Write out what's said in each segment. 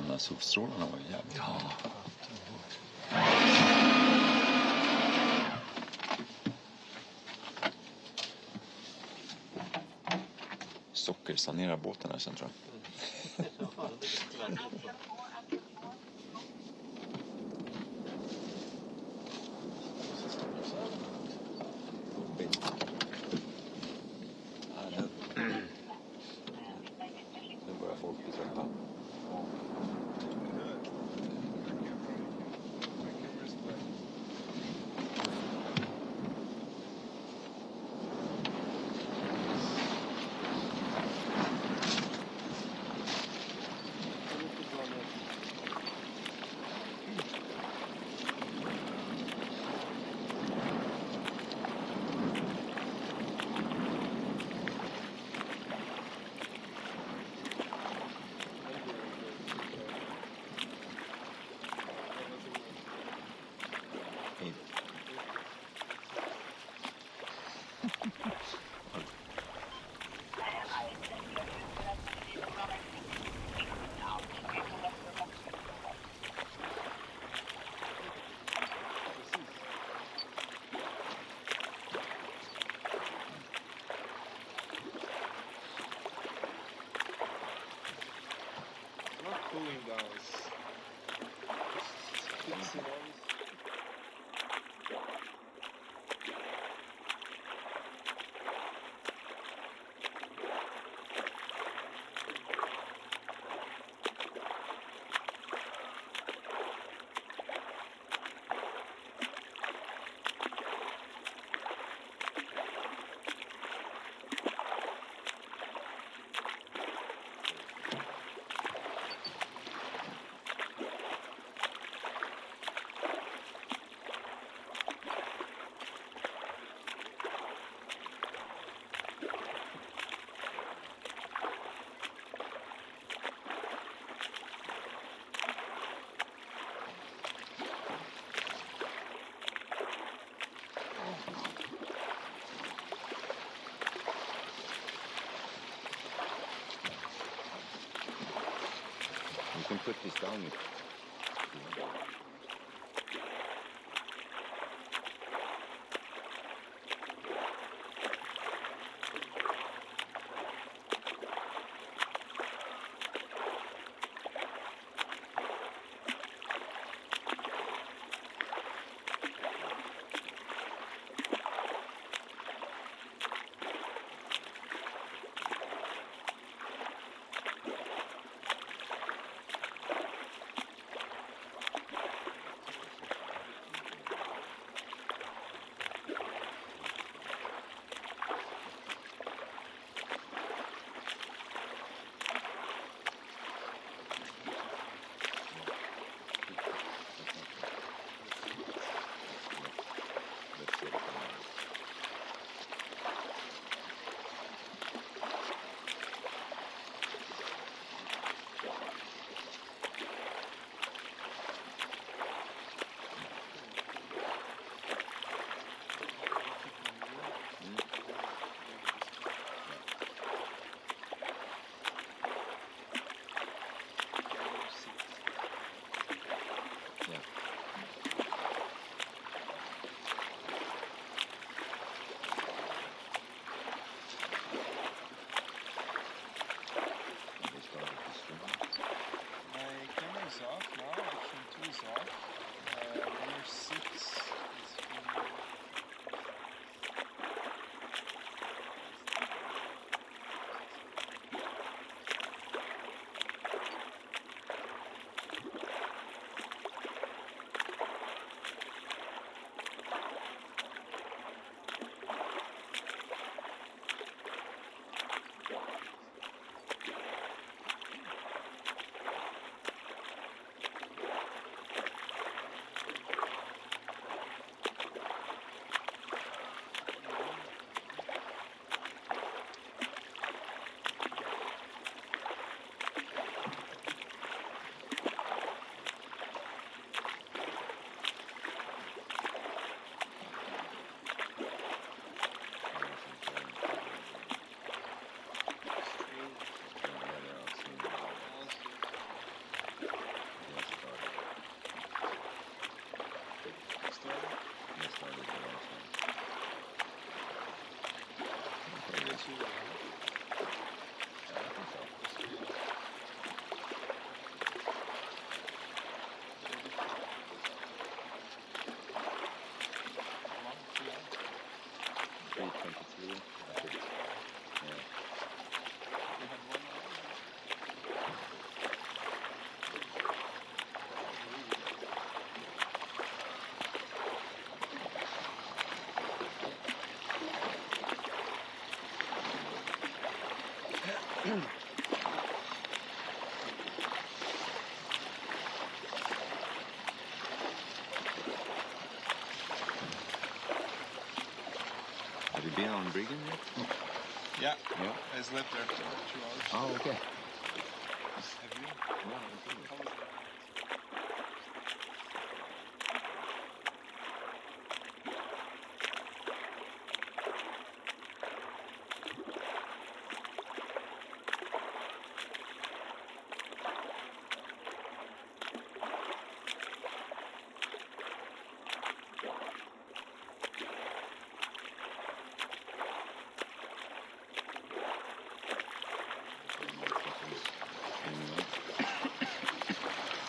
de där solstrålarna var jävligt bra. Socker sanerar båten här sen, tror jag. Nu börjar folk bli trötta. Cooling down. Fixing everything. You can put this down. Have you been on Briggen yet? Yeah. Yeah. I slept there for 2 hours. Oh, okay. Have you? Yeah, How was that?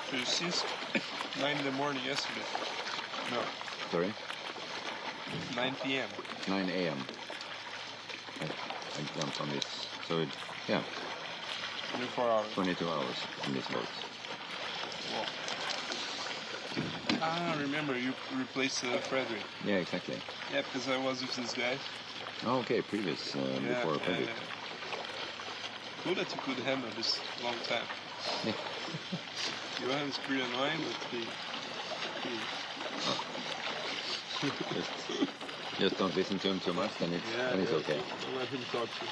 So since 9 in the morning yesterday. No, Sorry? 9 p.m. 9 a.m. I jumped on this. So, yeah, 24 hours. 22 hours in this boat. Wow. Ah, remember you replaced Frederick. Yeah, exactly. Yeah, because I was with this guy. Oh, okay, previous, before Fredrik. Cool that you could handle this long time. Yeah. Johan is pretty annoying, but he Just don't listen to him too much, then it's okay. Don't let him talk to you.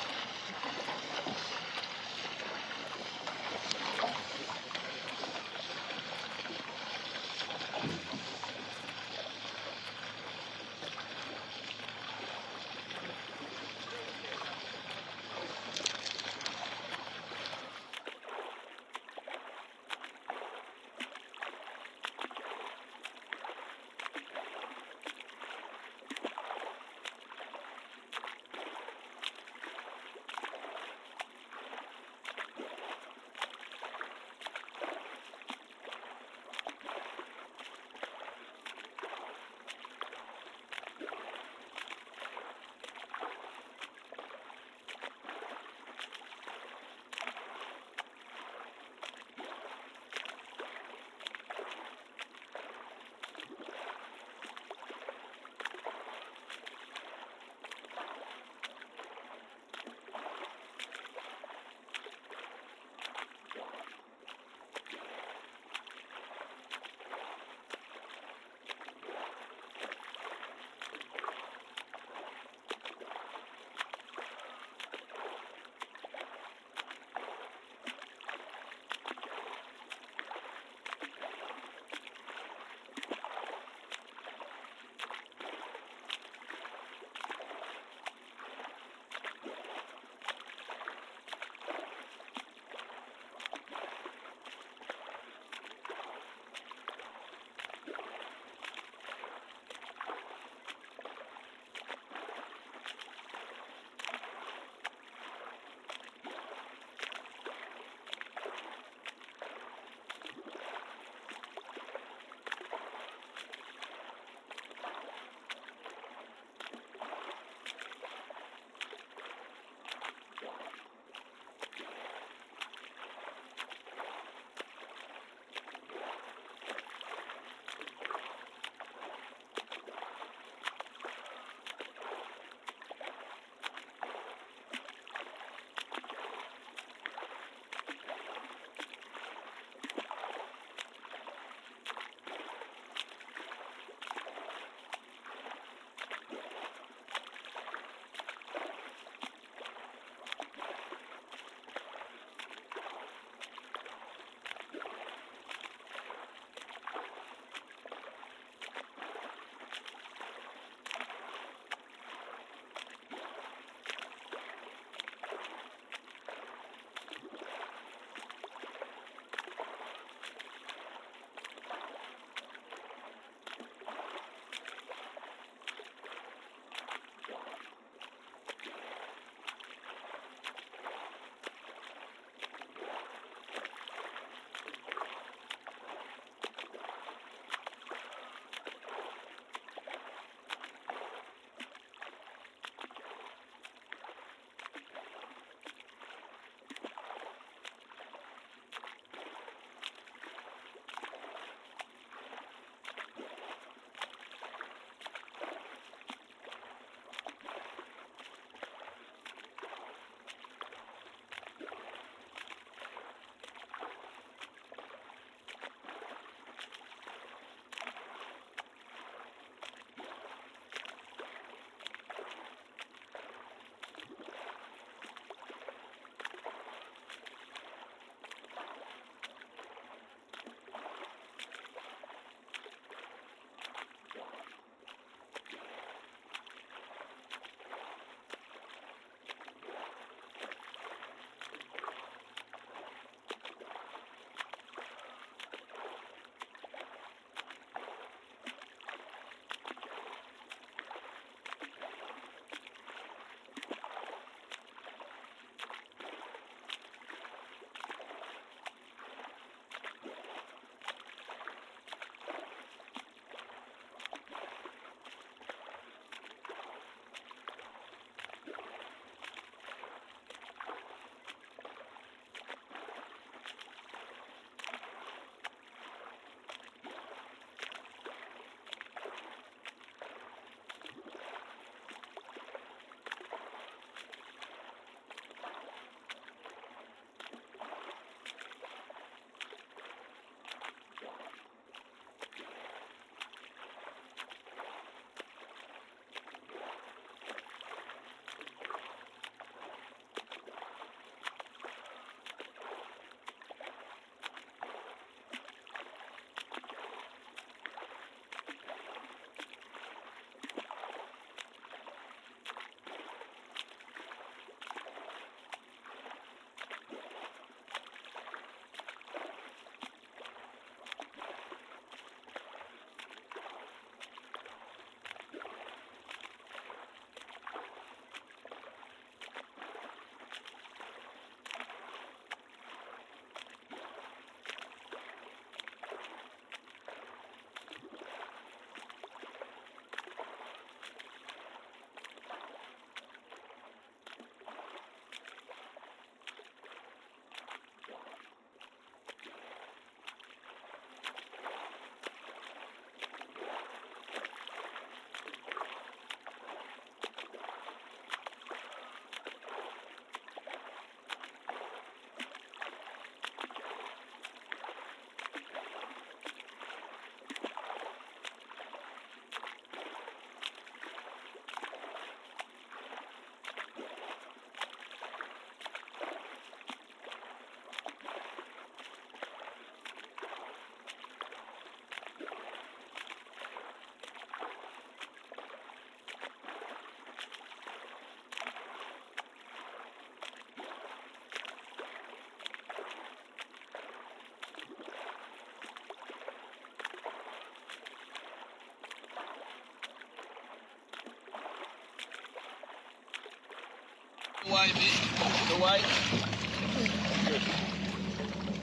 way, mate. The way.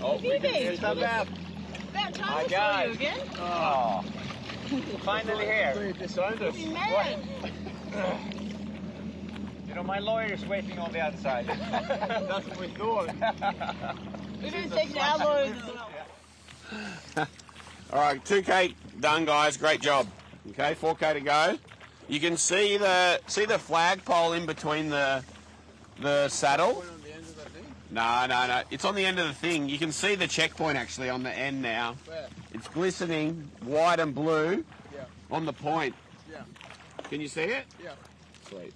Oh, we can come back. About time My I saw God. you again. Oh, finally here. They disowned us. You mad? You know, my lawyer's waiting on the outside. That's what we thought. We didn't take our lawyers as well. All right, 2K done, guys. Great job. Okay, 4K to go. You can see the flagpole in between the saddle. On the end of that thing? No. It's on the end of the thing. You can see the checkpoint actually on the end now. Where? It's glistening white and blue Yeah. on the point. Yeah. Can you see it? Yeah. Sweet.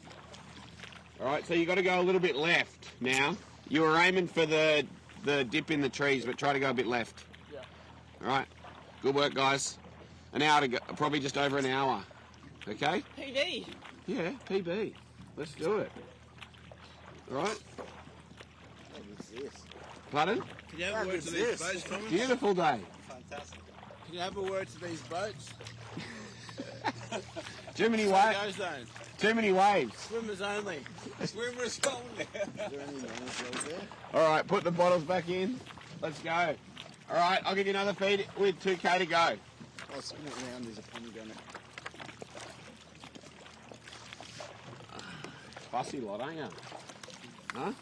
All right, so you got to go a little bit left now. You were aiming for the dip in the trees, but try to go a bit left. Yeah. All right. Good work, guys. An hour to go, probably just over an hour. Okay? PD. Yeah, PB. Let's do it. All right. Pardon? Can you have a word to these boats, Thomas? Beautiful day. Fantastic. Can you have a word to these boats? Too many Go waves. zone. Too many waves. Swimmers only. Swimmers only. All right, put the bottles back in. Let's go. All right, I'll give you another feed with 2K to go. I'll spin it around. There's a pomegranate. Fussy lot, aren't you? Huh?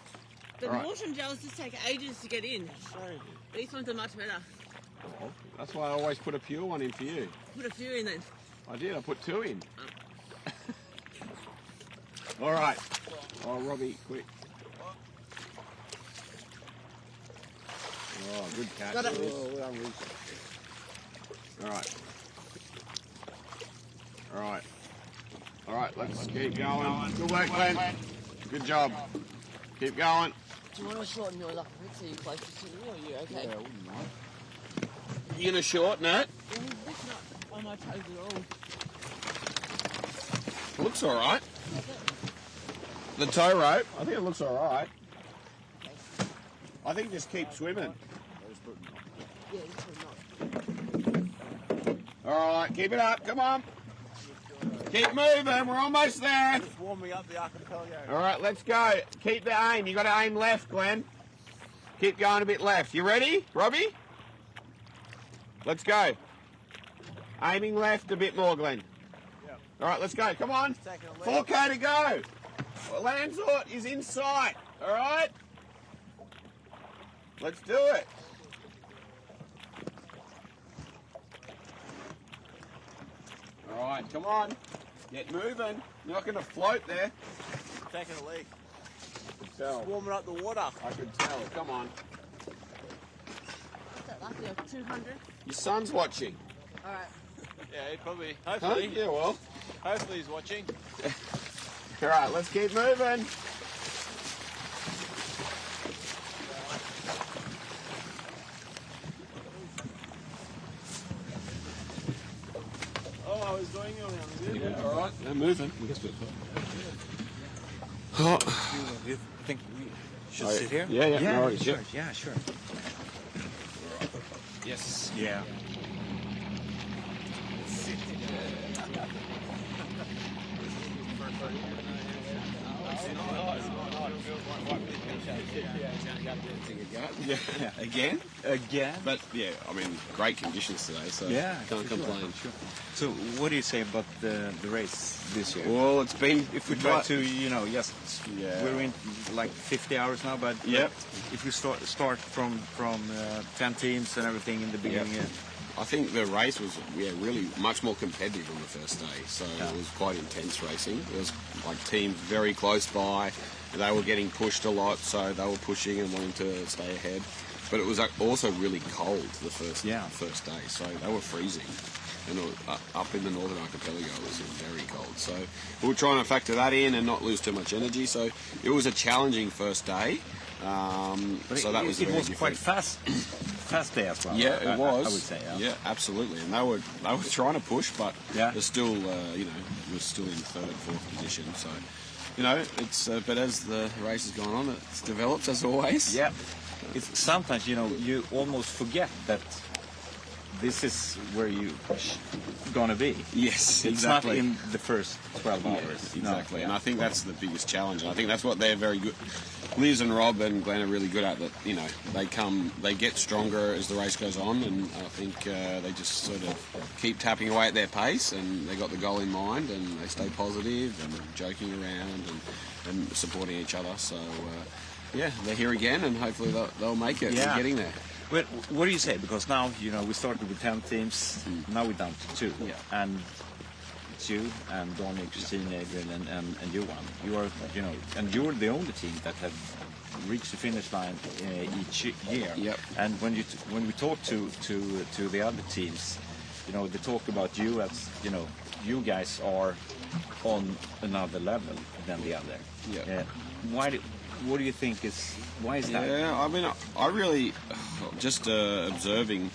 The Alright. water gels just take ages to get in. These ones are much better. Oh, that's why I always put a pure one in for you. Put a few in then. I did. I put 2 in. All right. Oh, Robbie, quick. Oh, good catch. Got it. All right. All right. All right, let's keep going. Good work, Glenn. Good job. Keep going. Do you want to shorten yours up a bit so you're closer to me, or are you okay? You gonna shorten it? This not on my toes at all. Looks all right. The tow rope, I think it looks all right. I think just keep swimming. Yeah, this one not. All right, keep it up. Come on. Keep moving. We're almost there. Just warming up the archipelago. All right, let's go. Keep the aim. You got to aim left, Glenn. Keep going a bit left. You ready, Robbie? Let's go. Aiming left a bit more, Glenn. Yep. All right, let's go. Come on. Taking a left. 4K to go. Lanzarote is in sight. All right. Let's do it. All right, come on. Get moving. You're not going to float there. Taking a leak. I could tell. Warming up the water. I could tell. Come on. What's that like? 200? Your son's watching. All right. Yeah, he probably. Huh? Hopefully. Yeah, well. Hopefully he's watching. All right, let's keep moving. Oh, I was going around. Yeah, all right, they're moving. You think we should sit here? Yeah, no worries, sure. yeah. Yeah, sure. Yes. Yeah. Yeah, Again? but yeah, I mean, great conditions today, so Yeah, can't for sure, complain. for sure. So, what do you say about the race this year? Well, it's been If we try to, just Yeah. we're in like 50 hours now, but Yep. if we start from 10 teams and everything in the beginning, I think the race was really much more competitive on the first day, so it was quite intense racing. There was like teams very close by, they were getting pushed a lot, so they were pushing and wanting to stay ahead. But it was also really cold the first day, so they were freezing. And it was, up in the northern archipelago it was very cold, so we were trying to factor that in and not lose too much energy. So it was a challenging first day. but So that was it very was quite different. fast day as well. Yeah, it was. I would say. Yeah, absolutely. And they were trying to push, but Yeah. they're still, we're still in third, fourth position. So, it's but as the race has gone on, it's developed as always. Yeah. It's sometimes you almost forget that this is where you gonna be. Yes, It's not in the first 12 hours. Yeah, exactly. No. And I think that's the biggest challenge. And I think that's what they're very good. Liz and Rob and Glenn are really good at. That they get stronger as the race goes on, and I think they just sort of keep tapping away at their pace, and they got the goal in mind, and they stay positive and joking around and supporting each other. So yeah, they're here again, and hopefully they'll make it. Yeah. We're getting there. But what do you say? Because now, we started with 10 teams, now we're down to 2. Yeah. And it's you and Donny, Christine, Adrian, and Johan. You are, and you're the only team that have reached the finish line each year. Yep. And when we talk to the other teams, they talk about you as, you guys are on another level than the other. Yeah. What do you think why is that? Yeah, I mean, I really just observing,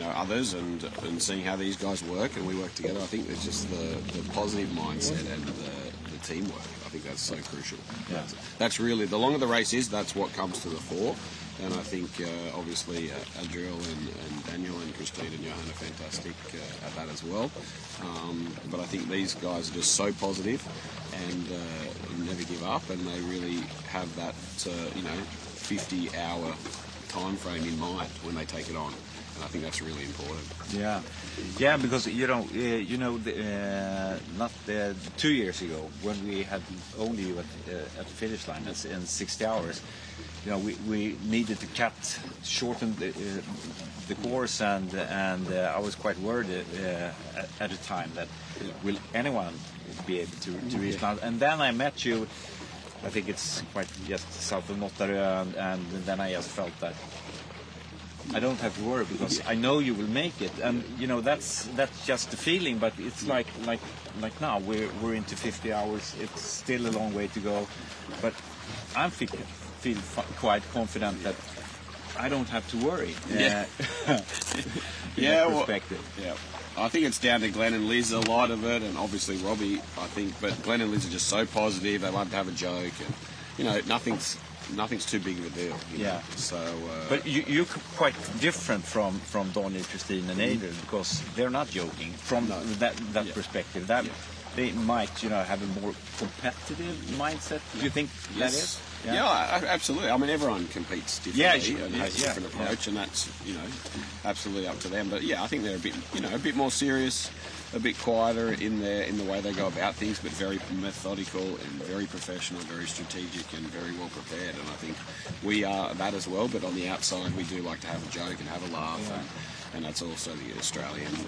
others and seeing how these guys work and we work together. I think there's just the positive mindset and the teamwork. I think that's so crucial. Yeah. That's really, the longer the race is, that's what comes to the fore. And I think obviously Adriel and Daniel and Christine and Johan are fantastic at that as well. But I think these guys are just so positive and never give up, and they really have that 50-hour time frame in mind when they take it on. And I think that's really important. Yeah, because not 2 years ago when we had only you at the finish line in 60 hours, we needed to shorten the course, and I was quite worried at the time that will anyone be able to reach now. And then I met you. I think it's quite just south of Nottarö, and then I just felt that I don't have to worry because I know you will make it, and that's just the feeling. But it's like now we're into 50 hours. It's still a long way to go, but I feel quite confident that I don't have to worry. Yeah. Perspective. Yeah. I think it's down to Glenn and Liz, a lot of it, and obviously Robbie, I think. But Glenn and Liz are just so positive. They love to have a joke, and nothing's too big of a deal. Yeah. So. But you're quite different from Donny, Christine, and Adrian because they're not joking from that perspective. That they might have a more competitive mindset. Do you think that is? Yeah, absolutely. I mean, everyone competes differently and has a different approach, and that's absolutely up to them. But yeah, I think they're a bit more serious, a bit quieter in the way they go about things, but very methodical and very professional, very strategic, and very well prepared. And I think we are that as well. But on the outside, we do like to have a joke and have a laugh, and that's also the Australian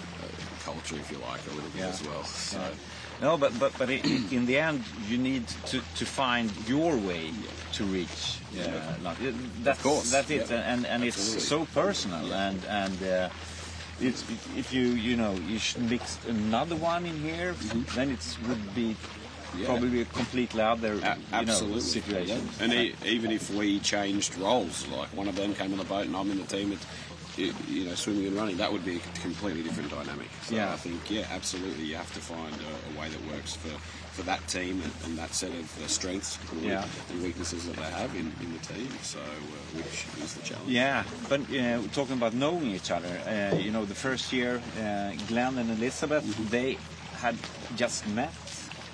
culture, if you like, a little bit as well. So. No, but in the end, you need to find your way to reach. Of course, that's it, and it's so personal, and it's if you should mix another one in here, then it would be probably a completely other situation. Yeah. And even if we changed roles, like one of them came on the boat and I'm in the team, swimming and running, that would be a completely different dynamic. So I think, absolutely, you have to find a way that works for that team and that set of strengths and weaknesses that they have in the team. So, which is the challenge. Yeah, but talking about knowing each other, the first year, Glenn and Elizabeth, they had just met.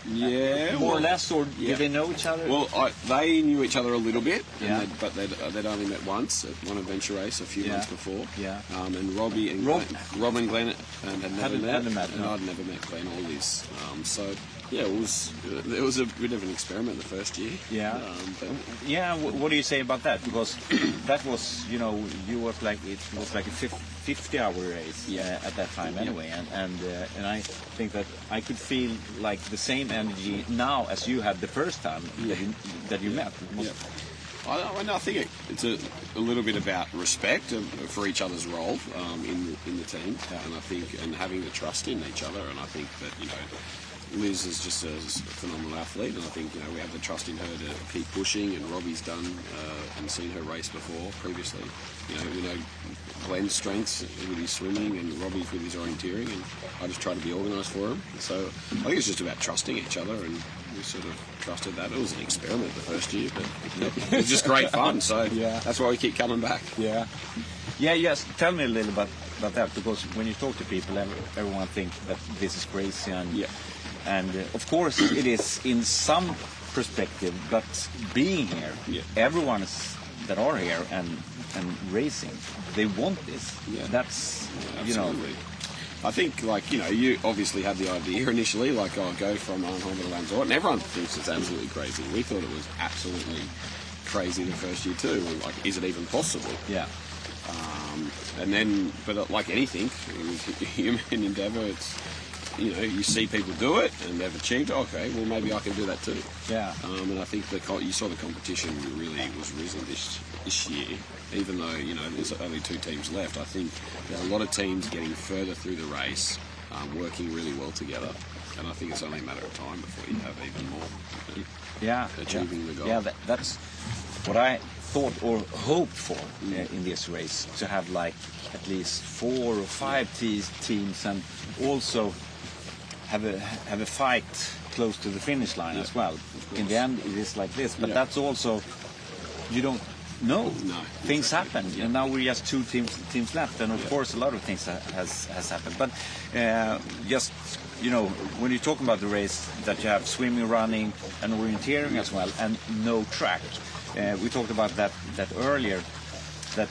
More or less, or did they know each other? Well, they knew each other a little bit, but they'd only met once at one adventure race a few months before. Yeah. And Rob and Glenn had never met, and I'd never met Glenn or Liz. So yeah, it was a bit of an experiment the first year. Yeah. What do you say about that? Because that was, it was like a 50-hour race at that time anyway, and I think that I could feel like the same energy now as you had the first time that you met. I think it's a little bit about respect for each other's role in the team, and I think having the trust in each other, and I think that Liz is just a phenomenal athlete, and I think we have the trust in her to keep pushing. And Robbie's done and seen her race before previously. We know Glenn's strengths with his swimming and Robbie's with his orienteering, and I just try to be organised for him. So I think it's just about trusting each other, and we sort of trusted that. It was an experiment the first year, but it was just great fun. So that's why we keep coming back. Yeah. Yeah, yes. Tell me a little about that, because when you talk to people, everyone thinks that this is crazy, and of course it is in some perspective. But being here, everyone that are here and racing, they want this. Yeah. That's Absolutely. I think, like, you obviously had the idea initially, like, go from Arnhem to Lanzarote, and everyone thinks it's absolutely crazy. We thought it was absolutely crazy the first year too. Like, is it even possible? Yeah. And then, but like anything, human endeavour, it's, you see people do it and they've achieved it. Okay, well, maybe I can do that too. Yeah. And I think you saw the competition really was risen this year, even though, there's only 2 teams left. I think there are a lot of teams getting further through the race, working really well together. And I think it's only a matter of time before you have even more achieving the goal. Yeah, that's what I thought or hoped for in this race, to have like at least 4 or 5 teams, and also have a fight close to the finish line as well. In the end, it is like this, but that's also, you don't know. No, things happen, and now we're just 2 teams left, and of course a lot of things has happened. But just when you talk about the race, that you have swimming, running, and orienteering as well, and no track. We talked about that earlier, that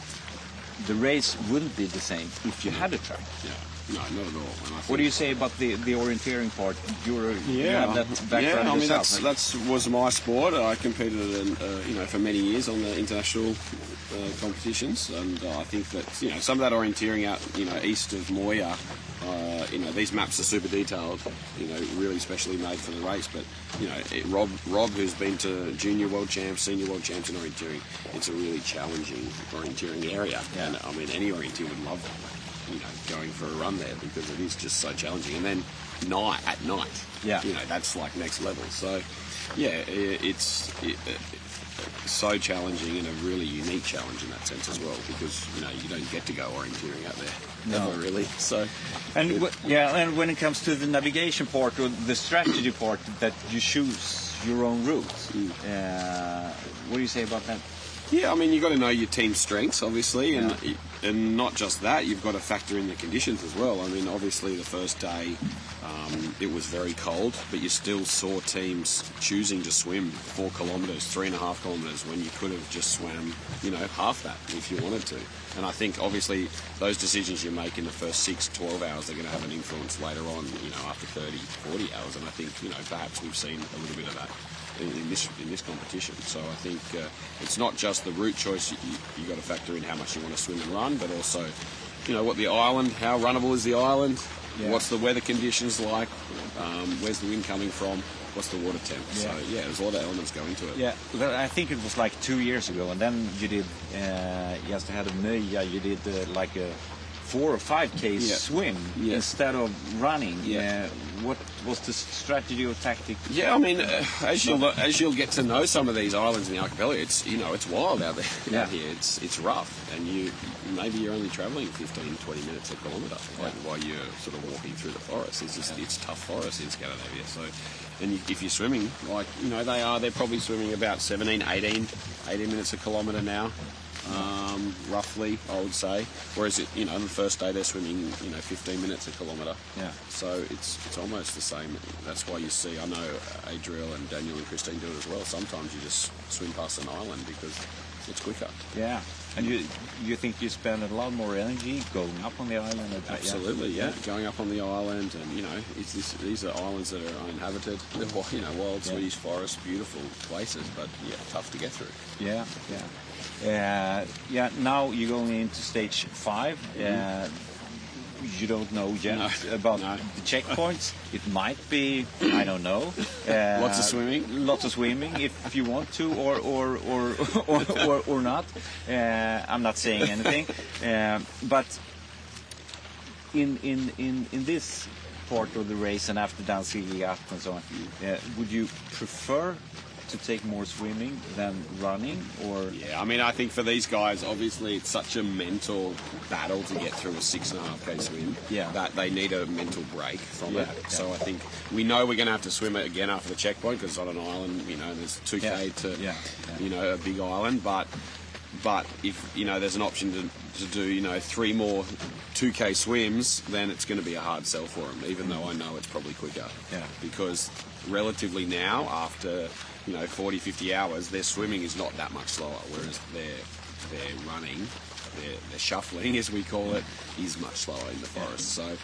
the race wouldn't be the same if you had a track. Yeah. No, not at all. And What do you say about the orienteering part? You have that background I mean, yourself. that was my sport. I competed in, for many years on the international competitions, and I think that some of that orienteering out east of Moya, these maps are super detailed, really specially made for the race. But Rob, who's been to junior world champs, senior world champs in orienteering, it's a really challenging orienteering area. Yeah. And I mean, any orienteer would love going for a run there, because it is just so challenging. And then at night, that's like next level. So it's so challenging, and a really unique challenge in that sense as well, because you don't get to go orienteering out there. No. Never really. So and and when it comes to the navigation part or the strategy part, that you choose your own route, what do you say about that? Yeah, I mean, you've got to know your team's strengths, obviously, and not just that, you've got to factor in the conditions as well. I mean, obviously, the first day it was very cold, but you still saw teams choosing to swim 4 kilometres, 3.5 kilometres, when you could have just swam, half that if you wanted to. And I think, obviously, those decisions you make in the first 6, 12 hours, they're going to have an influence later on, after 30, 40 hours. And I think, perhaps we've seen a little bit of that in this competition. So I think it's not just the route choice. You got to factor in how much you want to swim and run, but also, what the island, how runnable is the island, what's the weather conditions like, where's the wind coming from, what's the water temp. So there's a lot of elements go into it. Yeah, well, I think it was like 2 years ago, and then you did just ahead of Möja, you did like a 4 or 5K swim instead of running. What was the strategy or tactic? Yeah, I mean, as you'll get to know some of these islands in the archipelago, it's it's wild out there. Out here, it's rough, and maybe you're only travelling 15, 20 minutes a kilometre while you're sort of walking through the forest. It's tough forest in Scandinavia. So, and if you're swimming, like they're probably swimming about 17, 18 minutes a kilometre now. Roughly, I would say. Whereas, on the first day they're swimming, 15 minutes a kilometre. Yeah. So it's almost the same. That's why you see, I know Adriel and Daniel and Christine do it as well. Sometimes you just swim past an island because it's quicker. Yeah. And you think you spend a lot more energy going up on the island? Absolutely, yeah. Going up on the island, and these are islands that are uninhabited. They're wild Swedish forests, beautiful places, but tough to get through. Yeah. Now you're going into stage 5. You don't know yet about the checkpoints. It might be, I don't know. Lots of swimming. Lots of swimming, if you want to, or not. I'm not saying anything. But in this part of the race, and after Danzig up and so on, would you prefer to take more swimming than running, or? Yeah, I mean, I think for these guys, obviously, it's such a mental battle to get through a 6.5K swim that they need a mental break from it. So I think we know we're going to have to swim it again after the checkpoint, because it's on an island. There's 2K to a big island, but But if there's an option to do 3 more 2K swims, then it's going to be a hard sell for them. Even though I know it's probably quicker. Yeah. Because relatively now, after 40, 50 hours, their swimming is not that much slower, whereas their running, their shuffling, as we call it, is much slower in the forest. So.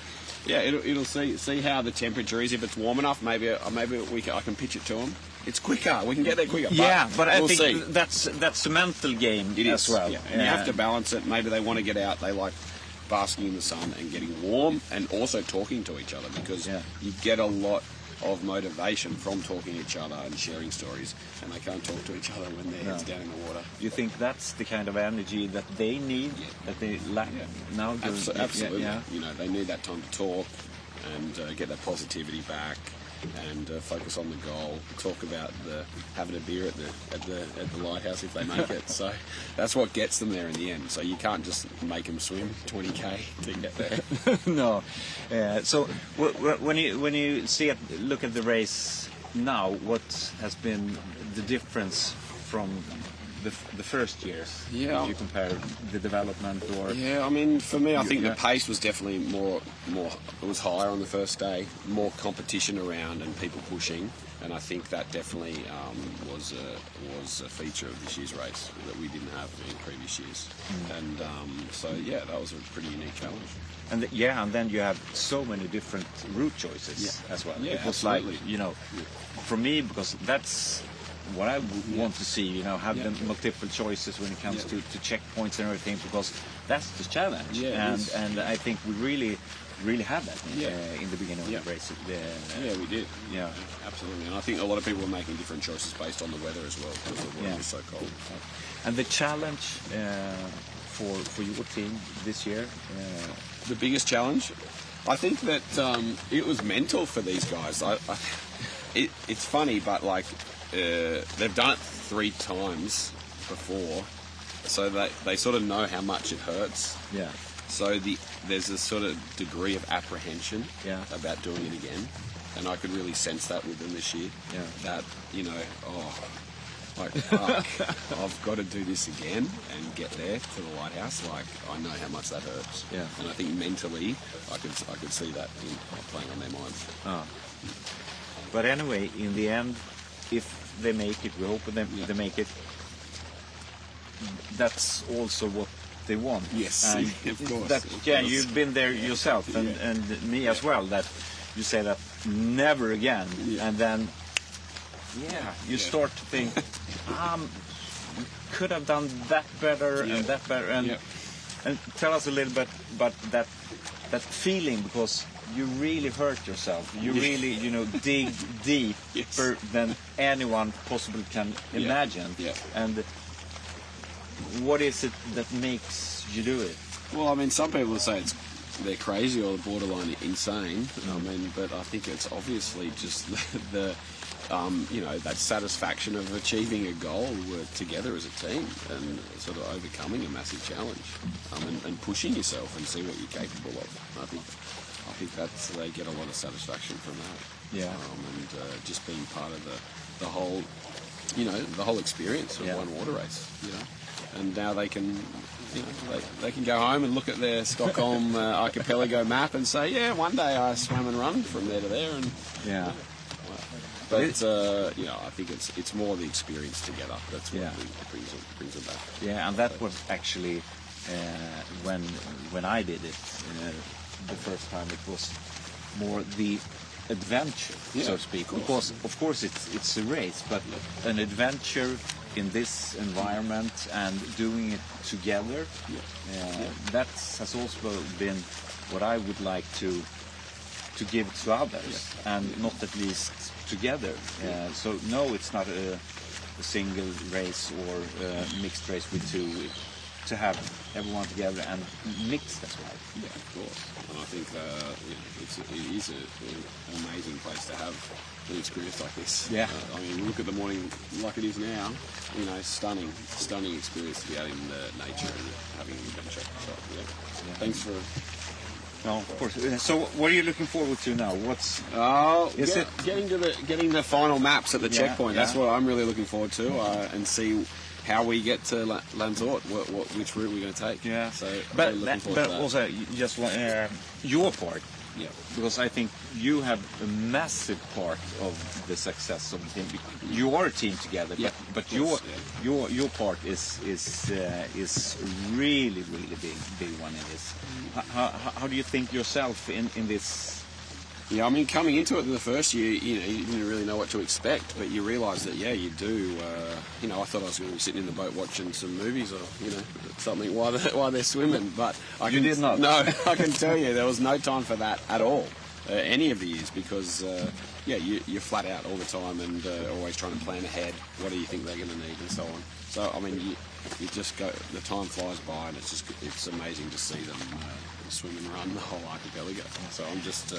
Yeah, it'll see how the temperature is. If it's warm enough, maybe I can pitch it to them. It's quicker. We can get there quicker. But I we'll think see. that's a mental game as well. Yeah. And you have to balance it. Maybe they want to get out. They like basking in the sun and getting warm, and also talking to each other, because you get a lot of motivation from talking to each other and sharing stories, and they can't talk to each other when their heads down in the water. Do you think that's the kind of energy that they need, that they lack now? Absolutely. Yeah. They need that time to talk and get that positivity back, and focus on the goal. Talk about having a beer at the lighthouse if they make it. So that's what gets them there in the end. So you can't just make them swim 20k to get there. No. So when you look at the race now, what has been the difference from the first years? Yeah. If you compare the development or... Yeah, I mean, for me, I think the pace was definitely more. It was higher on the first day, more competition around and people pushing, and I think that definitely was a feature of this year's race that we didn't have in previous years. And so that was a pretty unique challenge. And then you have so many different route choices as well. Yeah, it was absolutely. like, for me, because that's what I want to see, have the multiple choices when it comes to checkpoints and everything, because that's the challenge. Yeah, and I think we really had that in the beginning of the race. Yeah, we did. Yeah, absolutely. And I think a lot of people were making different choices based on the weather as well, because the weather was so cold. And the challenge for your team this year? The biggest challenge? I think that it was mental for these guys. It's funny, but they've done it 3 times before, so they sort of know how much it hurts. Yeah. So there's a sort of degree of apprehension about doing it again, and I could really sense that with them this year. Yeah. That fuck, I've got to do this again and get there to the lighthouse. Like, I know how much that hurts. Yeah. And I think mentally, I could see that playing on their minds. Oh. But anyway, in the end, if they make it, we hope they make it. That's also what they want. Yes, and of course. You've been there yourself, and me as well. That you say that never again, and then you start to think, could have done that better and that better, and tell us a little bit about that feeling, because you really hurt yourself. You really, dig deeper than anyone possibly can imagine. Yeah. And what is it that makes you do it? Well, I mean, some people say they're crazy or borderline insane. I mean, but I think it's obviously just that satisfaction of achieving a goal together as a team and sort of overcoming a massive challenge, and pushing yourself and see what you're capable of. I think they get a lot of satisfaction from that. Yeah. And just being part of the whole experience of one water race. And now they can. They can go home and look at their Stockholm archipelago map and say, yeah, one day I swam and run from there to there. And but I think it's more the experience together. That's what brings it back. Yeah, and that was actually when I did it the first time. It was more the adventure, so to speak. Because of course it's a race, but an adventure in this environment and doing it together. That has also been what I would like to give to others, and not at least together. So no, it's not a single race or a mixed race with two. To have everyone together and mix as well. Yeah, of course. And I think it is an amazing place to have an experience like this. Yeah. I mean, look at the morning like it is now. Stunning experience to be out in the nature and having an adventure. So thanks for. No, of course. So, what are you looking forward to now? Getting the final maps at the checkpoint. That's what I'm really looking forward to, and see how we get to Lanzarote, which route we're going to take. Yeah. So, but really looking forward to that. also just your part, Yeah. because I think you have a massive part of the success of the team. You are a team together, Yeah, but of course, your part is really big one in this. How do you think yourself in this? Yeah, I mean, coming into it in the first year, you didn't really know what to expect, but you realise that, yeah, you do. I thought I was going to be sitting in the boat watching some movies or, something while they're swimming, but You did not? No, I can tell you, there was no time for that at all, any of the years, because, you're flat out all the time and always trying to plan ahead. What do you think they're going to need and so on. So, I mean, you just go, the time flies by and it's amazing to see them swim and run the whole archipelago. So I'm just...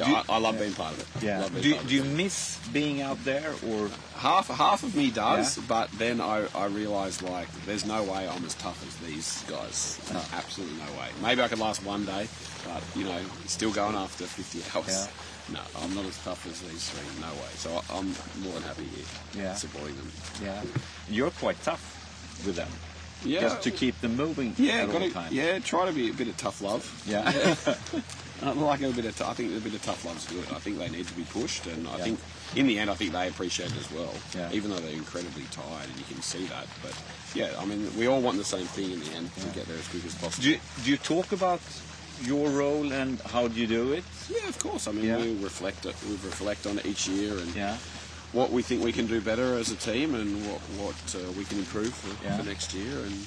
I love being part of it. Yeah. Love being part of Do you miss being out there, or half of me does, Yeah. but then I realise like there's no way I'm as tough as these guys. No. Absolutely no way. Maybe I could last one day, but still going after 50 hours. Yeah. No, I'm not as tough as these three. No way. So I'm more than happy here, Yeah. supporting them. yeah, you're quite tough with them, Yeah, just to keep them moving yeah, at all times. yeah. Try to be a bit of tough love. Yeah. I like a bit of. I think a bit of tough love's good. I think they need to be pushed, and I Yeah. think in the end, I think they appreciate it as well. Yeah. Even though they're incredibly tired, and you can see that. But yeah, I mean, we all want the same thing in the end to get there as quick as possible. Do you talk about your role and how do you do it? Yeah, of course. I mean, Yeah. we reflect on it each year and Yeah. what we think we can do better as a team and what we can improve for next year, and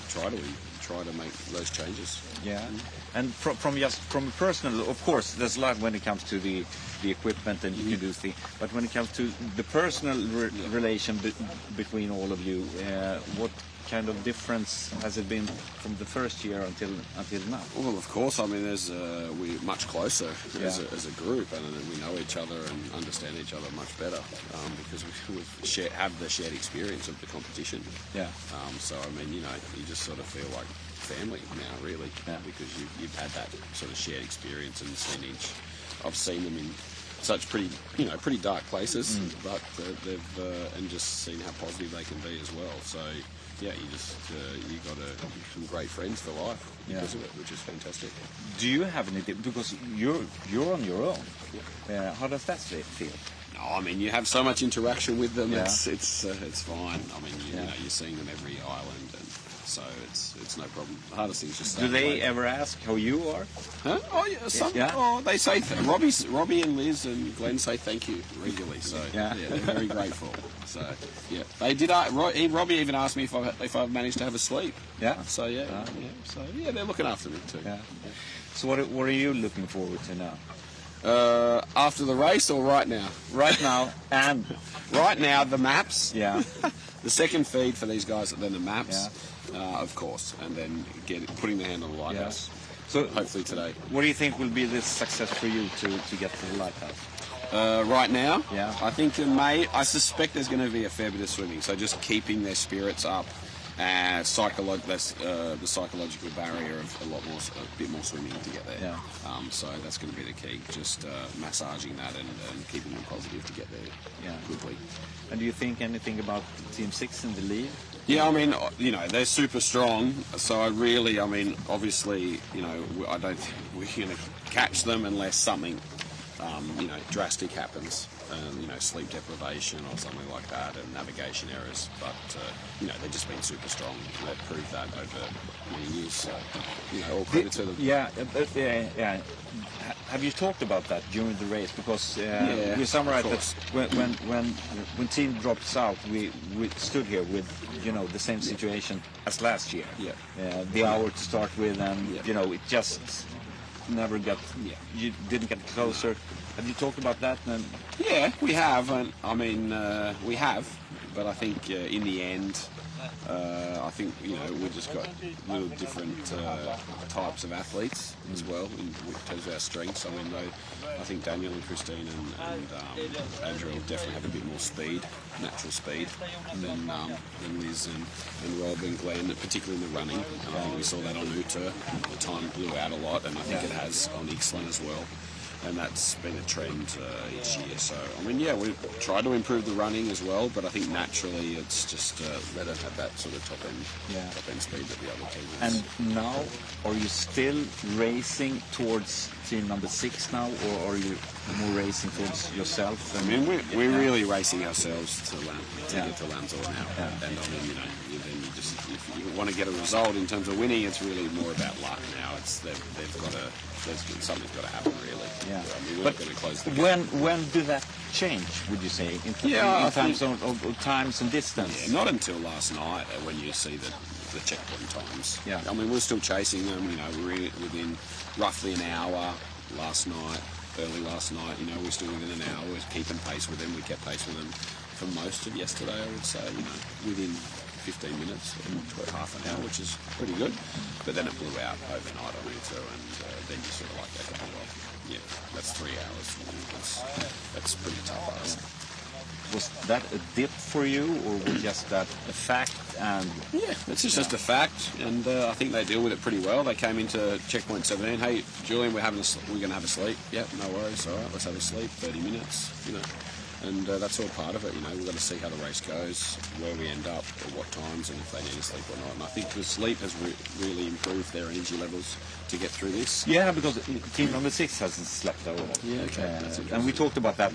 try to make those changes. Yeah, and from a personal, of course, there's a lot when it comes to the equipment and you can do things, but when it comes to the personal relation between all of you, what kind of difference has it been from the first year until now? Well, of course. I mean, we're much closer Yeah. as a group, and we know each other and understand each other much better because we have the shared experience of the competition. Yeah. So I mean, you just sort of feel like family now, really, because you've had that sort of shared experience and I've seen them in such pretty dark places, but they've and just seen how positive they can be as well. So. Yeah, you got some great friends for life because of it, which is fantastic. Do you have any? Because you're on your own. How does that feel? No, I mean you have so much interaction with them. Yeah. It's fine. I mean you're seeing them every island, and so it's no problem. The hardest thing is just. Do they ever ask how you are? Huh? Oh yeah, some. Yeah. Oh, they say Robbie and Liz and Glenn say thank you regularly. So Yeah. they're very grateful. So yeah, they did. Robbie even asked me if I've managed to have a sleep. Yeah. So So they're looking after me too. Yeah. So what are you looking forward to now? After the race or right now? Right now and Right now, the maps. yeah. The second feed for these guys, then the maps, of course, and then putting the hand on the lighthouse. So Hopefully today. what do you think will be the success for you to get to the lighthouse? Right now, Yeah. I think in May, I suspect there's going to be a fair bit of swimming. So just keeping their spirits up, the psychological barrier of a bit more swimming to get there. Yeah. So that's going to be the key. Just massaging that and keeping them positive to get there quickly. And do you think anything about Team 6 in the lead? Yeah, I mean, they're super strong. So obviously, I don't think we're going to catch them unless something, drastic happens. Sleep deprivation or something like that, and navigation errors. But they've just been super strong. They've proved that over many years. So, all credit to them. Yeah. Have you talked about that during the race? Because we summarized that when team drops out, we stood here with the same situation as last year. Yeah. The hour to start with, and it just never got. You didn't get closer. Have you talked about that? Then? Yeah, we have. And we have. But I think in the end, I think we just got little different types of athletes as well in terms of our strengths. I mean, I think Daniel and Christine and Andrew will definitely have a bit more speed, natural speed, than Liz and Rob and Glenn, particularly in the running. And I think we saw that on Uta. The time blew out a lot, and I think it has on Ixtlan as well. and that's been a trend each year. So I mean, yeah, we try to improve the running as well, but I think naturally it's just they don't have that sort of top end speed that the other teams. And now, are you still racing towards team number 6 now, or are you more racing towards yourself? I mean, we're really racing ourselves to get to Lanzarote now, Yeah. and I mean, you know, then you just if you want to get a result in terms of winning, it's really more about luck now. It's something's got to happen really. Yeah. I mean, we're But not going to close the gap. when did that change, would you say, in terms of times and distance? Yeah, not until last night when you see the checkpoint times. Yeah. I mean, we're still chasing them. You know, we're within roughly an hour last night, early last night. You know, we're still within an hour. We're keeping pace with them. We kept pace with them for most of yesterday, I would say. You know, within 15 minutes, half an hour, which is pretty good. But then it blew out overnight on me too, and then you sort of like, okay, well, yeah, that's 3 hours. That's pretty tough ask. Was that a dip for you, or was just that a fact? And Yeah, it's just a fact, and I think they deal with it pretty well. They came into checkpoint 17. Hey, Julian, we're going to have a sleep. Yeah, no worries. All right, let's have a sleep. 30 minutes. You know, and that's all part of it. You know, we've got to see how the race goes, where we end up, at what times, and if they need to sleep or not. And I think the sleep has really improved their energy levels to get through this. yeah, because team number 6 hasn't slept at all. Yeah, okay. That's And we talked about that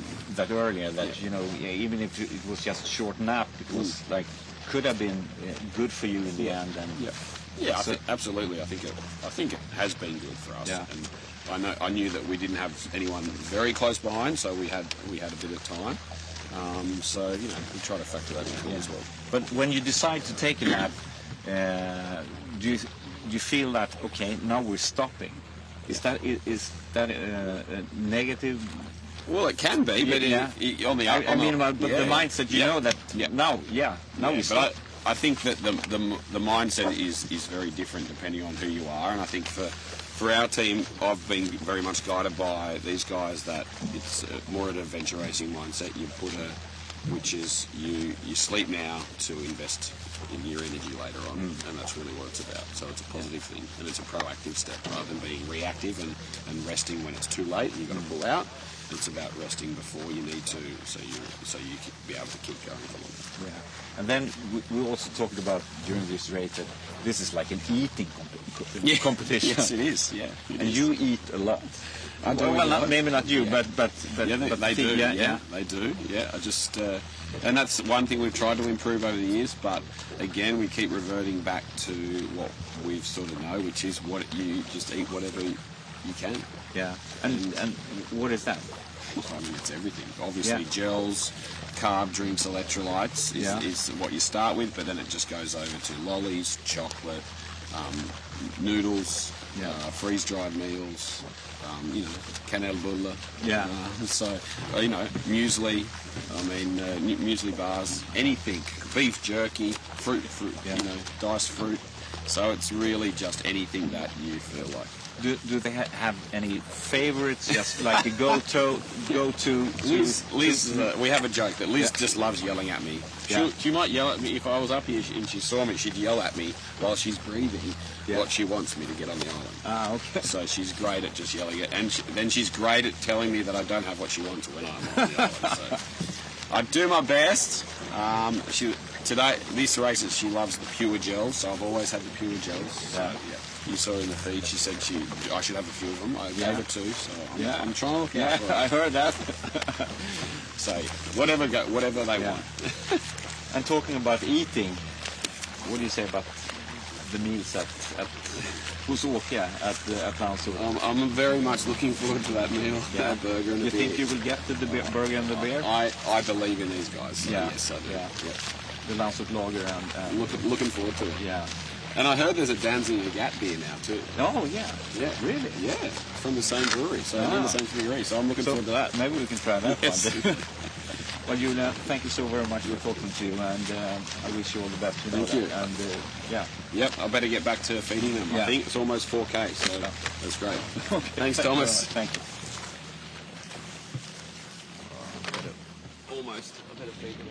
earlier. That you know, even if it was just a short nap, it was like could have been good for you in the end. And Yeah, So- absolutely. I think it has been good for us. Yeah. And I knew that we didn't have anyone very close behind, so we had a bit of time. So you know, we try to factor that in as well. But when you decide to take a nap, do you feel that okay, now we're stopping? Is that a negative? Well, it can be, but Yeah. on the The mindset, you know that now we but stop. I think that the mindset is very different depending on who you are, and I think for our team, I've been very much guided by these guys that it's more an adventure racing mindset. Which is you sleep now to invest in your energy later on, and that's really what it's about. So it's a positive thing, and it's a proactive step rather than being reactive and resting when it's too late and you've got to pull out. It's about resting before you need to, so you can be able to keep going for longer. Yeah. And then we also talked about during this race that this is like an eating competition. Yes, it is. Yeah, And you eat a lot. I do eat a lot. Maybe not you, Yeah. but they do. Yeah, they do. Yeah, I just and that's one thing we've tried to improve over the years. But again, we keep reverting back to what we sort of know, which is what you just eat whatever you can. Yeah. And what is that? I mean, it's everything. Obviously, Yeah. gels, carb drinks, electrolytes is what you start with, but then it just goes over to lollies, chocolate, noodles, freeze-dried meals, you know, canelbulla. Yeah. So, you know, muesli, muesli bars, anything. Beef jerky, fruit, Yeah. you know, diced fruit. So it's really just anything that you feel like. Do they have any favorites? Just like a go-to? Liz, we have a joke that Liz just loves yelling at me. Yeah. She might yell at me if I was up here and she saw me. She'd yell at me while she's breathing what she wants me to get on the island. Ah, okay. So she's great at just yelling it, and then she's great at telling me that I don't have what she wants when I'm on the island. So I do my best. Today, this race, she loves the pure gels, so I've always had the pure gels. So, yeah. You saw her in the feed. She said I should have a few of them. I gave her 2, so I'm trying to look out for her. I heard that. So whatever they want. And talking about eating, what do you say about the meals at hos Åke at Lanzarote? I'm very much looking forward to that meal. Yeah. A burger and You a beer. think you will get to the burger and the beer? I believe in these guys. So Yeah. Yes, I do. Yeah. Yeah. The Lanzarote Lager and Looking forward to it. yeah. And I heard there's a Danziger Gat beer now too. Oh yeah. Yeah. Really? Yeah. From the same brewery. So in the same brewery. So I'm looking forward to that. Maybe we can try that Yes. one. Well, Julia, thank you so very much for talking to you, and I wish you all the best. Thank you. And yeah. Yep. I better get back to feeding them. Yeah. I think it's almost 4K. So that's great. Okay. Thanks, Thank you very Thomas. much. Thank you. Almost. I better feed them.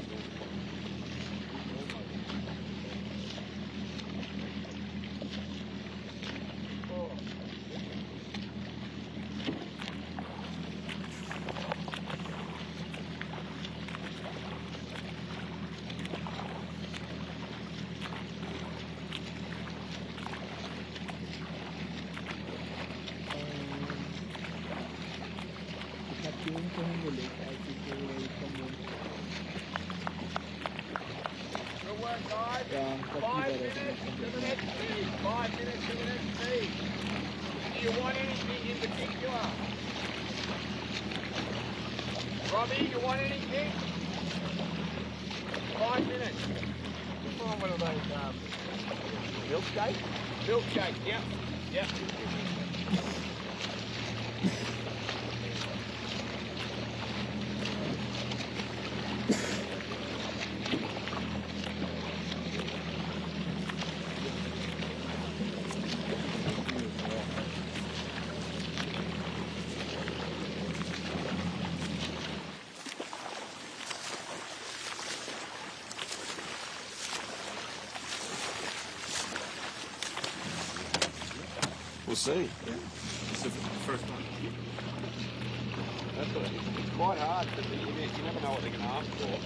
Good work, guys. 5 minutes to the next speed. 5 minutes to the next speed. Do you want anything in particular? Robbie, you want anything? 5 minutes. Find one of those milkshakes? Milkshake, yep. Yep. We'll see. It's the first one. It's quite hard because you never know what they're going to ask for.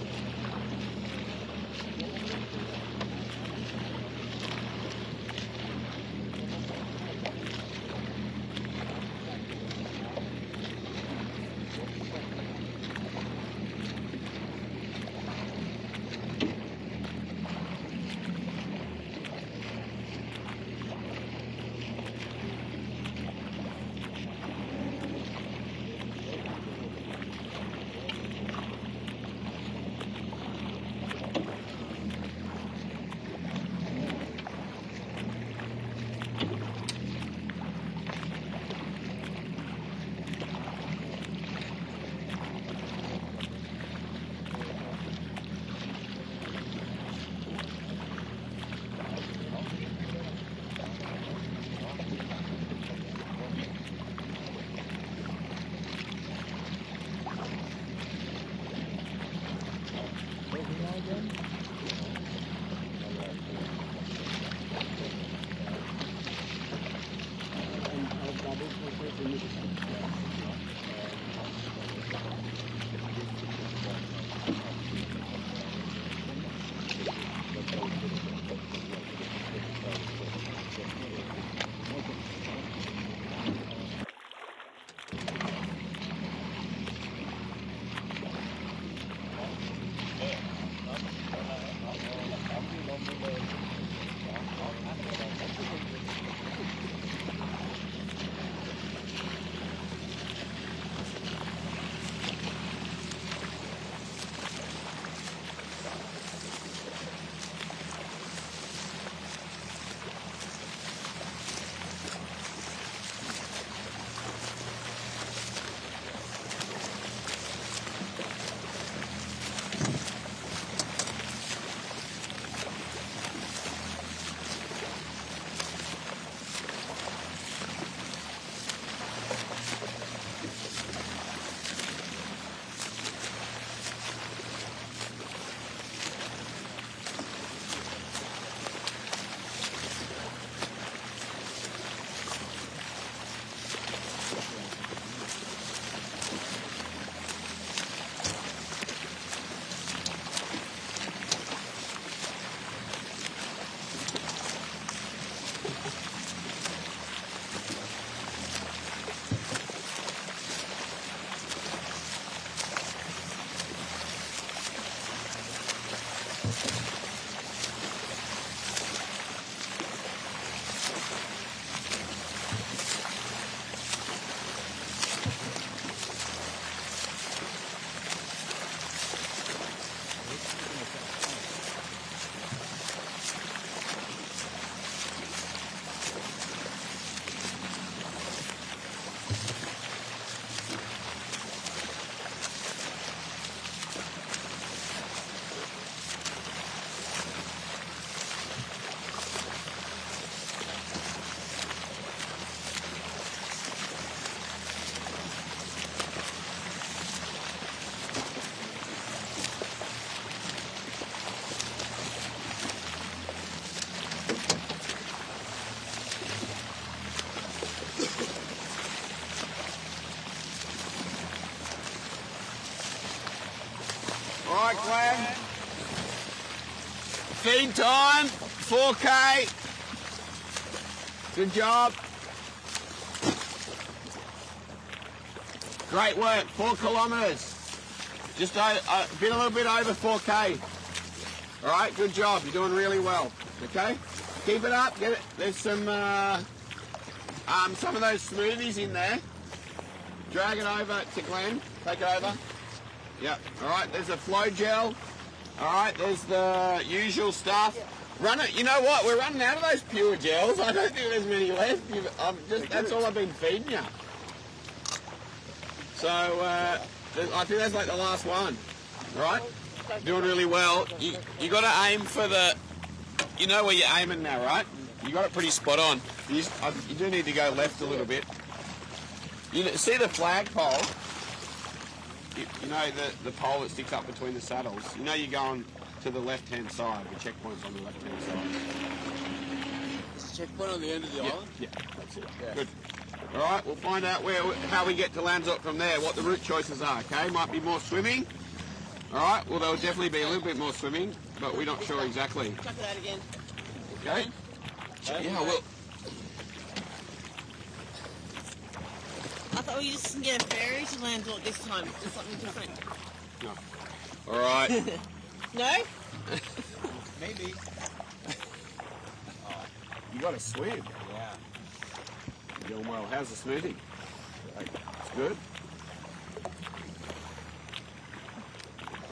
All right, Glenn. Feed time, 4K. Good job. Great work, 4 kilometres. Just been a little bit over 4K. All right, good job. You're doing really well. Okay, keep it up. Get it. There's some of those smoothies in there. Drag it over to Glenn. Take it over. Yep. All right. There's a flow gel. All right. There's the usual stuff. Run it. You know what? We're running out of those pure gels. I don't think there's many left. That's all I've been feeding you. So I think that's like the last one. All right. Doing really well. You got to aim for the. You know where you're aiming now, right? You got it pretty spot on. You do need to go left a little bit. You see the flagpole? You know the pole that sticks up between the saddles. You know you're going to the left-hand side. The checkpoint's on the left-hand side. Is the checkpoint on the end of the island? Yeah, that's it. Yeah. Good. All right, we'll find out how we get to Lanzarote from there. What the route choices are. Okay, might be more swimming. All right. Well, there'll definitely be a little bit more swimming, but we're not sure exactly. Chuck it out again. Okay. Yeah, well. I thought we just get a ferry to Lanzarote this time. Just something different. No. All right. No? Maybe. You got to swim. Yeah. You're doing well. How's the smoothie? It's good.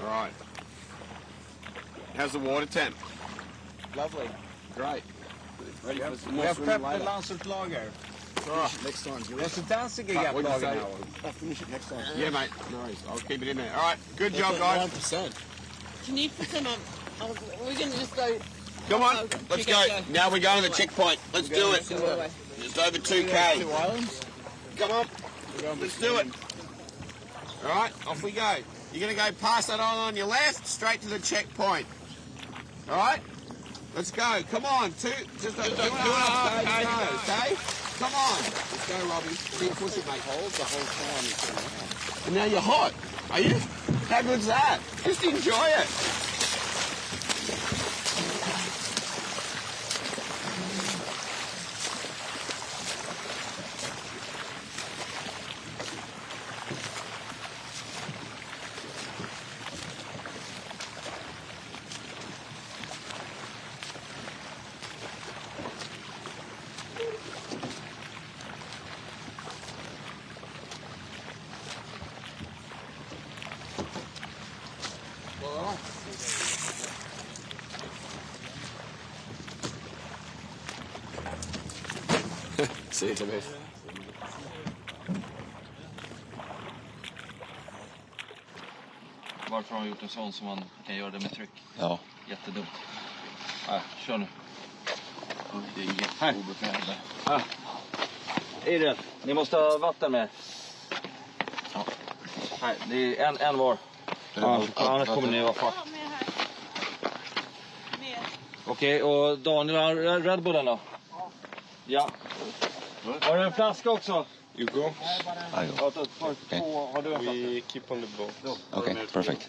All right. How's the water temp? Lovely. Great. Ready for some We more have swimming prepped the later? Lanzarote lager. Next time. Måste dansiga get What'd you lager say? now. I'll finish it next time. Yeah, mate. No worries. I'll keep it in there. All right. Good job, guys. 1%. Can you put some we're going to just go... Come on. Oh, Let's okay, go. go. Now we're going to the checkpoint. Let's do it. Just over 2K. islands. Come on. Let's do it. All right. Off we go. You're going to go past that island on your left, straight to the checkpoint. All right. Let's go. Come on. Just 2.5 K. Okay? Come on. Let's go, Robbie. Keep pushing, mate. Hold the whole time. And now you're hot. Are you? How good's that? Just enjoy it. See you, Tobias. Varför har de gjort en sån som man kan göra det med tryck? Ja. Jättedumt. Kör nu. Det är jätteobekvämt. Idel, ni måste ha vatten med. Ja. Nej, det är en var. Annars kommer ni vara fuck. Ja, mer här. Mer. Okej, och Daniel, har Red Bullen då? Ja. Har du en flaska också? You go. I go. Ja, två. Har du en flaska? We keep on the boat. Okay, perfect.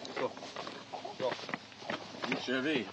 Nu kör vi.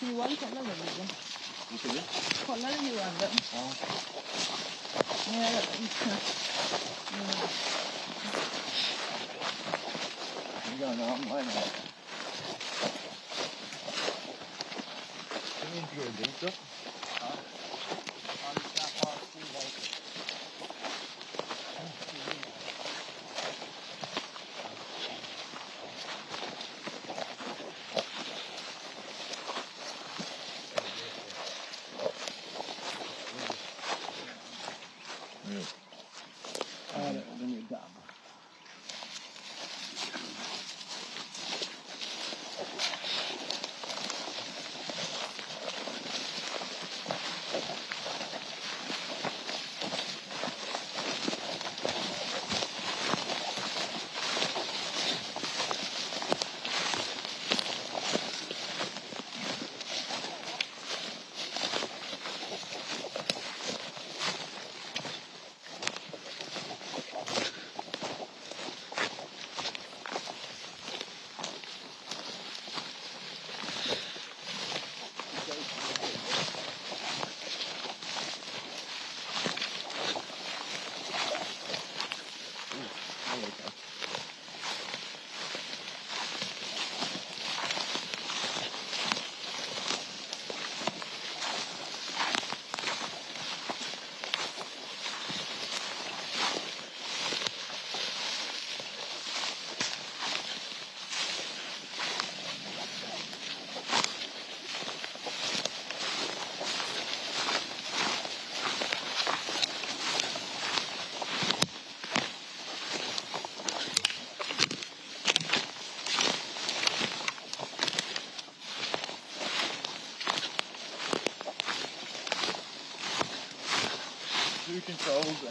Johan, kolla den nu. Kolla den Johan. Ja.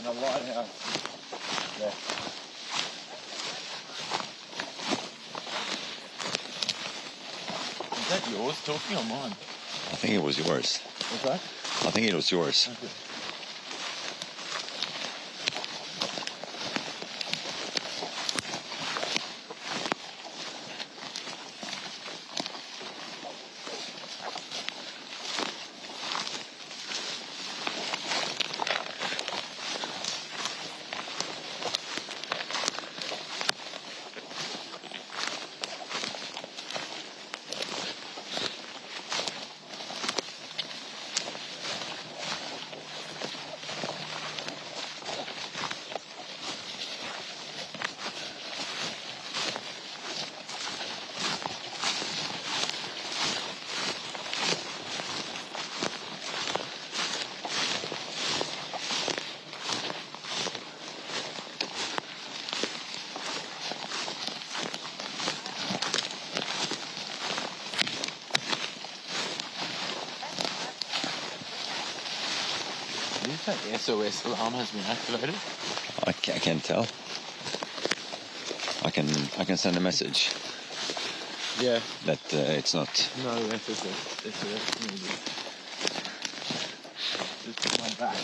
and a lighthouse there. Is that yours talking or mine? I think it was yours. What's that? I think it was yours. Okay. Do you think SOS alarm has been activated? I can't tell. I can send a message Yeah. that it's not. No SOS needed. Just my back.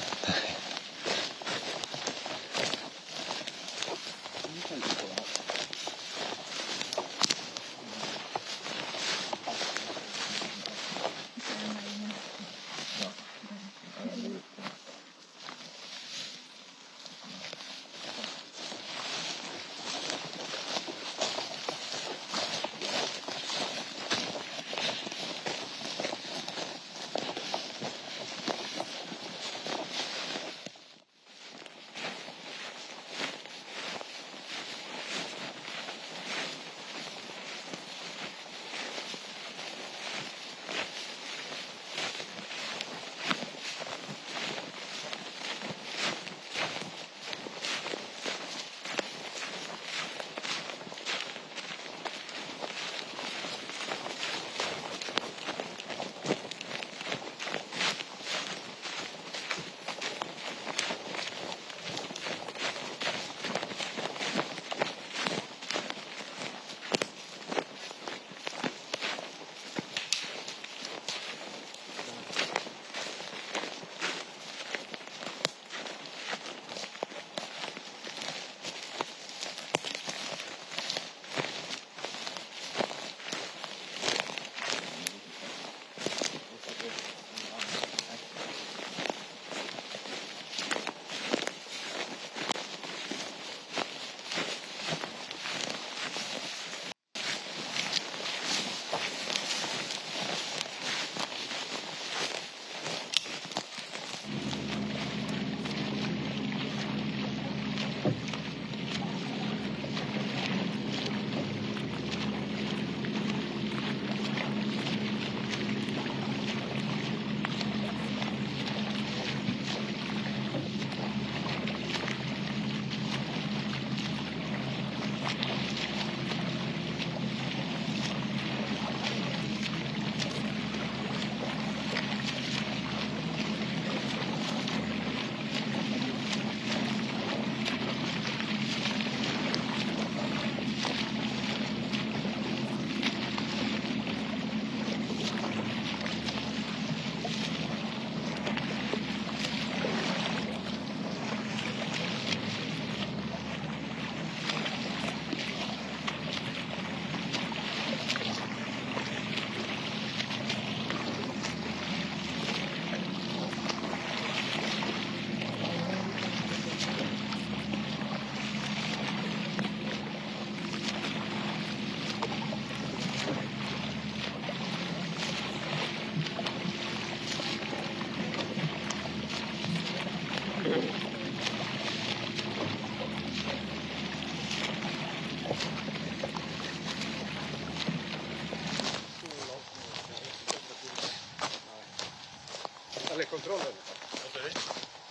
Eller kontrollen.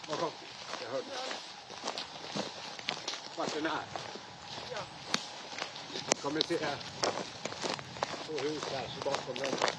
Morgon. Jag hörde. Vart den är. Ja. Kommer se här. Två hus här så bakom den.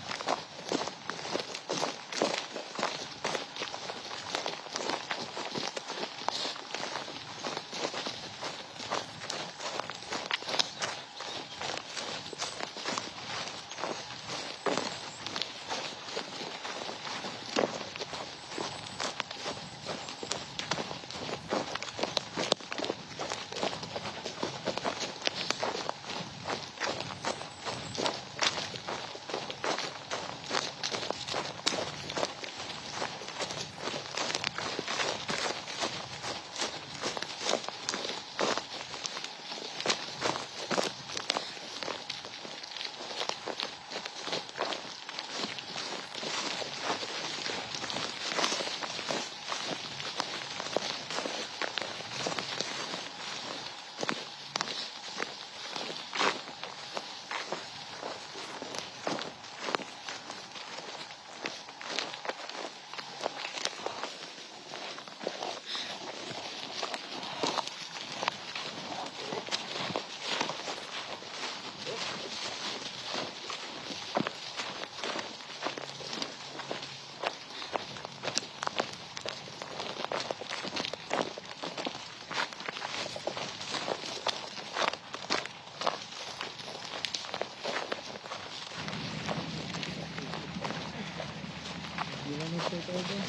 take over?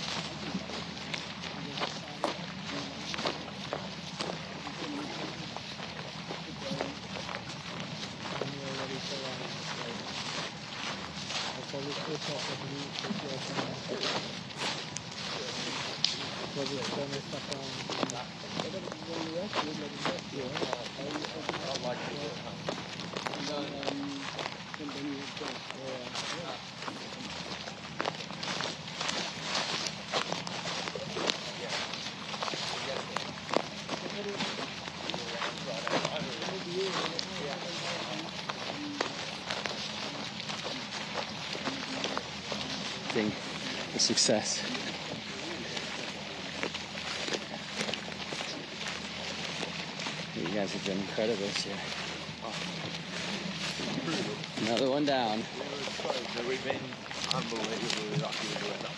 A success. You guys have been incredible this year. Another one down. We've been unbelievably lucky with the weather.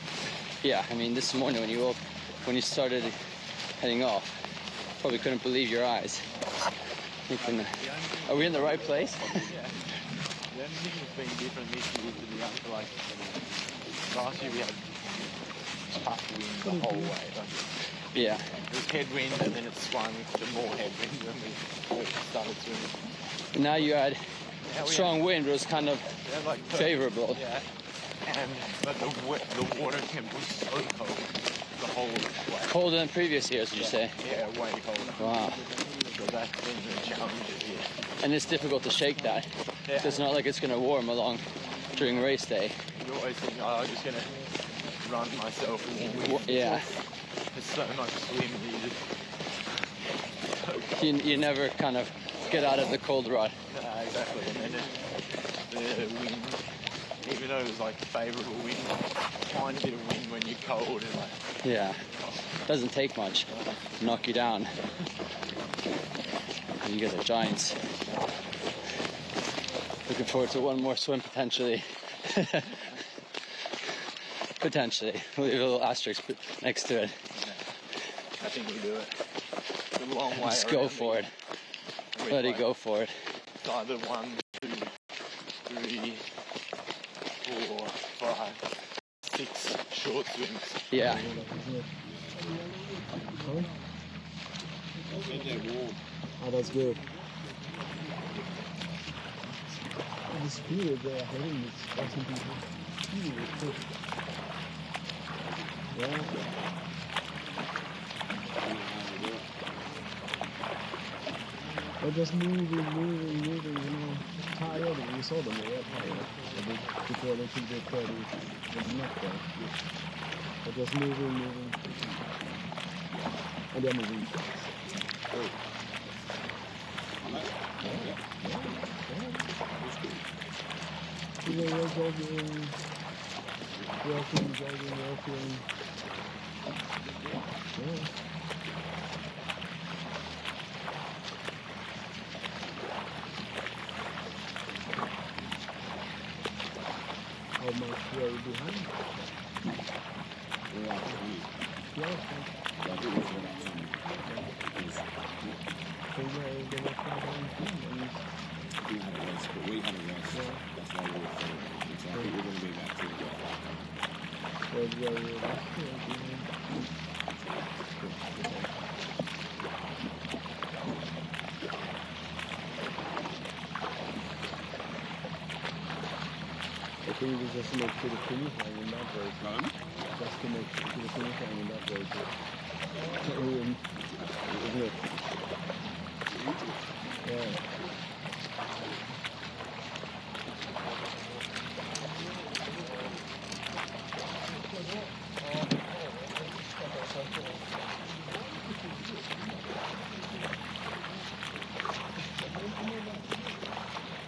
Yeah, I mean, this morning when you started heading off, probably couldn't believe your eyes. Thinking, are we in the right place? Yeah. The only thing that's been different this year to the other, like, last year we had tough wind the whole way. Like, Yeah. it was headwind and then it swung to more headwind when we started swimming. Now you had Now we strong wind, but it was kind of had like favorable. Yeah. But the water temp was so cold the whole way. Colder than previous years, would you say? Yeah, way colder. Wow. So that's been the challenge this year. And it's difficult to shake that. Yeah. It's not like it's going to warm along during race day. You always think, oh, I'm just going to run myself warm. Yeah. There's so much swim needed. You never kind of get out of the cold rut. Exactly. And then the wind, even though it was like favourable wind, find a bit of wind when you're cold and like. Yeah. Doesn't take much to knock you down. You guys are giants. Looking forward to one more swim potentially. Potentially. We'll leave a little asterisk next to it. I think we do it. It's a long way. Just go for it. Let it go for it. It's either 1, 2, 3, 4, 5, 6 short swims. Yeah. Oh, that's good. The speed they are hitting is awesome people. Yeah. They're just moving, you know. Tired, and you saw them, they were tired. Before they took their 30, it's not there. They're just moving. And they're moving fast. They were jogging, walking. Yeah. How much were you behind? Yeah. So they were far down team. We had a race. That's why we were third. So I think we're going to be about 2 o'clock. Where were you last year? I think we just make to the finish line in that way. Just to make to the finish line in that way. Isn't it? Yeah.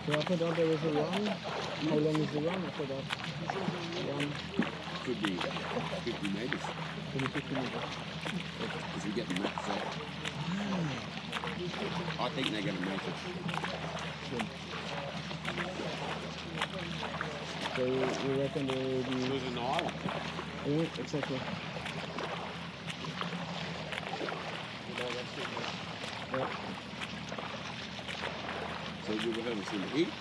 So after that there was a run. How long is the run after that? Run? Could be 50 metres. Maybe 50 meters. If we get the max up. I think they're going to make it. So you reckon there will be... There's an island. Yeah, exactly. Yeah. So we were having some heat.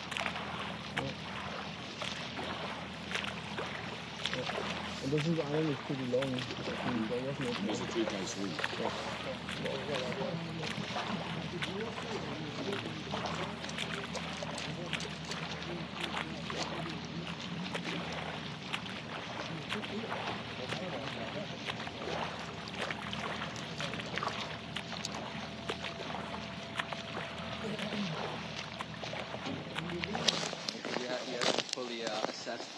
And this is iron is pretty long. I think there was no There's a 2K swing. You haven't fully assessed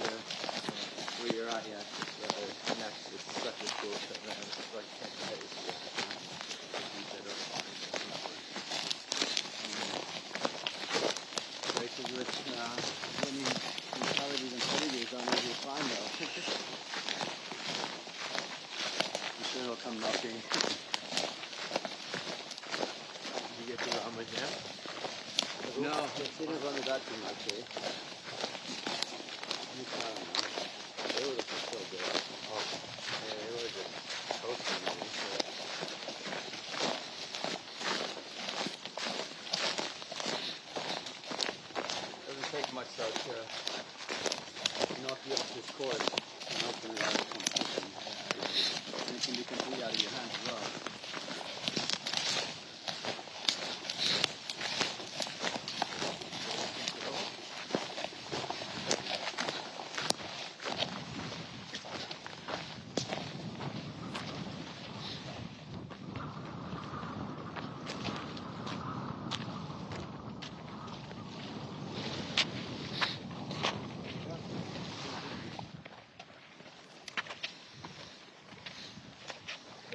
where you're at yet. Next, it's such a cool thing, man. It's like can't pace. Races with winning mentalities and pedigree don't usually fine though. I'm sure he'll come knocking. Did you get to the Amma Jam? No, he didn't run it that too much, eh? They were looking so good. Oh, yeah, they were just toasting me. Doesn't take much though to knock you off this course and open it out of competition. And it can be complete out of your hands as well.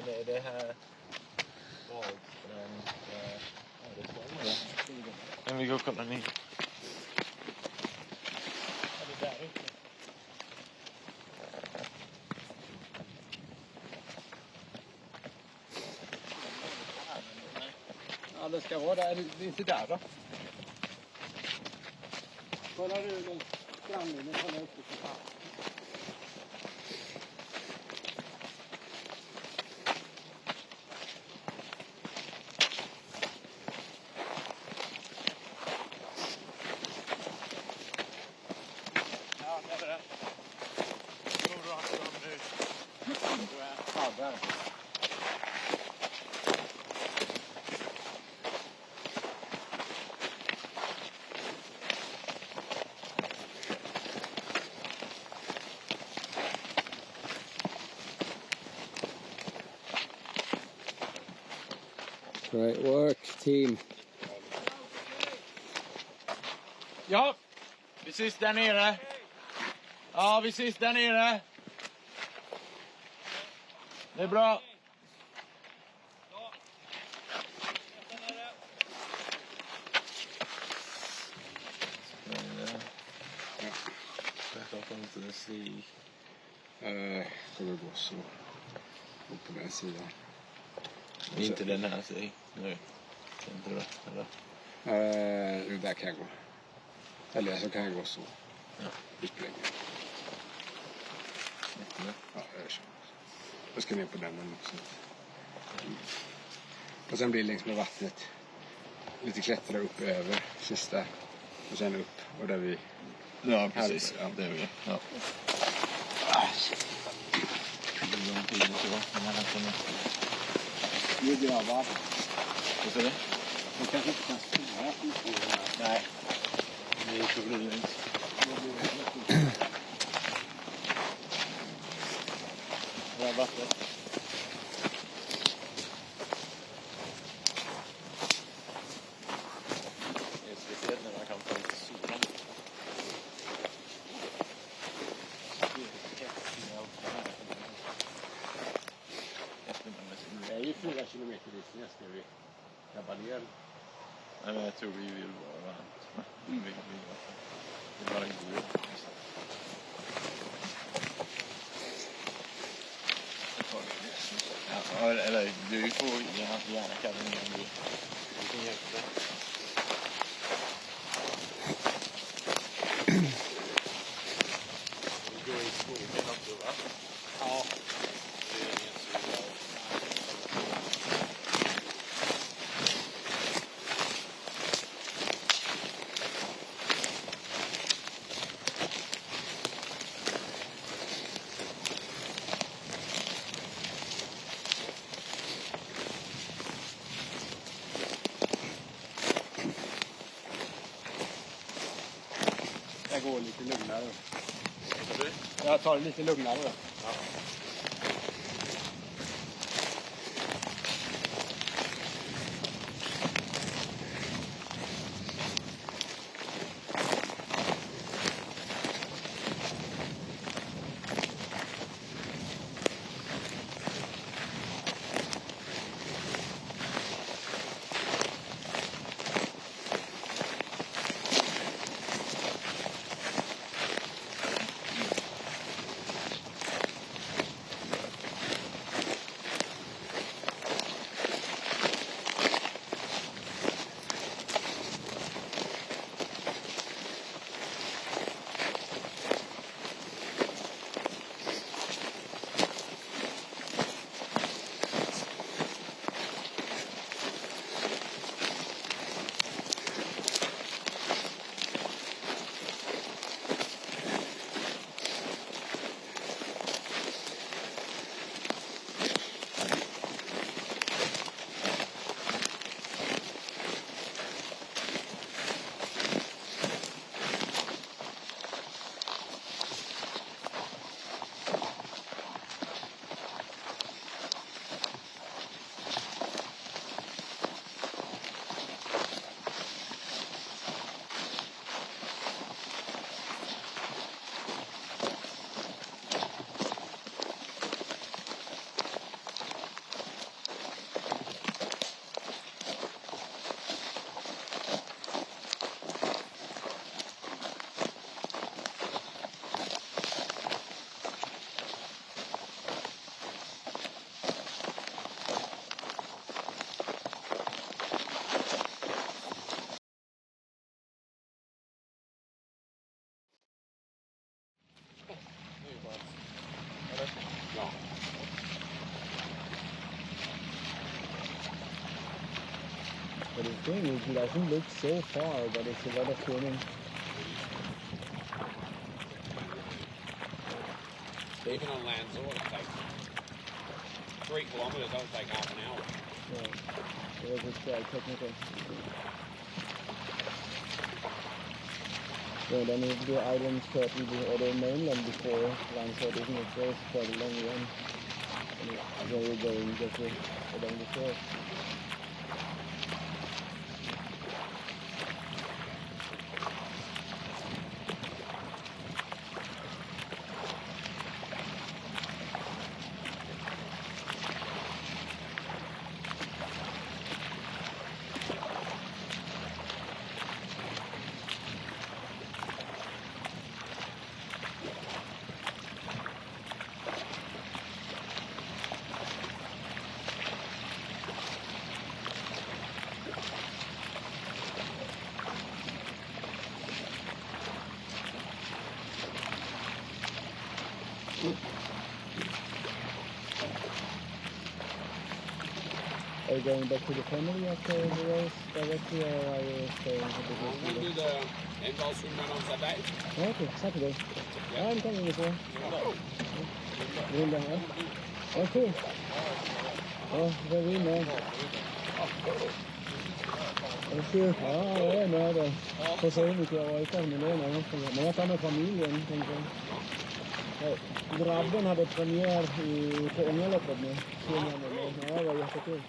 Men är det här Wahlström? Men vi går och kollar ner. Ja, det ska vara där. Det är inte där då. Kolla du längs strandlinjen. Kolla upp på fan. Ja, det är det. Gå rakt fram nu. Ja, där. Great work, team. Ja, vi ses där nere. Ja, vi ses där nere. Det är bra. Jag kan inte se. Kommer gå så. Och på den sidan. Inte den här sidan. Nu. Inte det, eller? Jo, där kan jag gå. Eller så kan jag gå så. Ja. Ytterligare. Ja, jag kör. Jag ska ner på den också. Och sen blir det längs med vattnet. Lite klättra upp över sista. Och sen upp. Och där vi... Ja, precis. Ja. Det är vi. Ja. Det är lång tid så vatten här kommer. Nu blir jag varm. Vad säger du? Jag kanske inte kan spela skitgården. Nej. Det är så blir det inte. Det är vattnet. Det är speciellt när man kan få lite solen. Det är ju 4 kilometer dit nästa vi jobbar ner. Nej, men jag tror vi vill vara varmt. Det bara går. Ja, eller du får gärna kalla ner om du kan hjälpa. Vi går i skogen också, va? Ja. Det är ingen sol. gå lite lugnare. Jag tar det lite lugnare. Ja. But the thing is, it doesn't look so far, but it's a lot of swimming. Even on Lanzarote, it takes 3 kilometres, that would take half an hour. Yeah, it was just technical. So then if the islands cut with the other mainland before Lanzarote, isn't it? So it's quite a long run. And where we're going just along the shore. Are you going back to the family after the race directly, or are you staying for the group? We'll do the end-goal swim run on Saturday. Oh, okay, Saturday. Yeah. I'm coming as well. Runda, ja. Oh, cool. Oh, very nice. Oh, kul. Ja, jag är med där. Får se hur mycket jag orkar med det nu. Men jag tar med familjen, tänker jag. Grabben hade premiär på Ångerloppet nu. Ja, det var jättekul.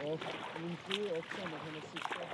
Och min fru också med hennes syster.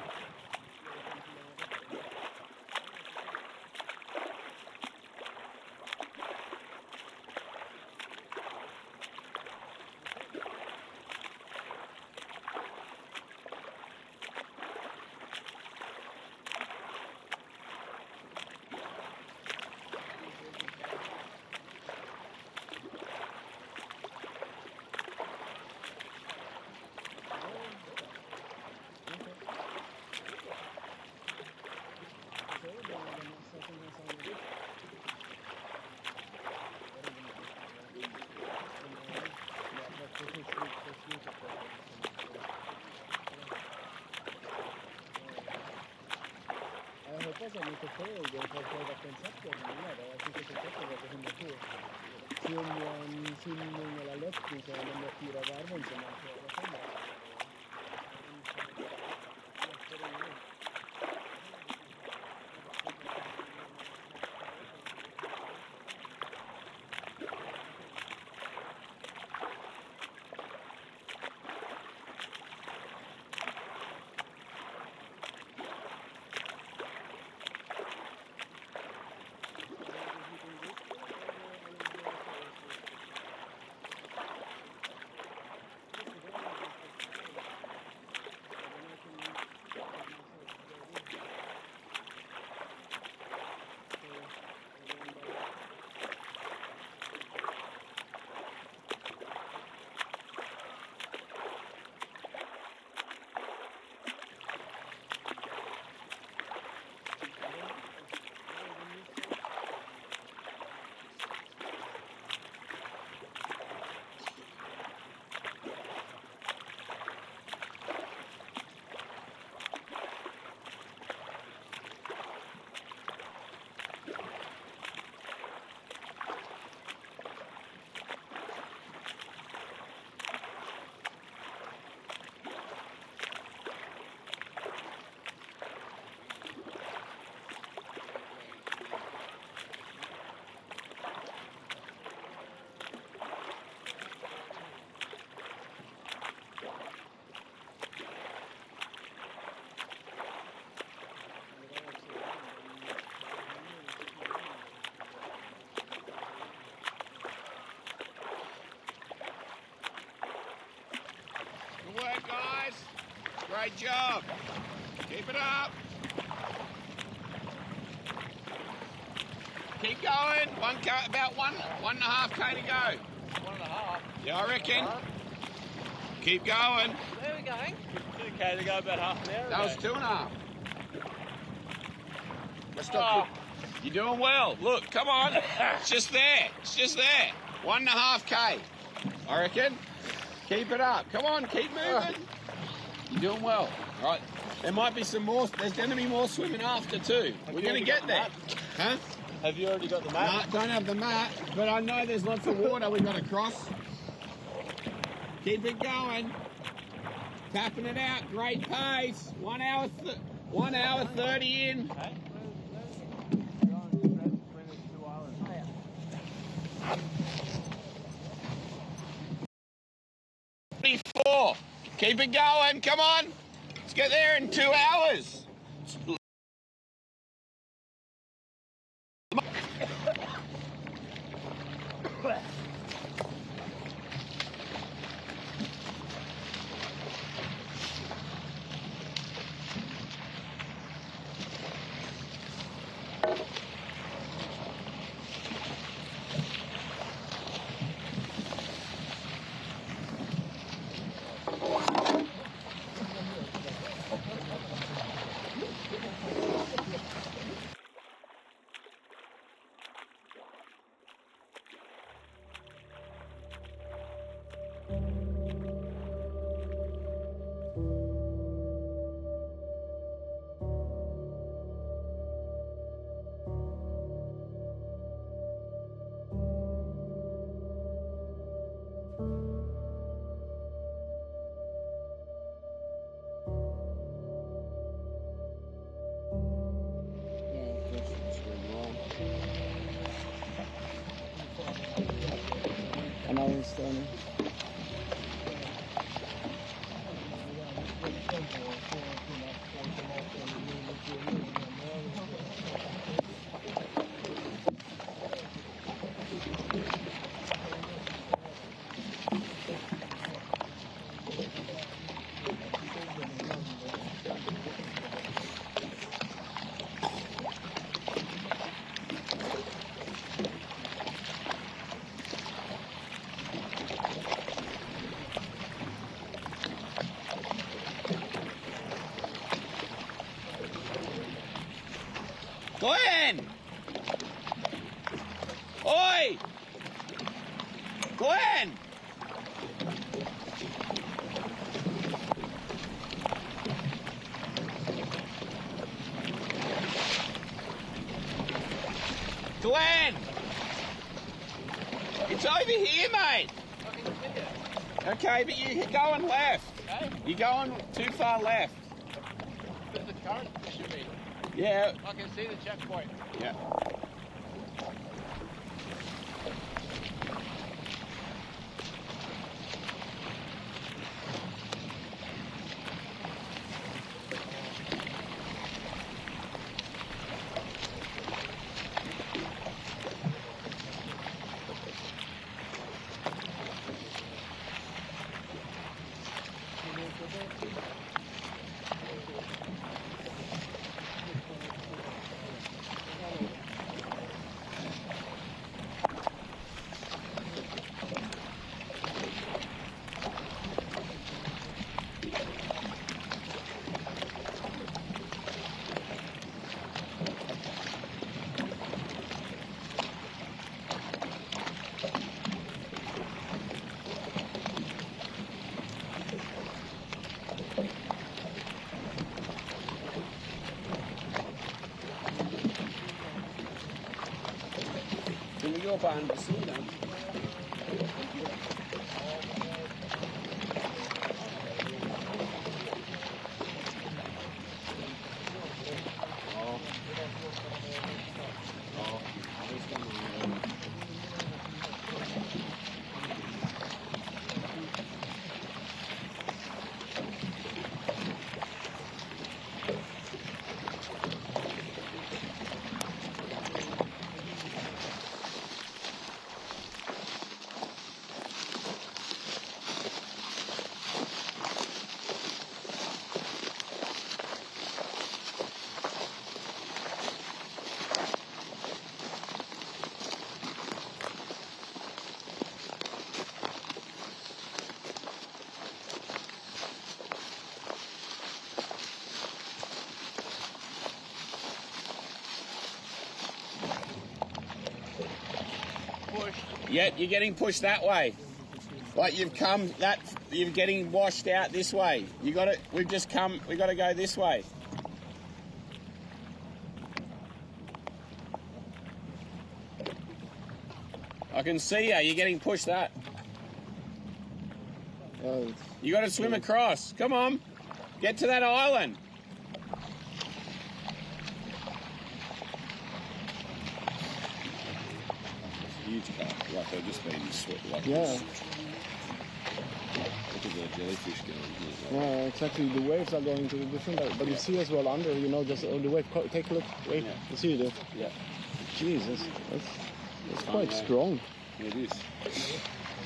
Jag hoppas att ni får få det för att själva konceptet med det. Jag tycker konceptet var så himla kul. Simning eller löpning så är de där 4 varven som man får göra. Great job. Keep it up. Keep going. About 1.5K to go. 1.5. Yeah, I reckon. Keep going. There we go. 2K to go, about half an hour. That was 2.5. Let's stop. You're doing well. Look, come on. It's just there. It's just there. 1.5K. I reckon. Keep it up. Come on, keep moving. You're doing well. All right. There might be some more. There's going to be more swimming after too. We're going to get there. Huh? Have you already got the map? No, don't have the mat, but I know there's lots of water we've got to cross. Keep it going. Tapping it out. Great pace. 1 hour 30 in. Okay. 34. Keep it going. Come on. Let's get there in 2 hours. An hour and starting. Glenn! Oi! Glenn! Glenn! It's over here, mate. Okay, but you're going left. Okay. You're going too far left. There's the current should be. Yeah. I can see the checkpoint. Yeah. Can we go behind the scene then? Yet you're getting pushed that way. Like you're getting washed out this way. We got to go this way. I can see you're getting pushed that. You got to swim across. Come on. Get to that island. Huge carp, like they've just been swept like this. Look at the jellyfish going. Yeah, exactly. The waves are going to the different, but you see as well under, you know, just on the wave. Take a look. Wait, you see it? Yeah. Jesus, that's quite strong. It is.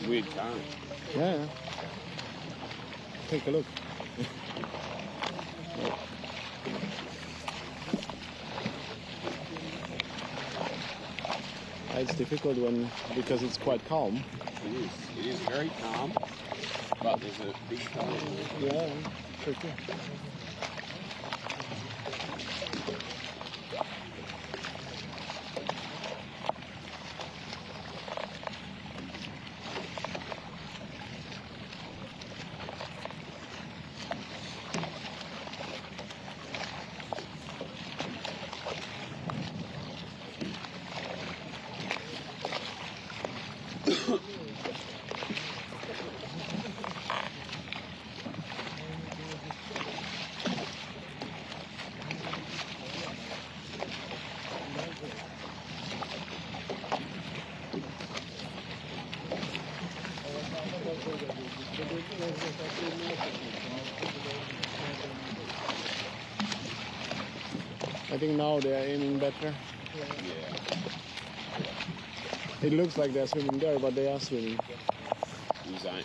Weird current. Yeah. Take a look. It's difficult because it's quite calm. It is. It is very calm, but there's a big current. Yeah, tricky. I think now they are aiming better. It looks like they're swimming there, but they are swimming. He's aimed.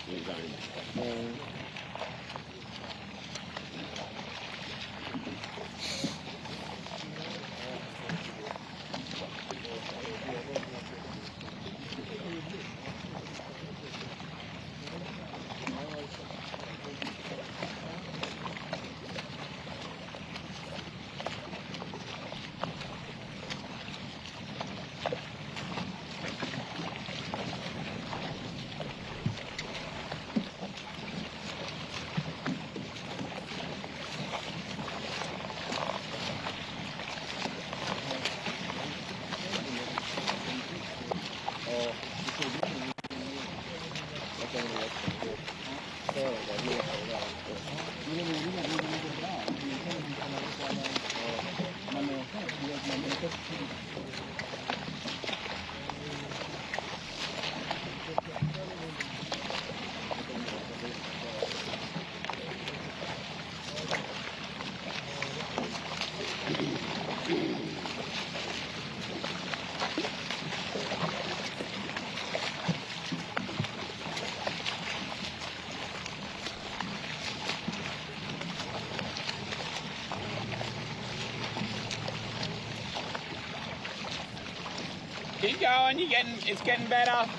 Keep going, it's getting better.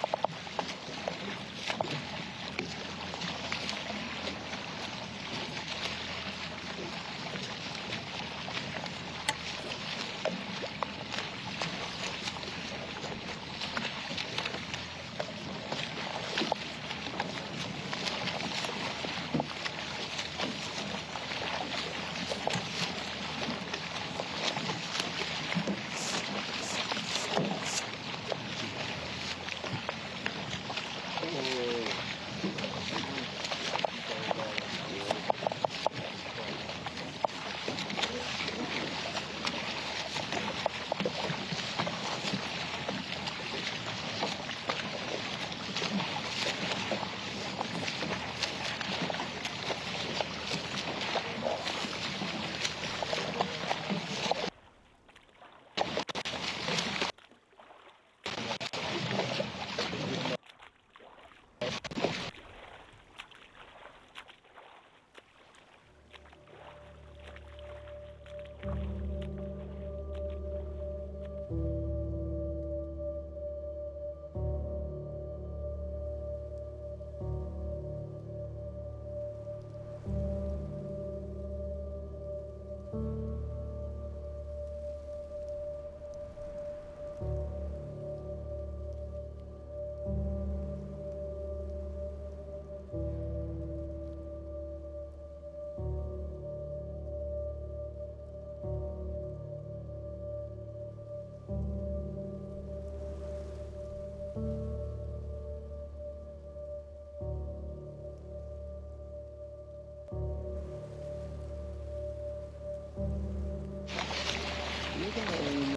Thank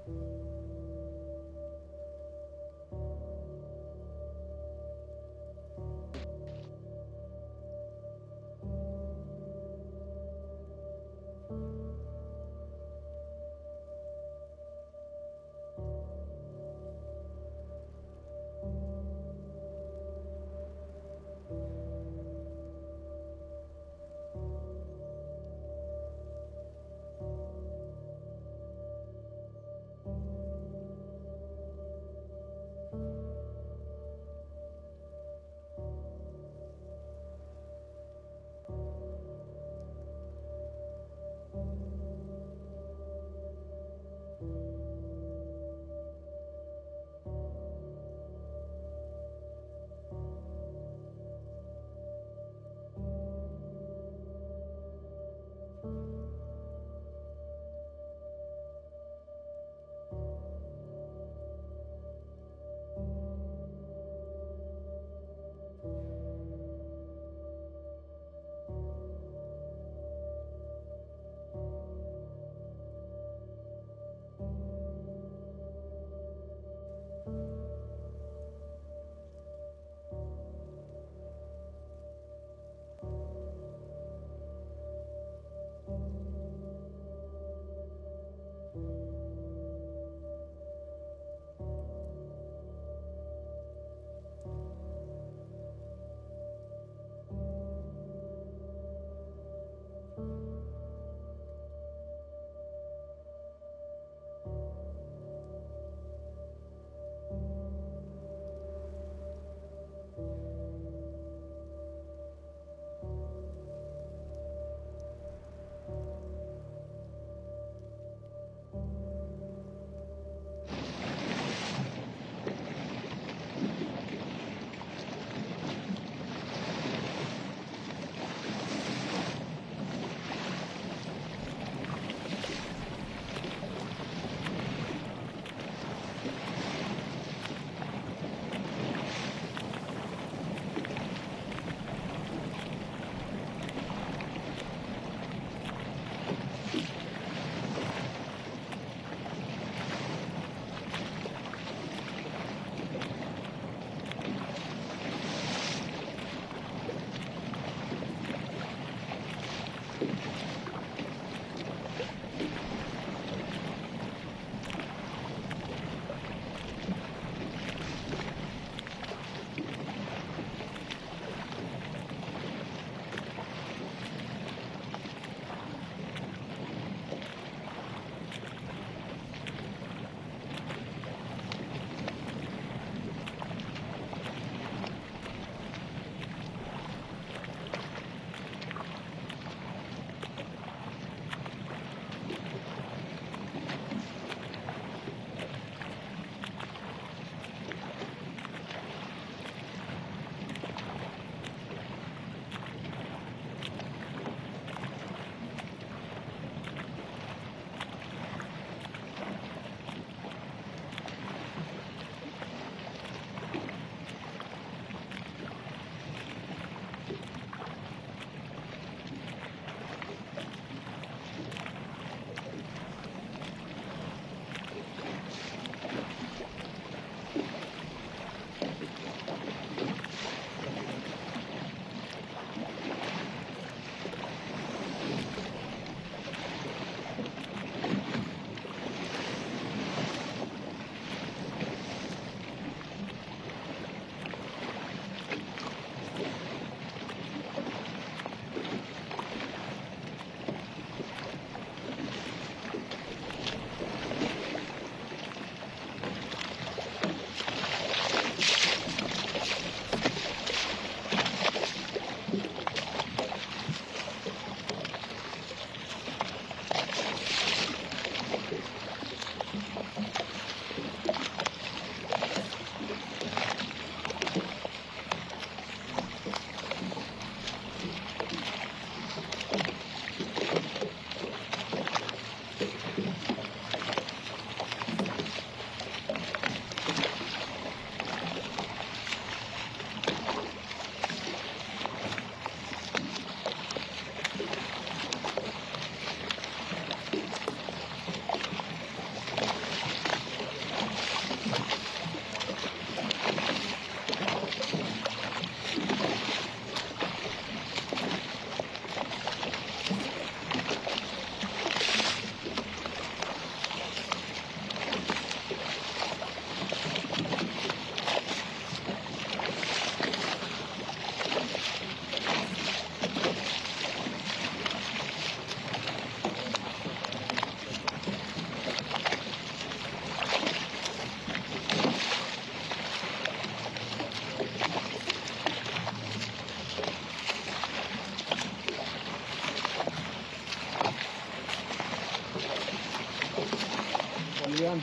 Julian.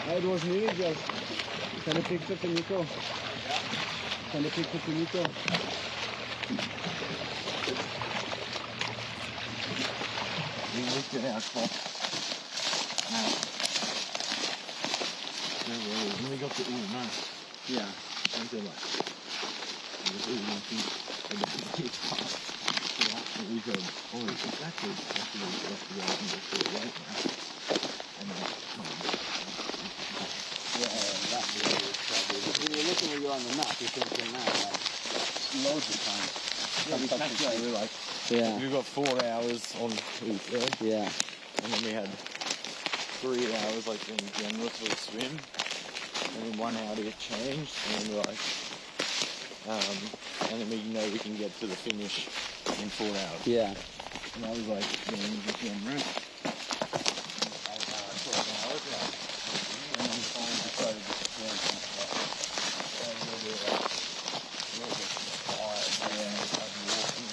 It was me, just. Can you fix it to Nico? Can you fix it to Nico? Det är mycket här kvar. Nu vi går till Oman. Yeah. Inte bara. Det är Oman som är det fan. Ja, vi kör. Oj, exactly. That's the right now. And then, When you're looking at you on the map, you're thinking now, like, loads of time. yeah, we snacked about it, we were like, Yeah. we got 4 hours on Utö. Yeah. And then we had 3 hours like in general to swim, and then 1 hour to get changed, and then we're like, and then we know we can get to the finish in 4 hours. Yeah. And I was like, going to camera. And then finally I started to swim and stuff. And we were like, a little bit tired, and then I started walking.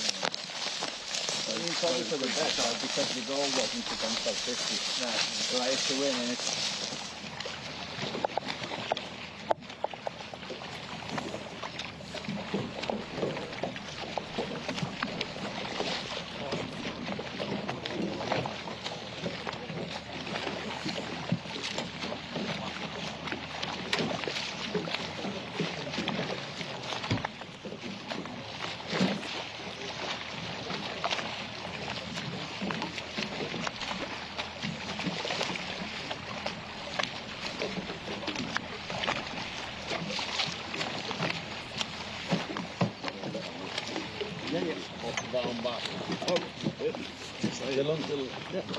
It's probably for the best, because the goal wasn't to come top 50. No, so I used to win, and it's...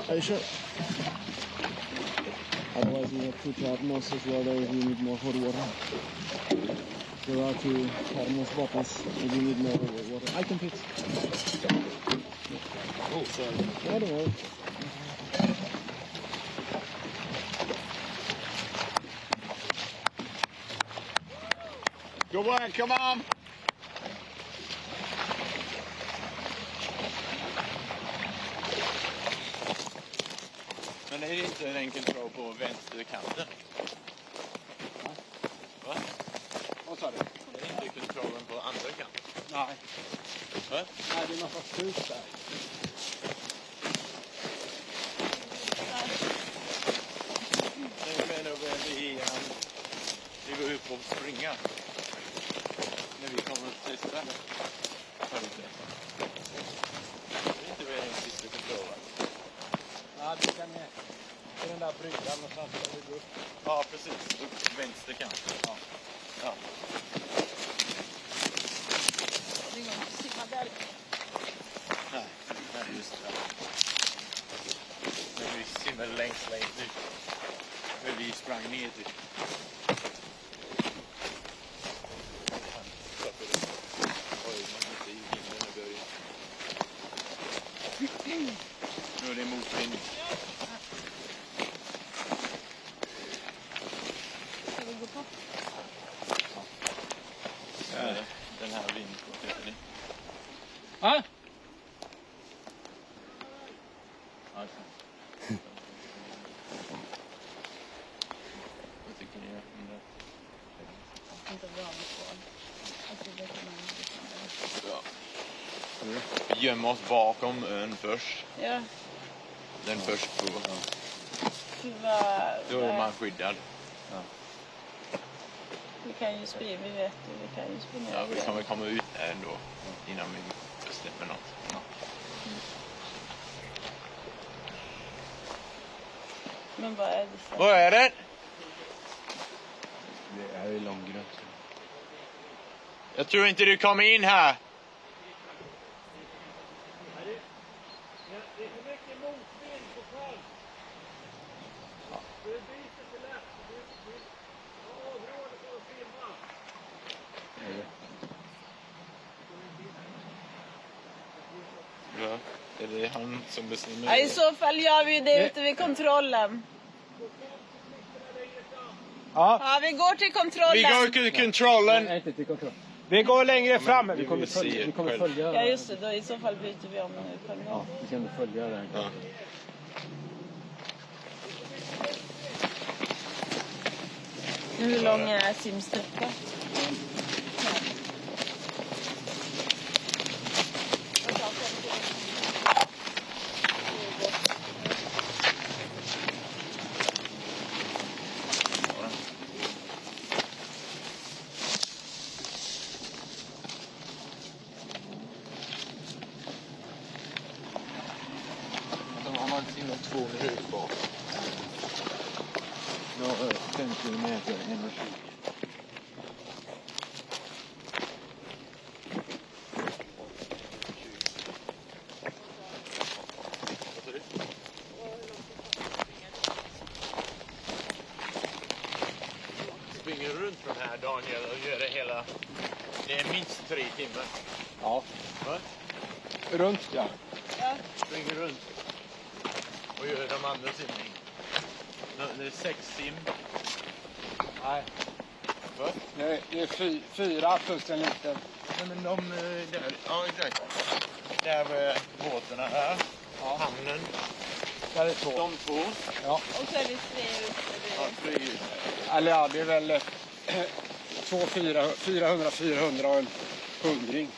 Are you sure? Otherwise we have 2 thermos as well there if you need more hot water. There are 2 thermos bottles if you need more water. I can fix. Oh, sorry. I don't know. Good work, come on. Men det är inte en enkel throw på vänsterkanten. Va? Vad sa du? Det är inte kontrollen på andra kanten. Nej. Va? Nej, det är något sorts skjut där. Jag menar vi går upp och springa. När vi kommer att testa. Har du det? Det är inte väl den sista kontrollen. Ja, du kan till den där bryggan någonstans där vi går upp. Ja, precis. Upp vänster kant. Ja. Ja. Nej, just det. Men vi simmade längst nu. Men vi sprang ner till. Oj, man inte i vinden i början. Nu är det motvind. Ska vi gå på? Den här vinden. Ja? Vad tycker ni om det? Inte bra med kvar. Ja. Vi gömmer oss bakom ön först. Ja, Den först på. Ja. Då är man skyddad. Vi kan ju springa, vi vet ju, vi kan ju springa. Ja, vi kommer komma ut där ändå innan vi bestämmer något. Ja. Men vad är det för? Vad är det? Det är långgrönt. Jag tror inte du kommer in här. Ja, är det han som bestämmer? Ja, i så fall gör vi det ute vid kontrollen. Ja. Ja, vi går till kontrollen. Vi går till kontrollen. Nej, inte till kontroll. Vi går längre fram. Vi kommer följa. Ja, just det. Då i så fall byter vi om nu på en gång. Ja, vi kan följa det här. Ja. Hur lång är simsträckan? De har simmat 2 minuter bak. Då har 5 kilometer, 1,20. Springer runt den här Daniel och gör det hela. Det är minst 3 timmar. Ja. Va? Runt, ja. Springer runt och gör de andra simning. Det är 6 sim. Nej. Va? Det är 4 plus en liten. Nej, men de där, ja exakt. Där var båtarna här. Ja. Hamnen. Där är 2. De 2. Ja. Och så är det 3 Ja, 3 ut. Eller ja, det är väl 400 och en 100. Men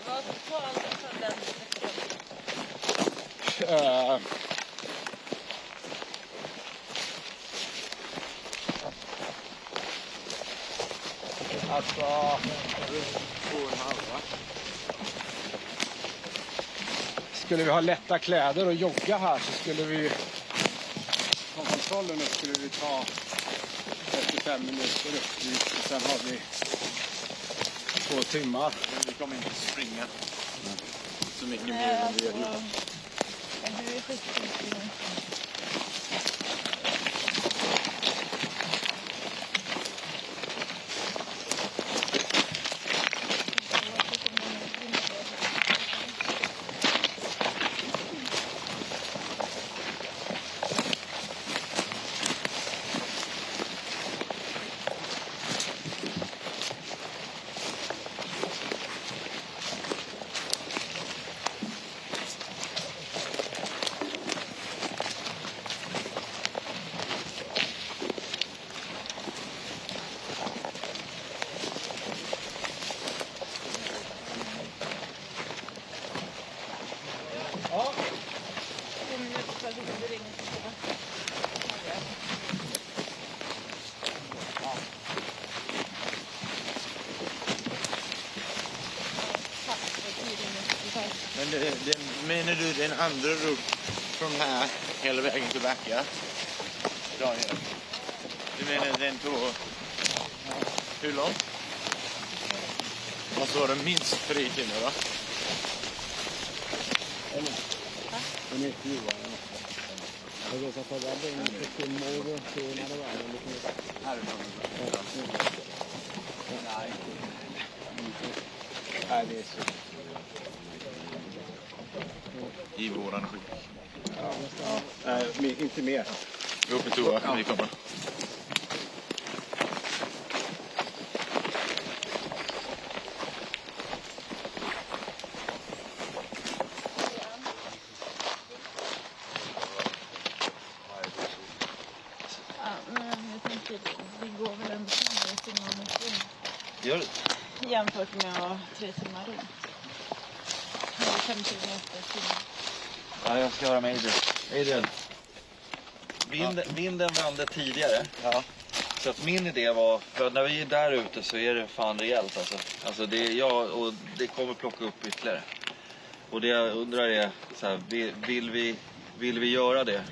vad tar alltså den sträckan? Alltså, 2,5 va? skulle vi ha lätta kläder och jogga här så skulle vi från kontrollen och skulle vi ta 35 minuter upp dit och sen har vi 2 timmar. Men vi kommer inte springa så mycket mer Nej, än vi har alltså, gjort. det är skitmycket. Men menar du den andra rutt från här hela vägen till Backa? Daniel? Du menar den tog hur långt? Vad sa du, minst 3 timmar va? Den är inte Johan. Jag vet att det var en till morgon så när det var en liten... Här är det. Nej, det är så. I våran skick. Nej, inte mer. Vi är uppe i toa, vi kommer. Ja, men jag tänker, det går väl ändå snabbare att simma mot runt. Gör det? Jämfört med att ha 3 timmar runt. Det är 5 kilometer simma. Ja, jag ska höra med Adrian. Vinden vände tidigare. Ja. Så att min idé var, för när vi är där ute så är det fan rejält alltså. Alltså det är jag och det kommer plocka upp ytterligare. Och det jag undrar är så här, vill vi göra det?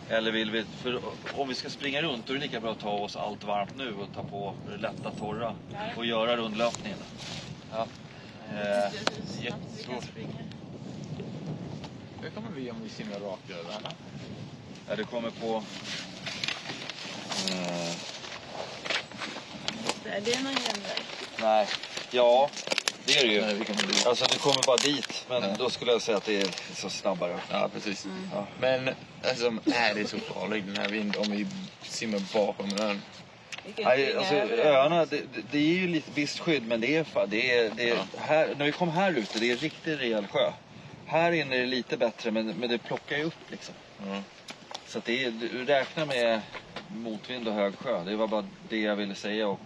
Eller vill vi, för om vi ska springa runt då är det lika bra att ta oss allt varmt nu och ta på lätta torra och göra rundlöpningen. Ja. Jättesvårt. Hur kommer vi om vi simmar rakt över här? Ja, det kommer på... Är det någon järnväg? Nej, ja det är det ju. Nej, vi kan bli. Alltså det kommer bara dit, men då skulle jag säga att det är så snabbare. Ja, precis. Ja. Men alltså, nej, det är så farligt den här vinden om vi simmar bakom ön. Nej, alltså, öarna, det är ju lite visst skydd, men det är här, när vi kom här ute, det är riktigt rejäl sjö. Här inne är det lite bättre, men det plockar ju upp liksom. Så att du räknar med motvind och hög sjö. Det var bara det jag ville säga. Och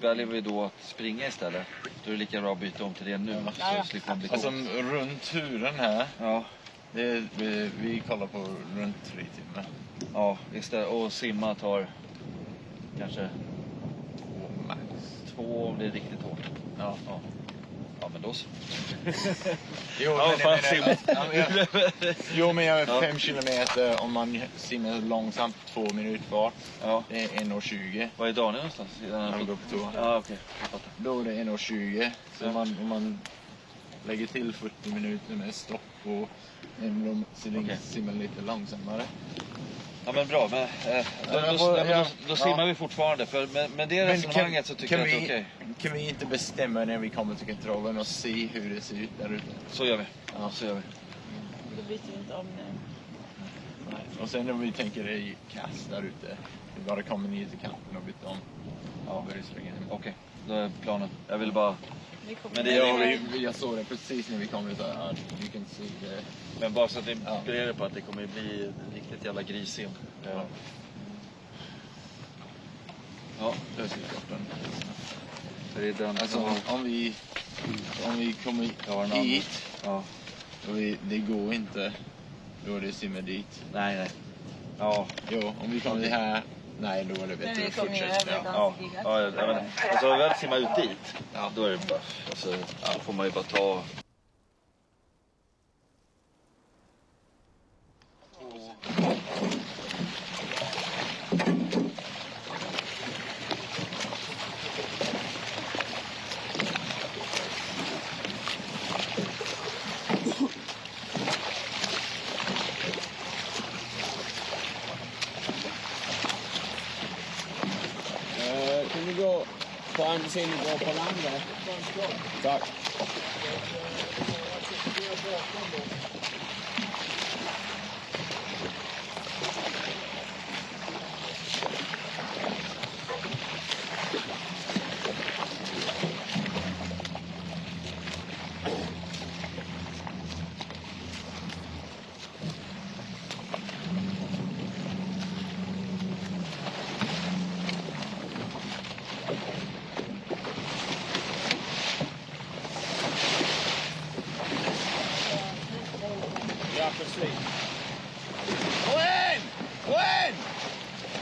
väljer vi då att springa istället, då är det lika bra att byta om till det nu. Så slipper man bli Alltså runt turen här, vi kollar på runt 3 timmar. Ja, istället, och simma tar kanske 2 om det är riktigt hårt. Ja, men då så. Jo, men jag är 5 kilometer om man simmar långsamt 2 minuter fart. Ja. Det är 1,20. Var är Daniel någonstans? Jag går på toa. Ja, okej. Då är det 1,20. Så om man lägger till 40 minuter med stopp och simmar lite långsammare. Ja, men bra. Men, då simmar vi fortfarande. För med det resonemanget så tycker jag att det är okej. Kan vi inte bestämma när vi kommer till kontrollen och se hur det ser ut där ute? Så gör vi. Ja, så gör vi. Då byter vi inte om nu. Nej. Och sen om vi tänker det är kast där ute. Vi bara kommer ner till kanten och byter om. Ja, börjar springa hem. Okej, då är planen. Jag vill bara... Men jag såg det precis när vi kom ut där. You can see det. Men bara så att ni bereder på att det kommer bli riktigt jävla grissim. Ja, det är klart. Det är den. Alltså, om vi kommer hit, det går inte. Då är det simma dit. Nej. Ja. Jo, om vi kommer här, nej, då är det bättre att fortsätta. Alltså, om vi väl simmar ut dit, då är det bara, alltså, då får man ju bara ta... Kan vi gå på andra sidan och gå på landet? Tack.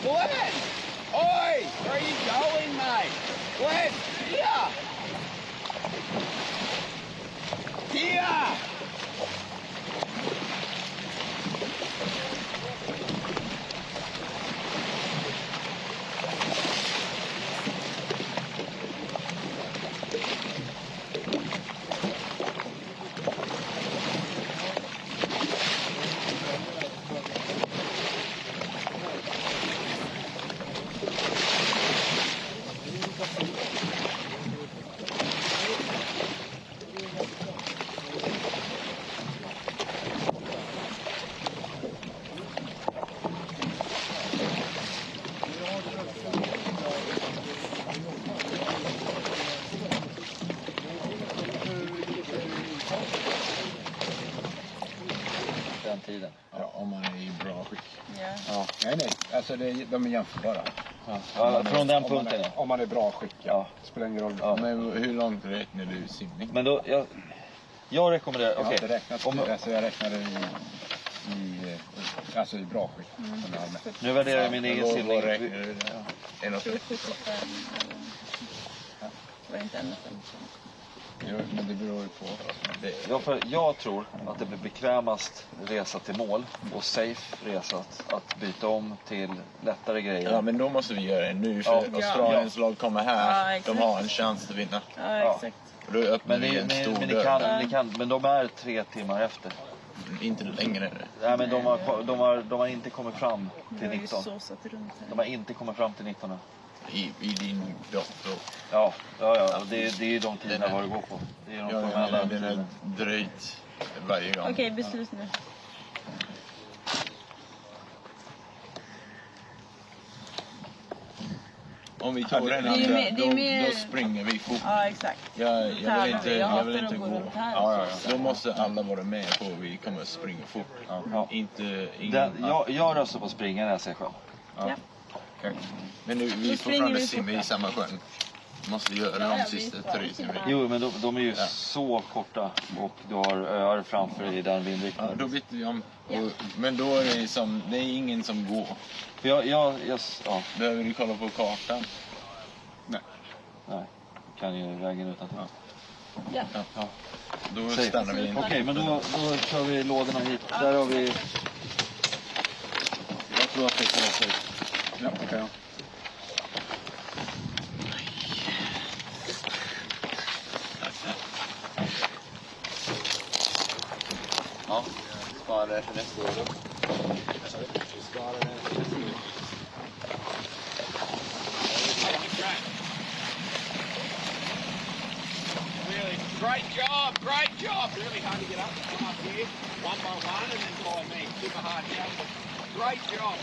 Glenn! Oi! Where are you going, mate? Glenn! Here! Here! Den tiden. Ja, om man är i bra skick. Ja. Nej, alltså de är jämförbara. Ja, från den punkten. Om man är bra skick, spelar ingen roll. Ja. Men hur långt räknar du simning? Men då, jag rekommenderar, Jag har inte räknat, alltså jag räknade i bra skick. Nu värderar jag min egen simning. Vad räknar du där? 1,30. Var det inte 1,50? Jo, men det beror ju på. Jag tror att det blir bekvämast resa till mål och safe resa att byta om till lättare grejer. Ja, men då måste vi göra det nu för Australiens lag kommer här. De har en chans att vinna. Ja, exakt. Och då öppnar vi en stor dörr. Men de är 3 timmar efter. Inte längre. Nej, men de har inte kommit fram till 19. De har inte kommit fram till 19. I din dator. Ja. Det är ju de tiderna vad det går på. Det är de formella den är dröjt varje gång. Okej, beslut nu. om vi tog den Det är ju andra, mer- det är mer- då springer vi fort. Ja, exakt. Jag vill inte, Jag jag vill hatar inte att gå gå. runt här Ja, och så. då måste alla vara med på vi kommer att springa fort. Ja. Inte Jag röstar på springa när jag ser sjön. Ja. Okej. Men nu, vi Då får springer fortfarande vi simma i fortare. samma sjön. Måste göra Ja, de vi sista får 3 simmen. Jo, men de är ju så korta och du har öar framför dig i den Ja, vindriktningen. då bytte vi om. Men då är det som, det är ingen som går. För ja. Behöver du kolla på kartan? Nej, kan ju vägen utan till. Ja. Ja. Då Safe. stannar vi in. Okej, men då kör vi lådorna hit. Där har vi... Jag tror att det kan vara safe. Ja, okej. Ja, spara det för nästa år då. Really, great job. Really hard to get up. Come up here, one by one, and then follow me. Super hard here. Great job.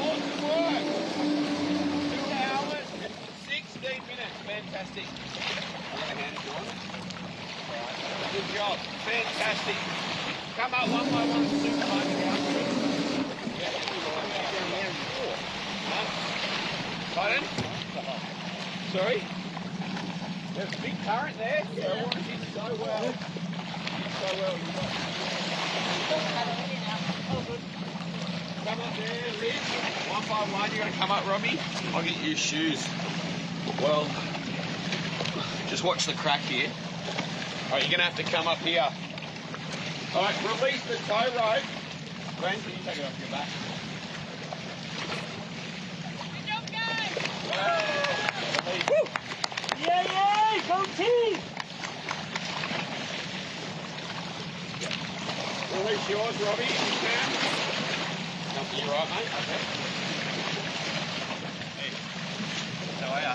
Awesome work. 2 hours and 16 minutes. Fantastic. I'm going to hand it to him. Good job. Fantastic. Come up one by one. Super hard to get up. Pardon? Sorry? There's a big current there. Yeah. I want to hit so well. So well. Come up there, Liz. One by one. You're going to come up, Robbie. I'll get you shoes. Well, just watch the crack here. All right, you're going to have to come up here. All right, release the tow rope. Glenn, can you take it off your back? Good job, guys. Woo! Yay! Go team! Release yours, Robbie, if you can. You're right, mate. Okay. Hey. How are ya?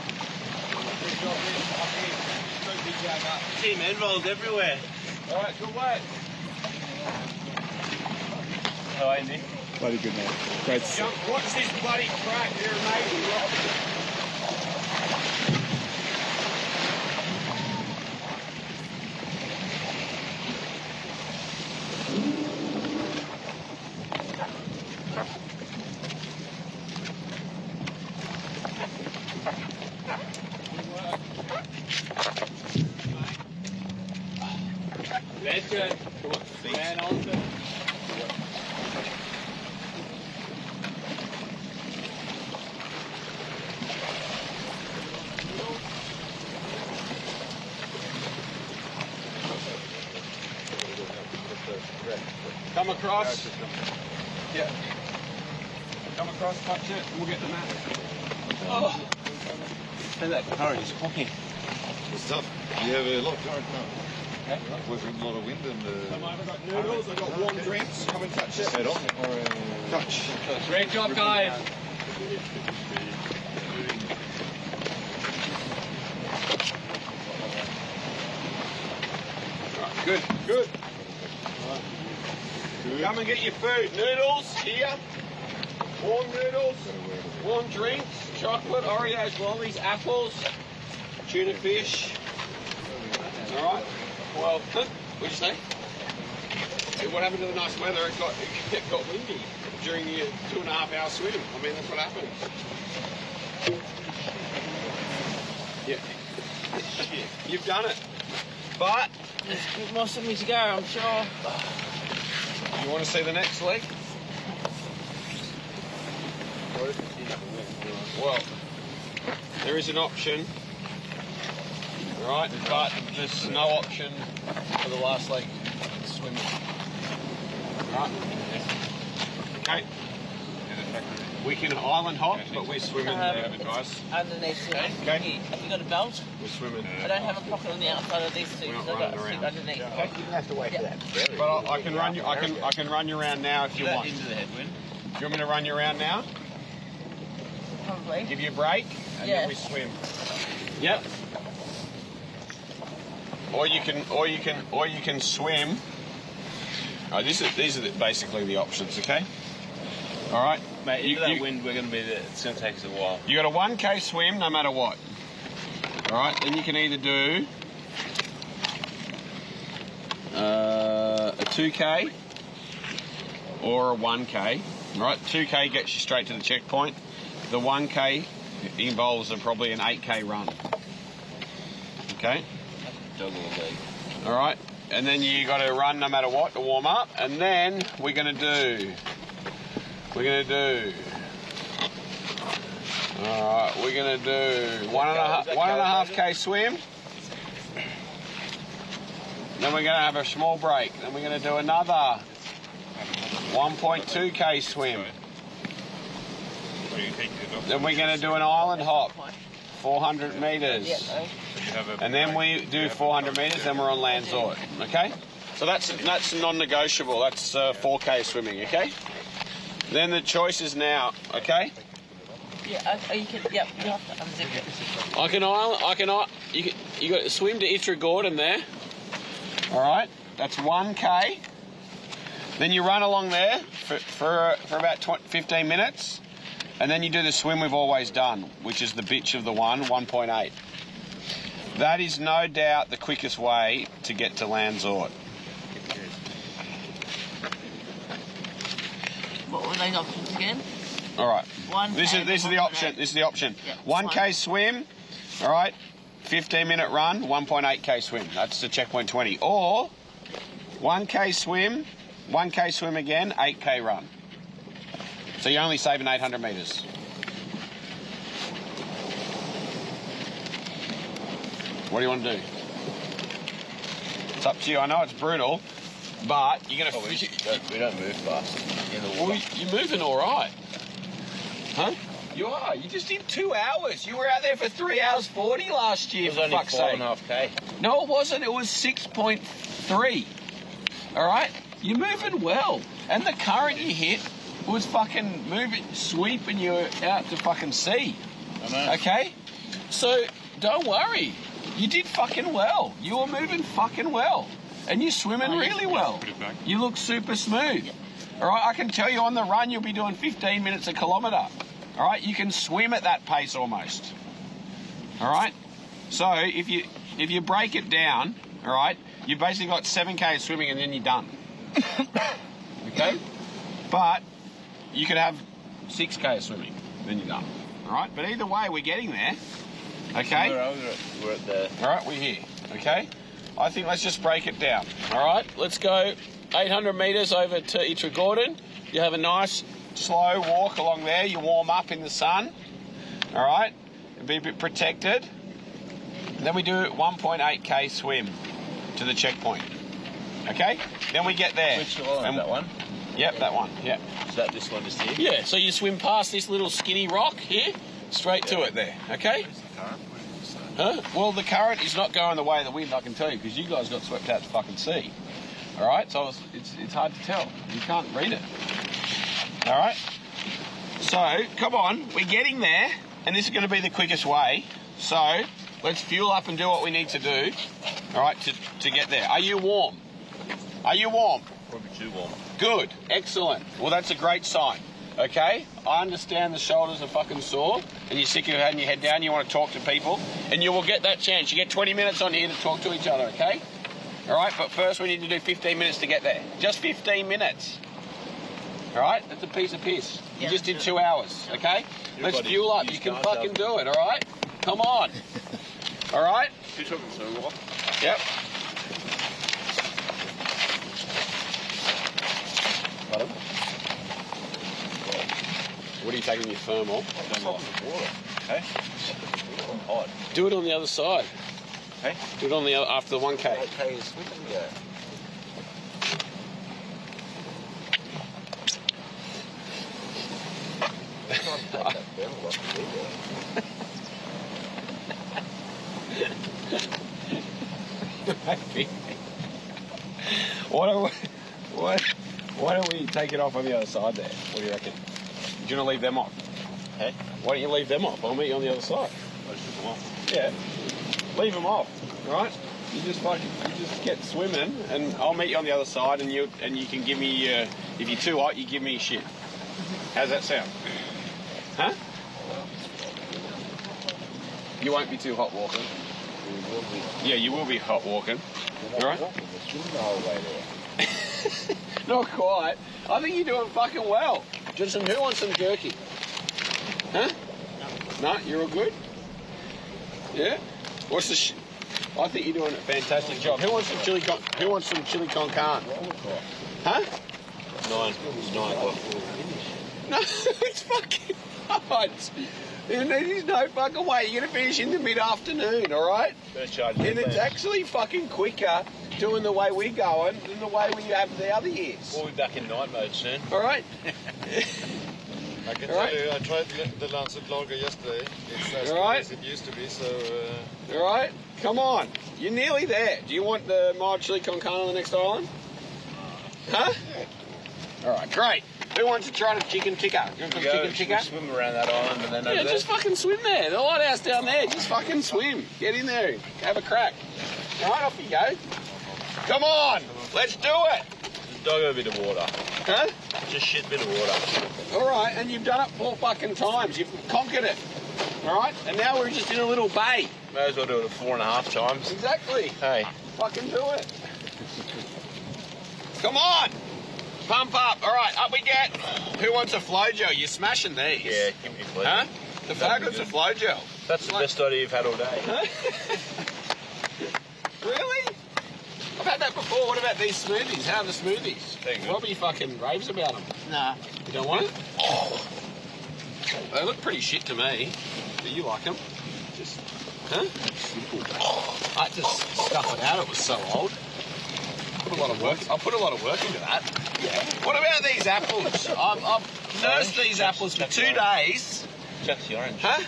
Good job, Liz. Up here. Go big jag up. Team involved everywhere. All right, good work. How are you, Nick? Bloody good man. Great to see. Jump, watch this bloody crack. You're amazing, Rob. That's good. Man on to. Come across. Yeah. Come across, touch it, and we'll get the mat. Oh. And that current is hooking. It's tough. You have a lot of current now. With a lot of wind and I've got noodles, I've got warm drinks. Come and touch it. head on or touch. Great job, guys. Good, good. Come and get your food. Noodles here. Warm noodles. Warm drinks. Chocolate, Oreos, lollies, apples, tuna fish. All right. Well, what'd you say? Hey, what happened to the nice weather? It got windy during the 2.5 hour swim. I mean, that's what happens. Yeah. You've done it. But There's more something to go, I'm sure. you want to see the next leg? Well, there is an option, right? But there's no option for the last leg, swimming. Right? Okay. We can island hop, but we're swimming there, guys. Underneath it. Okay. Have you got a belt? We're swimming. I don't have a pocket on the outside of these two We're not because I've got a running seat around. underneath. You have to wait for that. But I can run you. I can run you around now if you want. Into the headwind. Do you want me to run you around now? Probably. Give you a break, and Yeah. then we swim. Yep. Or you can swim. Oh, these are basically the options, okay? All right? Mate, into that wind, we're going to be there. It's going to take us a while. You got a 1K swim no matter what. All right, then you can either do a 2K or a 1K. All right, 2K gets you straight to the checkpoint. The 1K involves probably an 8K run. Okay? All right, and then you got to run no matter what to warm up, and then we're going to do. All right, we're going to do 1.5K swim. Then we're going to have a small break. Then we're going to do another 1.2K swim. Then we're going to do an island hop, 400 metres. And then we do 400 metres, then we're on Lanzarote, okay? So that's non-negotiable, that's 4K swimming, okay? Then the choice is now, okay? Yeah, you can. Yep, you have to unzip it. You got to swim to Itra Gordon there. All right, that's 1K. Then you run along there for about 15 minutes, and then you do the swim we've always done, which is the bitch of the 1.8. That is no doubt the quickest way to get to Lanzarote. What were those options again? All right. 1K, This is the option. This is the option. Yeah, 1K swim. All right. 15-minute run. 1.8K swim. That's the checkpoint 20. Or 1K swim. 1K swim again. 8K run. So you're only saving 800 metres. What do you want to do? It's up to you. I know it's brutal, but you're going to... We don't move fast in the water. Well, you're moving all right. Huh? You are. You just did 2 hours. You were out there for 3 hours 40 last year, It was for only fuck's sake. 4.5K. No, it wasn't. It was 6.3. All right? You're moving well. And the current you hit was fucking moving, sweeping you out to fucking sea. I know. Okay? So, don't worry. You did fucking well. You were moving fucking well. And you're swimming really well. You look super smooth. All right? I can tell you on the run you'll be doing 15 minutes a kilometre. All right? You can swim at that pace almost. All right? So, if you break it down, all right, you've basically got 7K of swimming and then you're done. Okay? But you could have 6K of swimming, then you're done. All right? But either way, we're getting there. Okay? We're at the... All right, we're here. Okay? I think let's just break it down. All right? Let's go 800 metres over to Itra Gordon. You have a nice slow walk along there. You warm up in the sun. All right? Be a bit protected. Then we do 1.8K swim to the checkpoint. Okay? Then we get there. Which island, that one? Yep, that one. Yep. Is that this one just here? Yeah, so you swim past this little skinny rock here, straight to it there, okay? Huh? Well, the current is not going the way of the wind, I can tell you, because you guys got swept out to fucking sea. All right? So it's hard to tell. You can't read it. All right? So, come on. We're getting there, and this is going to be the quickest way. So, let's fuel up and do what we need to do, all right, to get there. Are you warm? Are you warm? Probably too warm. Good. Excellent. Well, that's a great sign. Okay? I understand the shoulders are fucking sore and you're sick of having your head down, you want to talk to people, and you will get that chance. You get 20 minutes on here to talk to each other, okay? All right? But first we need to do 15 minutes to get there. Just 15 minutes. All right? That's a piece of piss. You just did 2 hours, okay? Let's fuel up. You can fucking do it, all right? Come on. All right? You're talking so well. Yep. Got him. What are you taking your thermal? Okay. Hot. Do it on the other side. Okay. Do it on the other, after the 1K. Okay, swimming, yeah. Why don't we take it off on the other side there? What do you reckon? Do you want to leave them off? Hey? Why don't you leave them off? I'll meet you on the other side. I just took them off. Yeah. Leave them off, right? You just get swimming, and I'll meet you on the other side, and you can give me if you're too hot, you give me shit. How's that sound? Huh? You won't be too hot walking. Yeah, you will be hot walking. All right? Not quite. I think you're doing fucking well. Who wants some jerky? Huh? No, you're all good? Yeah? What's the I think you're doing a fantastic job. Who wants some chili con carne? Huh? 9. It's 9 o'clock. No, it's fucking hot. There's no fucking way. You're going to finish in the mid-afternoon, all right? First charge. And it's actually fucking quicker doing the way we're going than the way we have the other years. We'll be back in night mode soon. All right? I can tell you, I tried the Lancet Lager yesterday. It's as good as it used to be, so... All right? Come on. You're nearly there. Do you want the mild chili con carne on the next island? Huh? Yeah. All right, great. Who wants to try the chicken tikka? You want some chicken tikka? Swim around that island and then over there. Just fucking swim there. The lighthouse down there. Just fucking swim. Get in there. Have a crack. All right, off you go. Come on. Let's do it. Just dog a bit of water. Huh? Just shit bit of water. All right, and you've done it 4 fucking times. You've conquered it. All right? And now we're just in a little bay. May as well do it 4.5 times. Exactly. Hey. Fucking do it. Come on. Pump up. All right, up we get. Who wants a flow gel? You're smashing these. Yeah, give me a flow. Huh? The fagot's a flow gel. That's the best idea you've had all day. Huh? Really? I've had that before. What about these smoothies? How are the smoothies? Robbie fucking raves about them. Nah. You don't want it? Oh. They look pretty shit to me. Do you like them? Just, huh? I had to stuff it out. It was so old. Put a lot of work. I put a lot of work into that. Yeah. What about these apples? I've nursed these apples for 2 days. Chuck's the orange. Huh?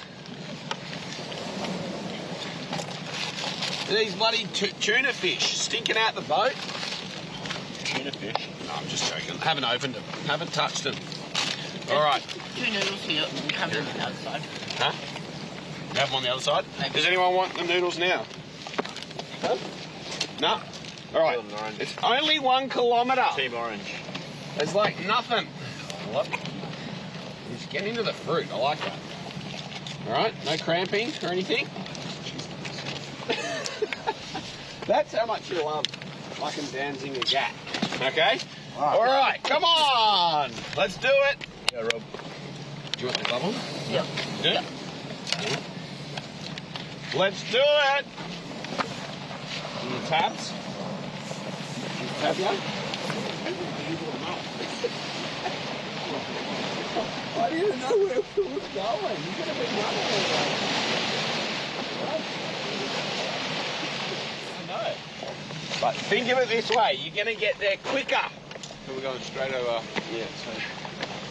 These bloody tuna fish stinking out the boat. Tuna fish? No, I'm just joking. I haven't opened them. Haven't touched them. All right. 2 noodles here. We have them on the other side. Huh? You have them on the other side? Maybe. Does anyone want the noodles now? Huh? No? All right. It's only 1 kilometre. Team orange. It's like nothing. What? Just get into the fruit. I like that. All right. No cramping or anything. That's how much you love fucking dancing a gat. Okay? All right. Come on. Let's do it. Yeah, Rob. Do you want the glove on? Yep. Yeah. Let's do it. And the tabs. Tab you? I didn't know where it was going. You could have been running away. I know. But think of it this way, you're going to get there quicker. So we're going straight over. Yeah, so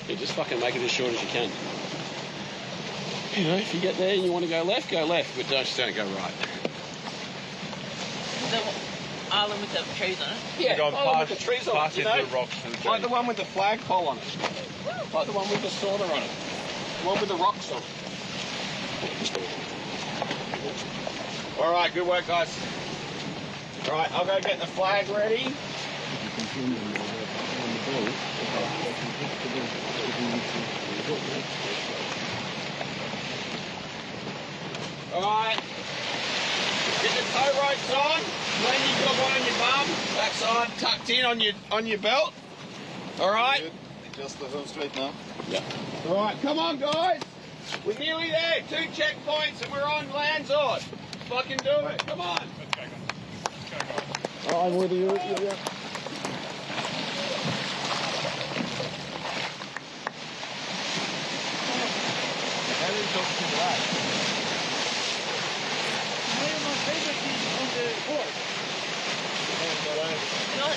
you just fucking make it as short as you can. You know, if you get there and you want to go left, but just don't go right. The island with the trees on it? Yeah, Go past, with the trees on past it, you into know? the rocks and the Like trees. the one with the flagpole on it. Like the one with the sorter on it. The one with the rocks on it. All right, good work, guys. All right, I'll go get the flag ready. All right. Get the tow ropes on. Then you've got one on your bum. Backside tucked in on your belt. All right. Just the home straight now. Yeah. All right, come on, guys. We're nearly there. 2 checkpoints and we're on Lanzarote. Fucking do it. Come on. Oh, I'm with you. Yeah.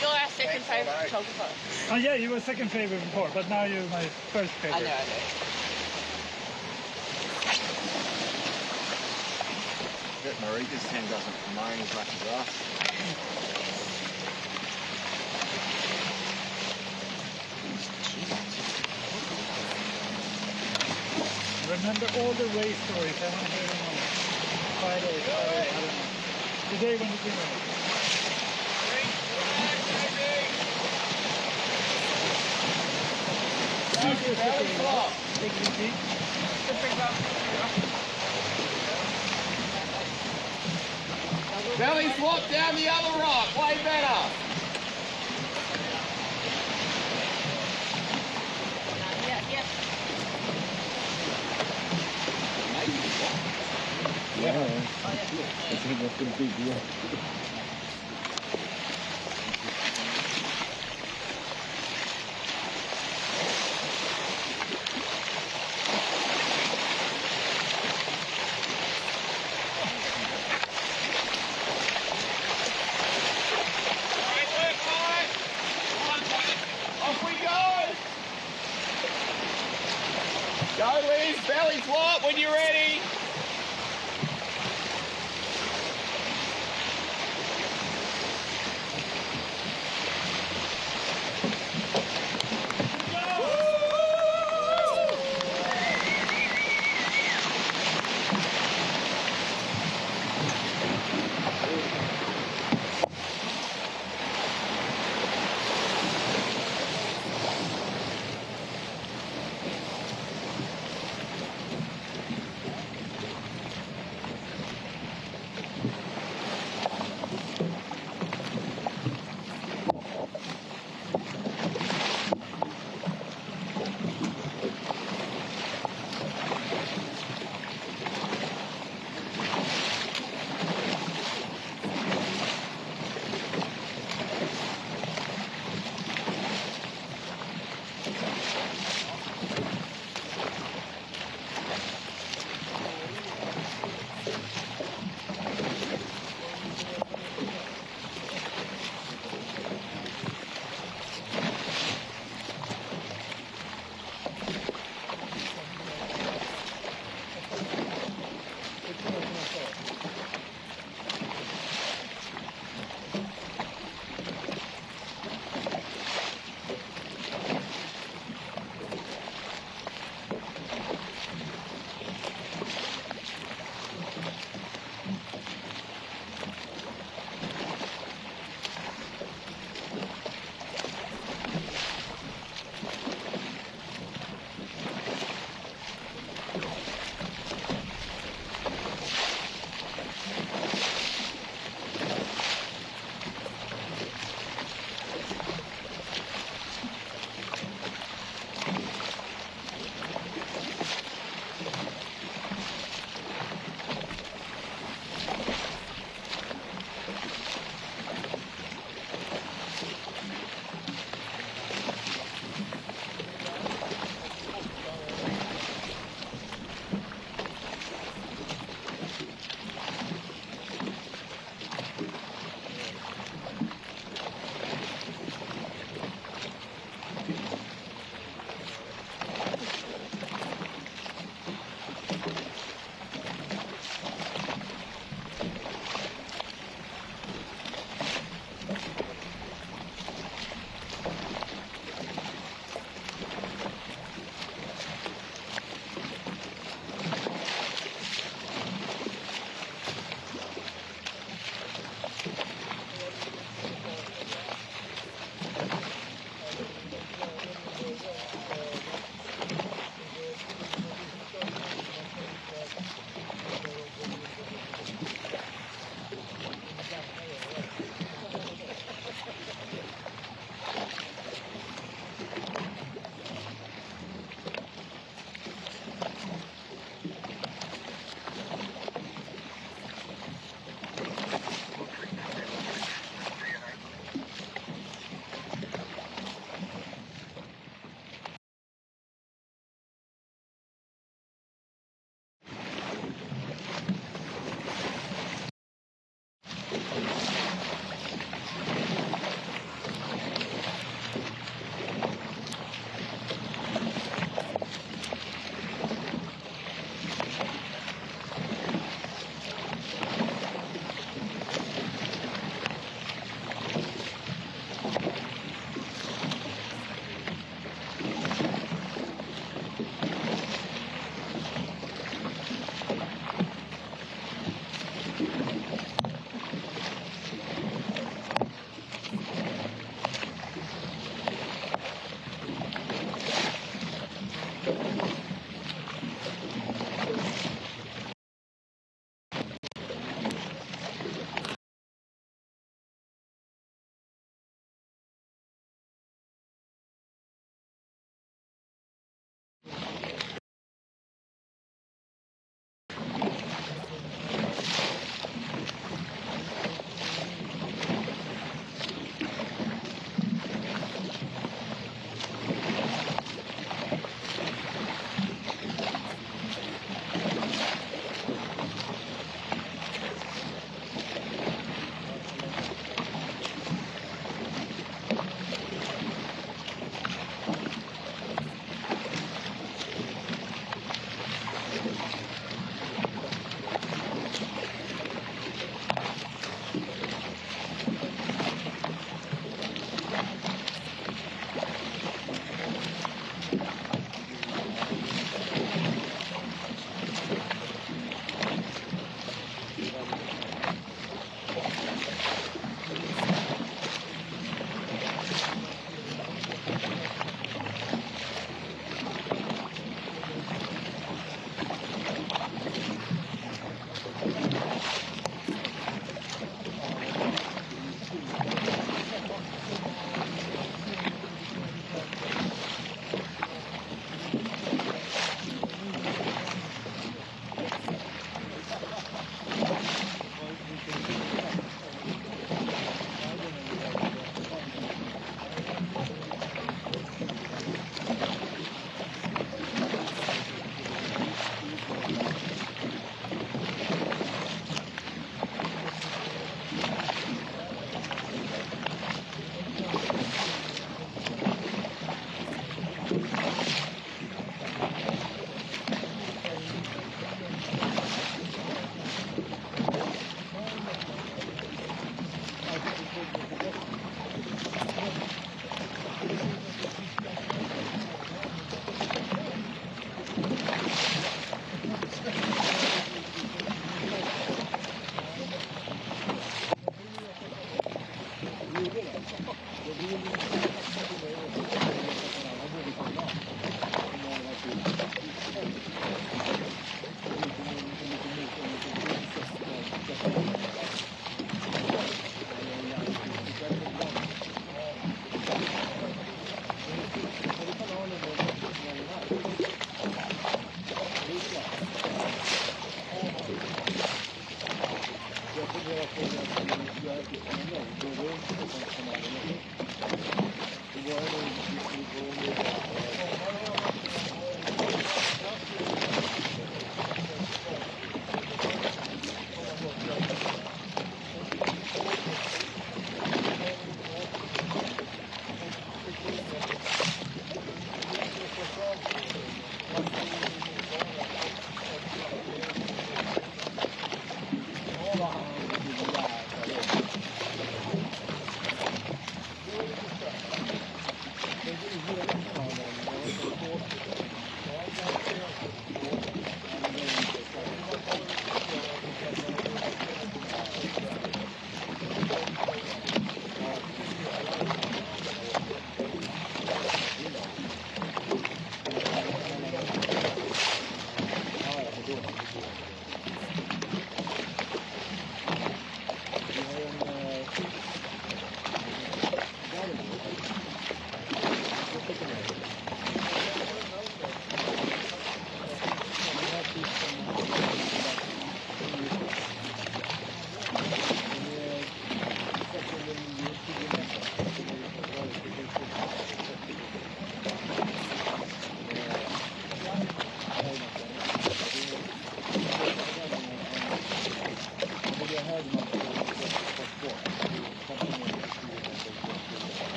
You're our second favourite photographer. Oh yeah, you were second favorite before, but now you're my first favorite. I know. Marika's 10 doesn't mind as much as us. Remember all the race stories. I want to hear them all. Friday, I don't know. The day when you came out. Belly flop. Belly flop down the other rock. Way better. Off we go! Go, Liz, belly flop when you're ready.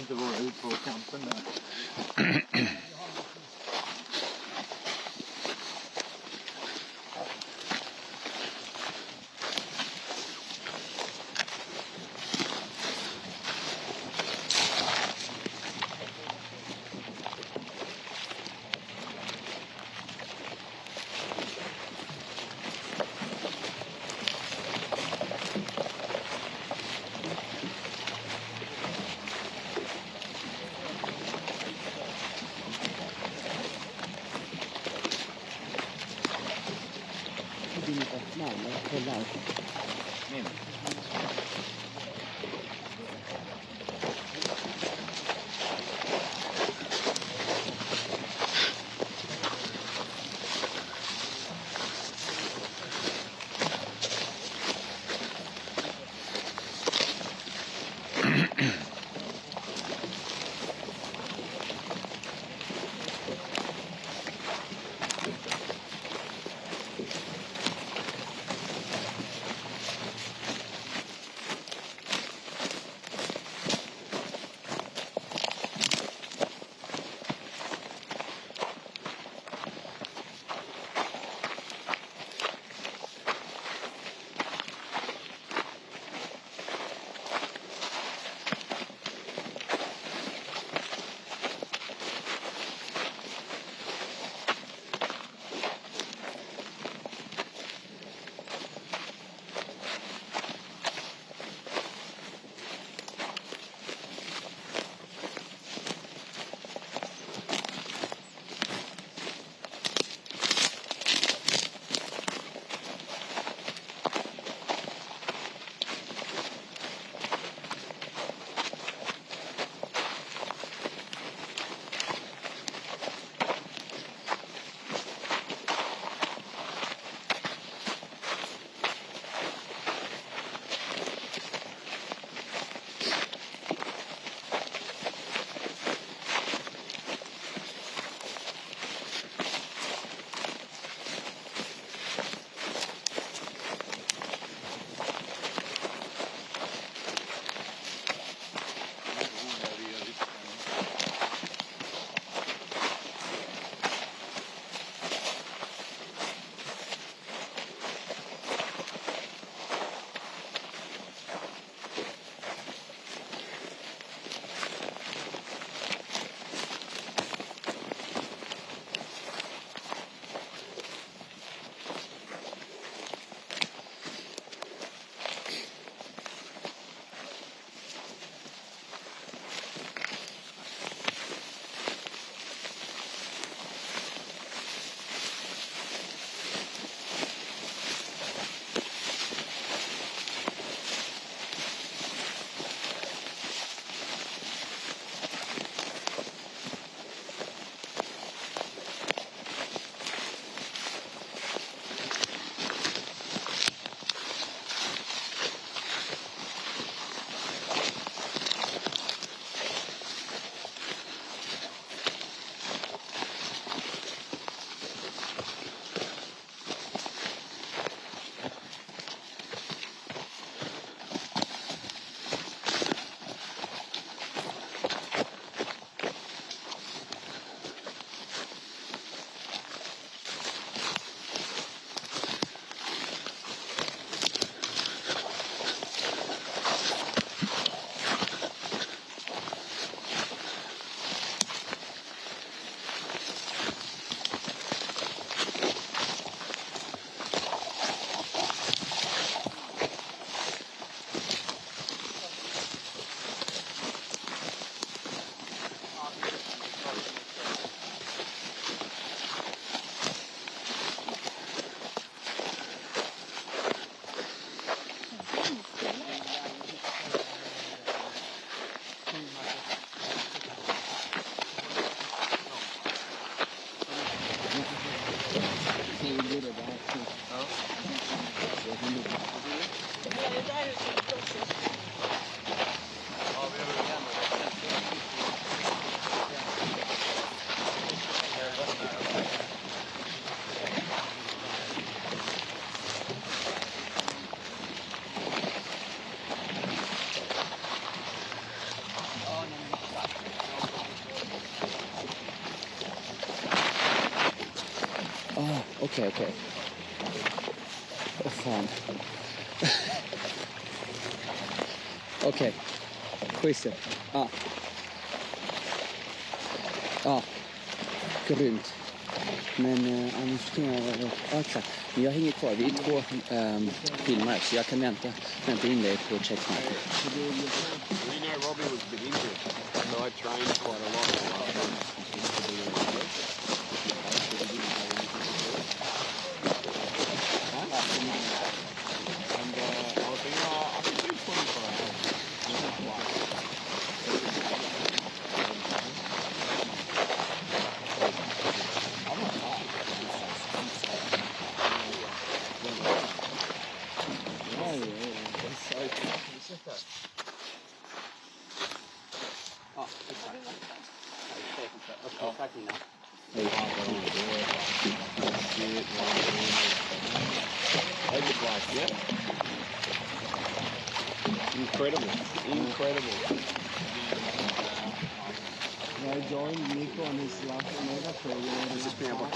inte vara ut på kampen där. Okej. Åh fan. Okej. Schysst. Ja. Ja. Grymt. Men annars kan jag... Ja, exakt. Men jag hänger kvar. Vi är 2 filmare så jag kan vänta in dig på checkmark. You know, Robbie was a bit injured, so I trained quite a lot. Incredible. I joined Nico on his last Omega program. This is being able to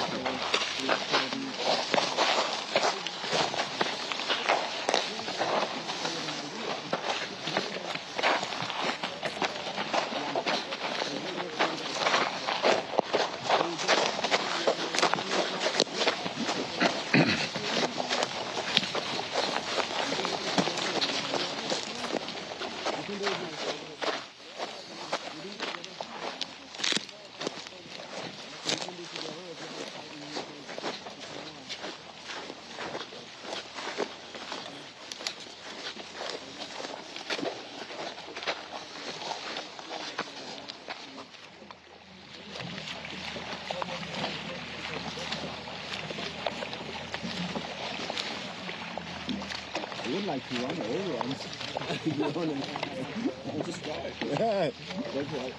I would like to run over runs. I'll just drive. Yeah, that's right.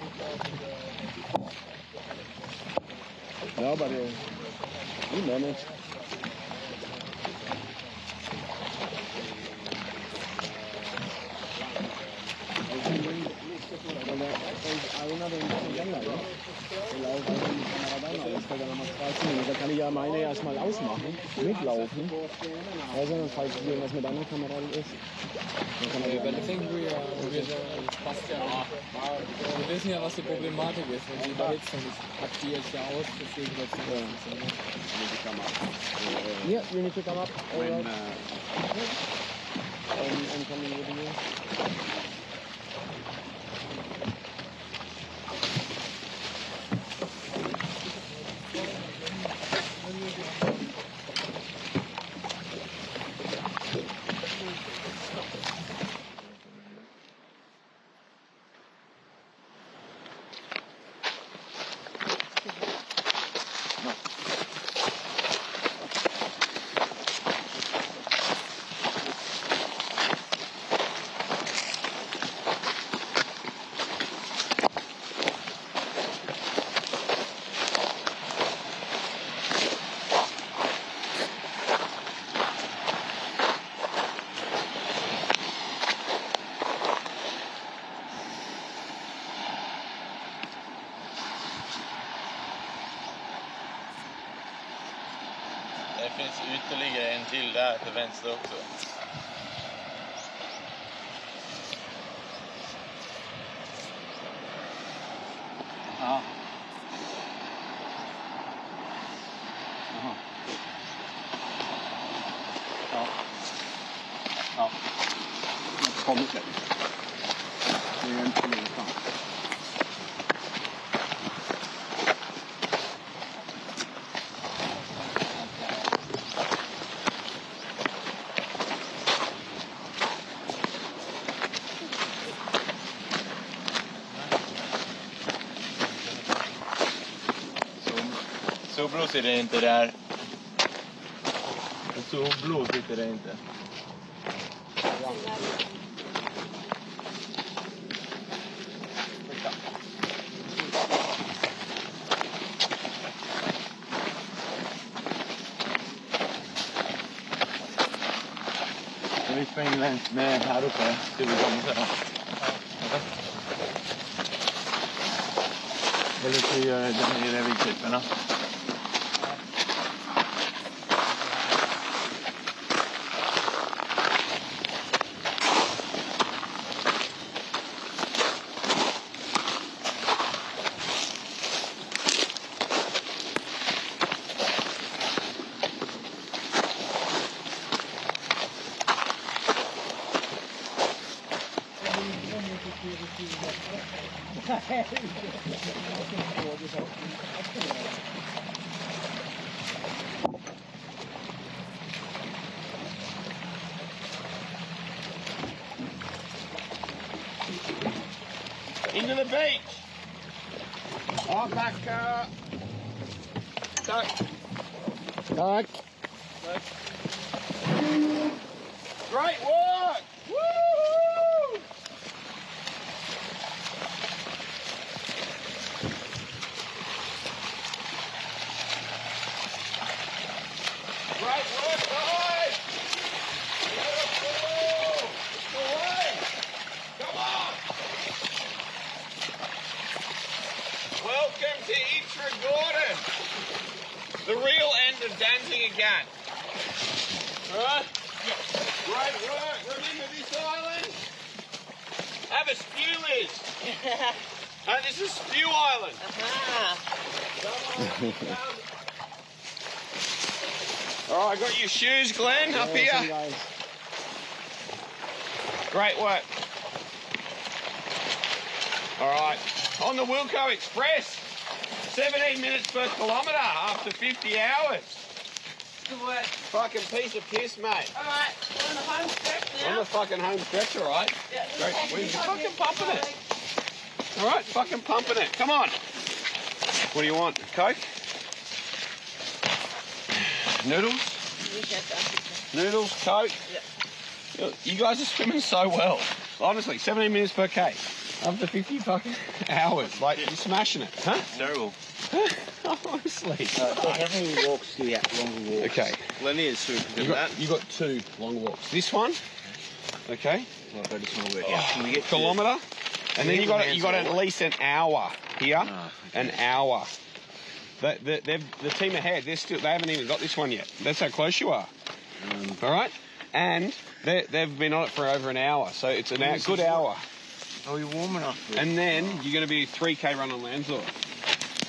No, but you manage. Da kann ich ja meine erstmal ausmachen, mitlaufen. Also, falls irgendwas mit einer Kamera ist. But I think passt ja. Wir wissen ja, was die Problematik ist. Wenn sie überhitzt und ich hab die jetzt ja aus, deswegen wird es nicht funktionieren. Yeah, you need to come up. All right. I'm coming with you. Det finns ytterligare en till där till vänster också. Ja. Jaha. Ja. Ja. Det kommer inte. Det är inte någonstans. Så blås är det inte där. Så blås är det inte. Vi springer längs med här uppe till vi kommer sedan. Eller så gör jag det nere vid klipporna. Into the beach. Oh, back. Go. Tack. Great work. Woo! Great work, guys. Beautiful. Away. Come on. Welcome to Itra Gordon, the real end of dancing again. All right? Great work. Remember this island? Have a spew, Liz. This is Spew Island. Come on. All right, I got your shoes, Glenn, up here. Guys. Great work. All right, on the Wilco Express, 17 minutes per kilometre after 50 hours. Good work. Fucking piece of piss, mate. All right, we're on the home stretch now. On the fucking home stretch, all right? Yeah, Great. We're fucking pumping it. All right, fucking pumping it. Come on. What do you want? Coke? Noodles? Noodles, Coke? Yeah. You guys are swimming so well. Honestly, 17 minutes per K. After 50 fucking hours. Like, you're smashing it. Huh? Terrible. Honestly. How many walks do you have? Longer walks? Okay. Lenny is super good You at that. got 2 long walks. This one, okay, Well, I just want to work out. Can we get kilometre, and then you got at least an hour here, an hour. The team ahead, they haven't even got this one yet. That's how close you are. All right, and they've been on it for over an hour, so it's a good hour. Oh, you're warming up. And then you're going to be 3K run on Lanzarote.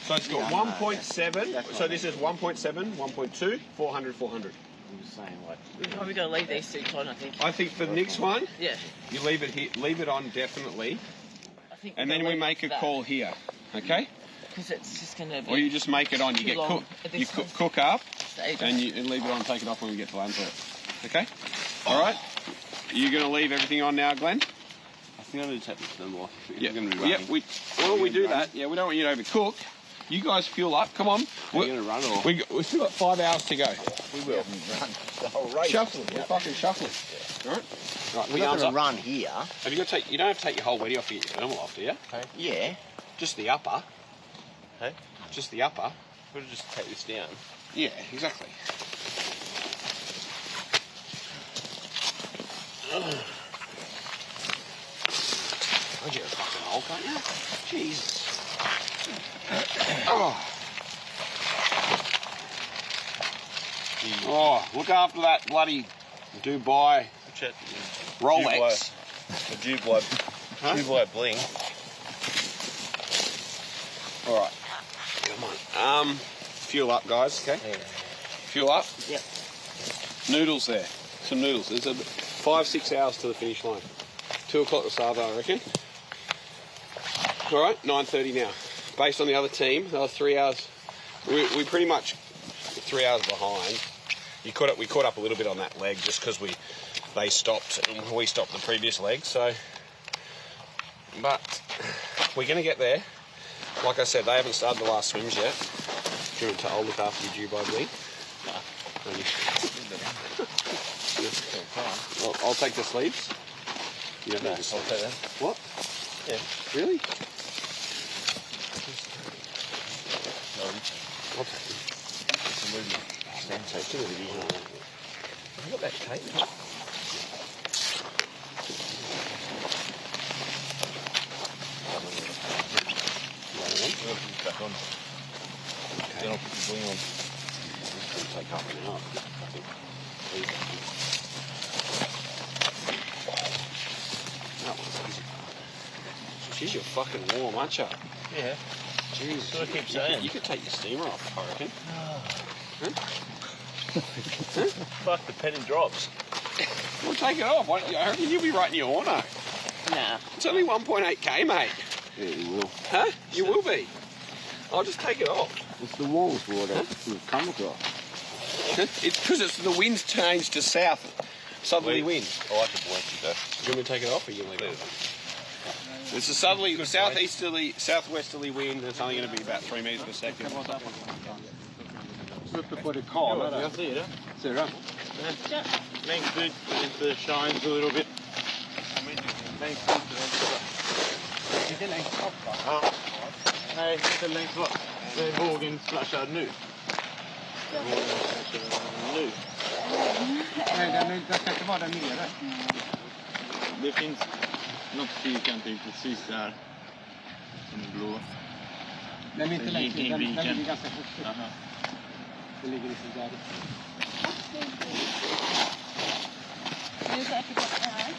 So it's got 1.7. So this is 1.7, 1.2, 400, 400. I'm just saying, like, We're probably going to leave these seats on, I think. I think for the next one, Yeah. you leave it here, leave it on definitely, I think and then we make a call here, okay? Because it's just going to be. Or you just make it on. You too get long at you this cook up, stage. and you leave it on. Take it off when we get to Lanzarote. Okay. All right. You're going to leave everything on now, Glenn? I think I need to take this thermal off. Yeah. Going to be Yeah. running. We do that. Yeah. We don't want you to overcook. You guys fuel up. Come on. Are you going to run or? We still got 5 hours to go. we will run the whole race. Shuffling. We're fucking shuffling. All right. Right. We're not going to run here. Have you got to take? You don't have to take your whole weddy off to get your thermal off, do you? Yeah. Just the upper. Hey? Just the upper. We'll just take this down. Yeah. Exactly. God, you're a fucking hulk, aren't you? Jesus. Oh, look after that bloody Dubai Check. Rolex. The Dubai. Huh? Dubai bling. All right. Come on. Fuel up, guys. Okay. Yeah. Fuel up. Yep. Noodles there. Some noodles. There's 5-6 hours to the finish line. 2 o'clock this Sava, I reckon. All right. 9:30 now. Based on the other team, another 3 hours. We pretty much 3 hours behind. We caught up a little bit on that leg just because they stopped and we stopped the previous leg. So, but we're going to get there. Like I said, they haven't started the last swims yet. Do you want to look after your Dubai bling? No. I'll take the sleeves. You don't need the sleeves. I'll take that. What? Yeah. Really? I'll take them. Stand so still with you. Have got that tape? Back on. Then I'll put the bling on. It's going to take half an hour, I think. That one's easy. Jeez, you're fucking warm, aren't you? Yeah. Jeez. That's what I keep saying. You could take your steamer off, I reckon. Fuck, the penny drops. Well, take it off. I reckon you'll be right in your order. Nah. It's only 1.8k, mate. Yeah, you will. Huh? You will be. I'll just take it off. It's the walls water. We've come across. It's because the wind's changed to southerly wind. I like it blanket though. Do you want me to take it off or you leave it on? It's a southerly, southeasterly, southwesterly wind. It's only going to be about 3 meters per second. Uppe på det kala där. Jag ser det. Ser du den? Längst ut, inte shine så är det bit. Längst ut. Inte längst upp va? Ja. Nej, inte längst bort. Det är vågen flashar nu. Nu. Nej, den ska inte vara där nere. Det finns något fyrkantigt precis där. Som är blå. Den är inte längst ner, den viken. ligger ganska högt upp. Aha. Det ligger liksom där. Är du säker på att det här?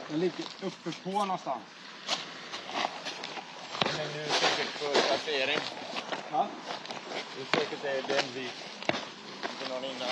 Den ligger uppe på någonstans. Men nu är säkert för placering. Ja. Det är säkert det är den vi för någon innan.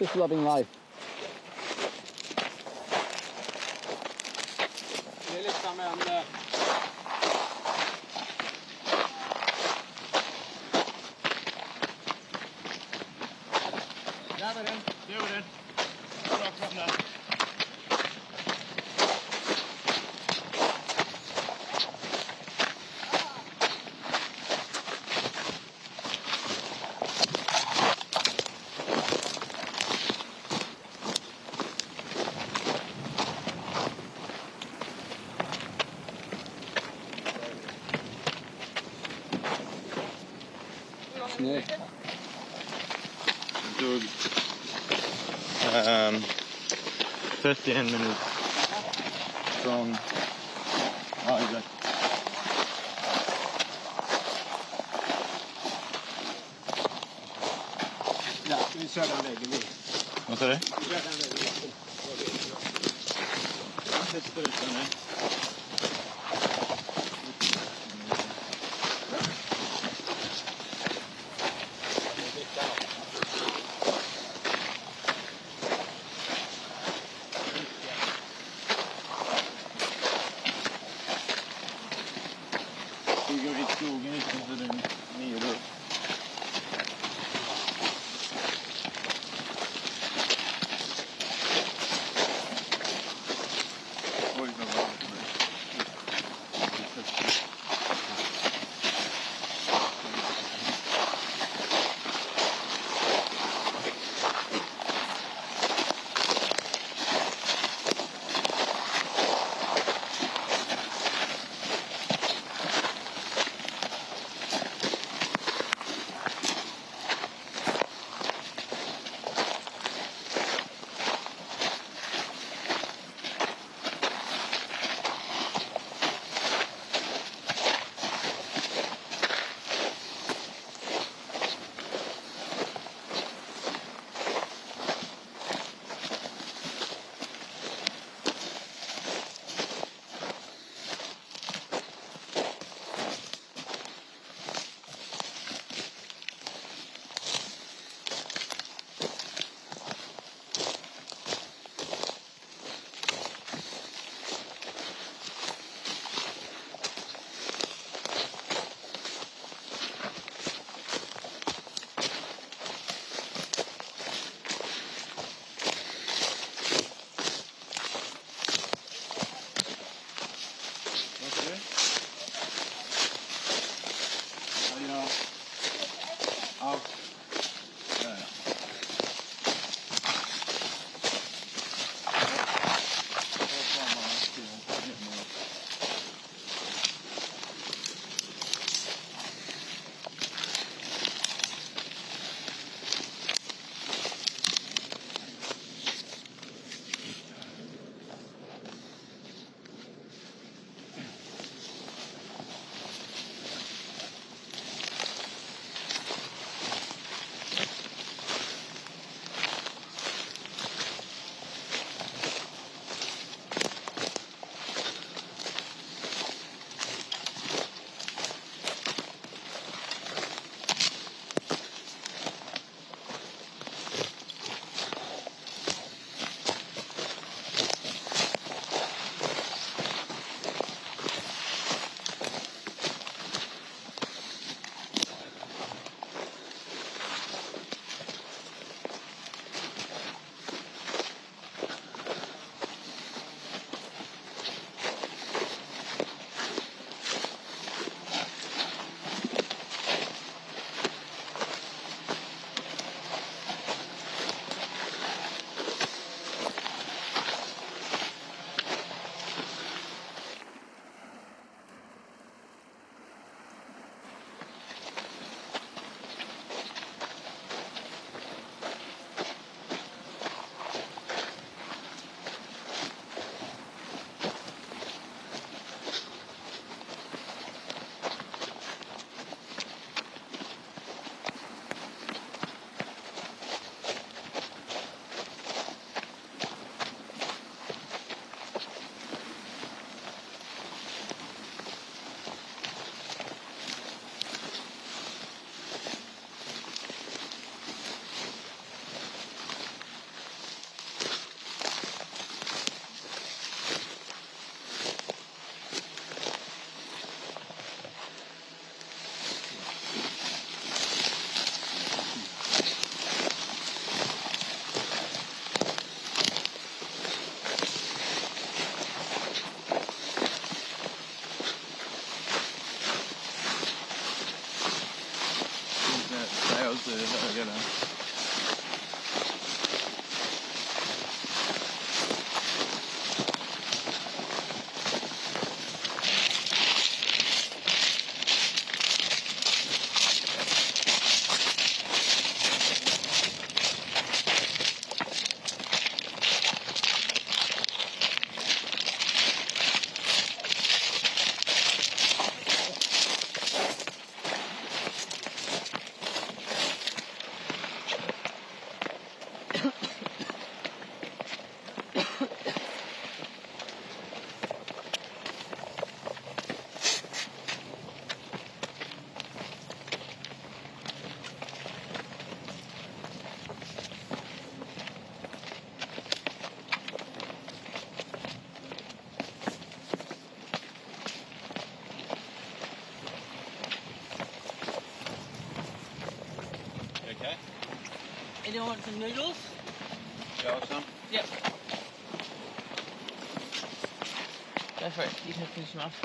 Just loving life. Det är liksom en... Där var den. Det var den. Rakt fram där. ner? Det tog 31 minuter från Isaac. Ja, vi kör den väggen i. Vad sa du? Vi kör den väggen i. Vi går i skogen utanför den nya då. Oj, vad varmt det är. you want some noodles? Yeah, some. Yep. Go for it. You can finish them off.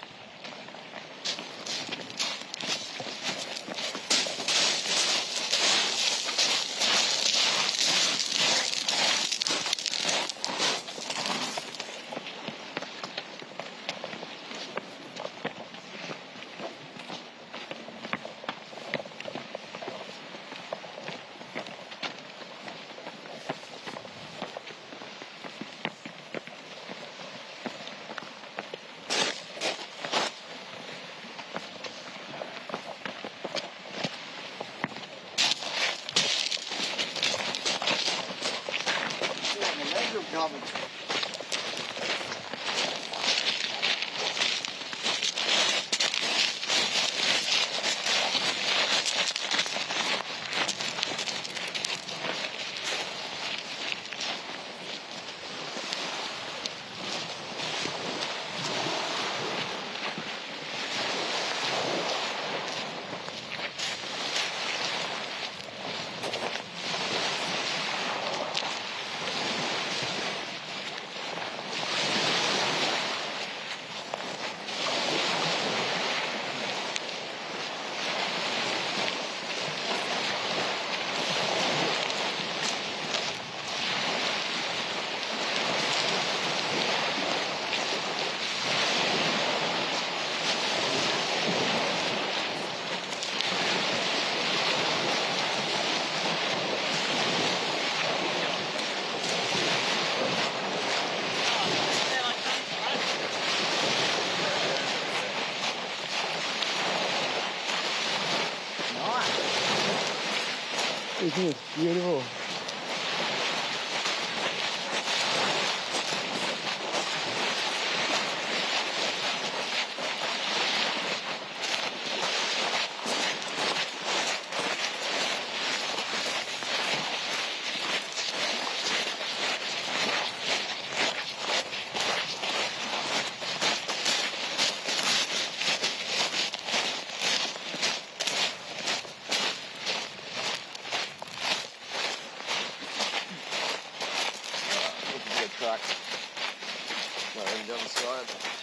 Isn't it beautiful? Track. Right, on the other side.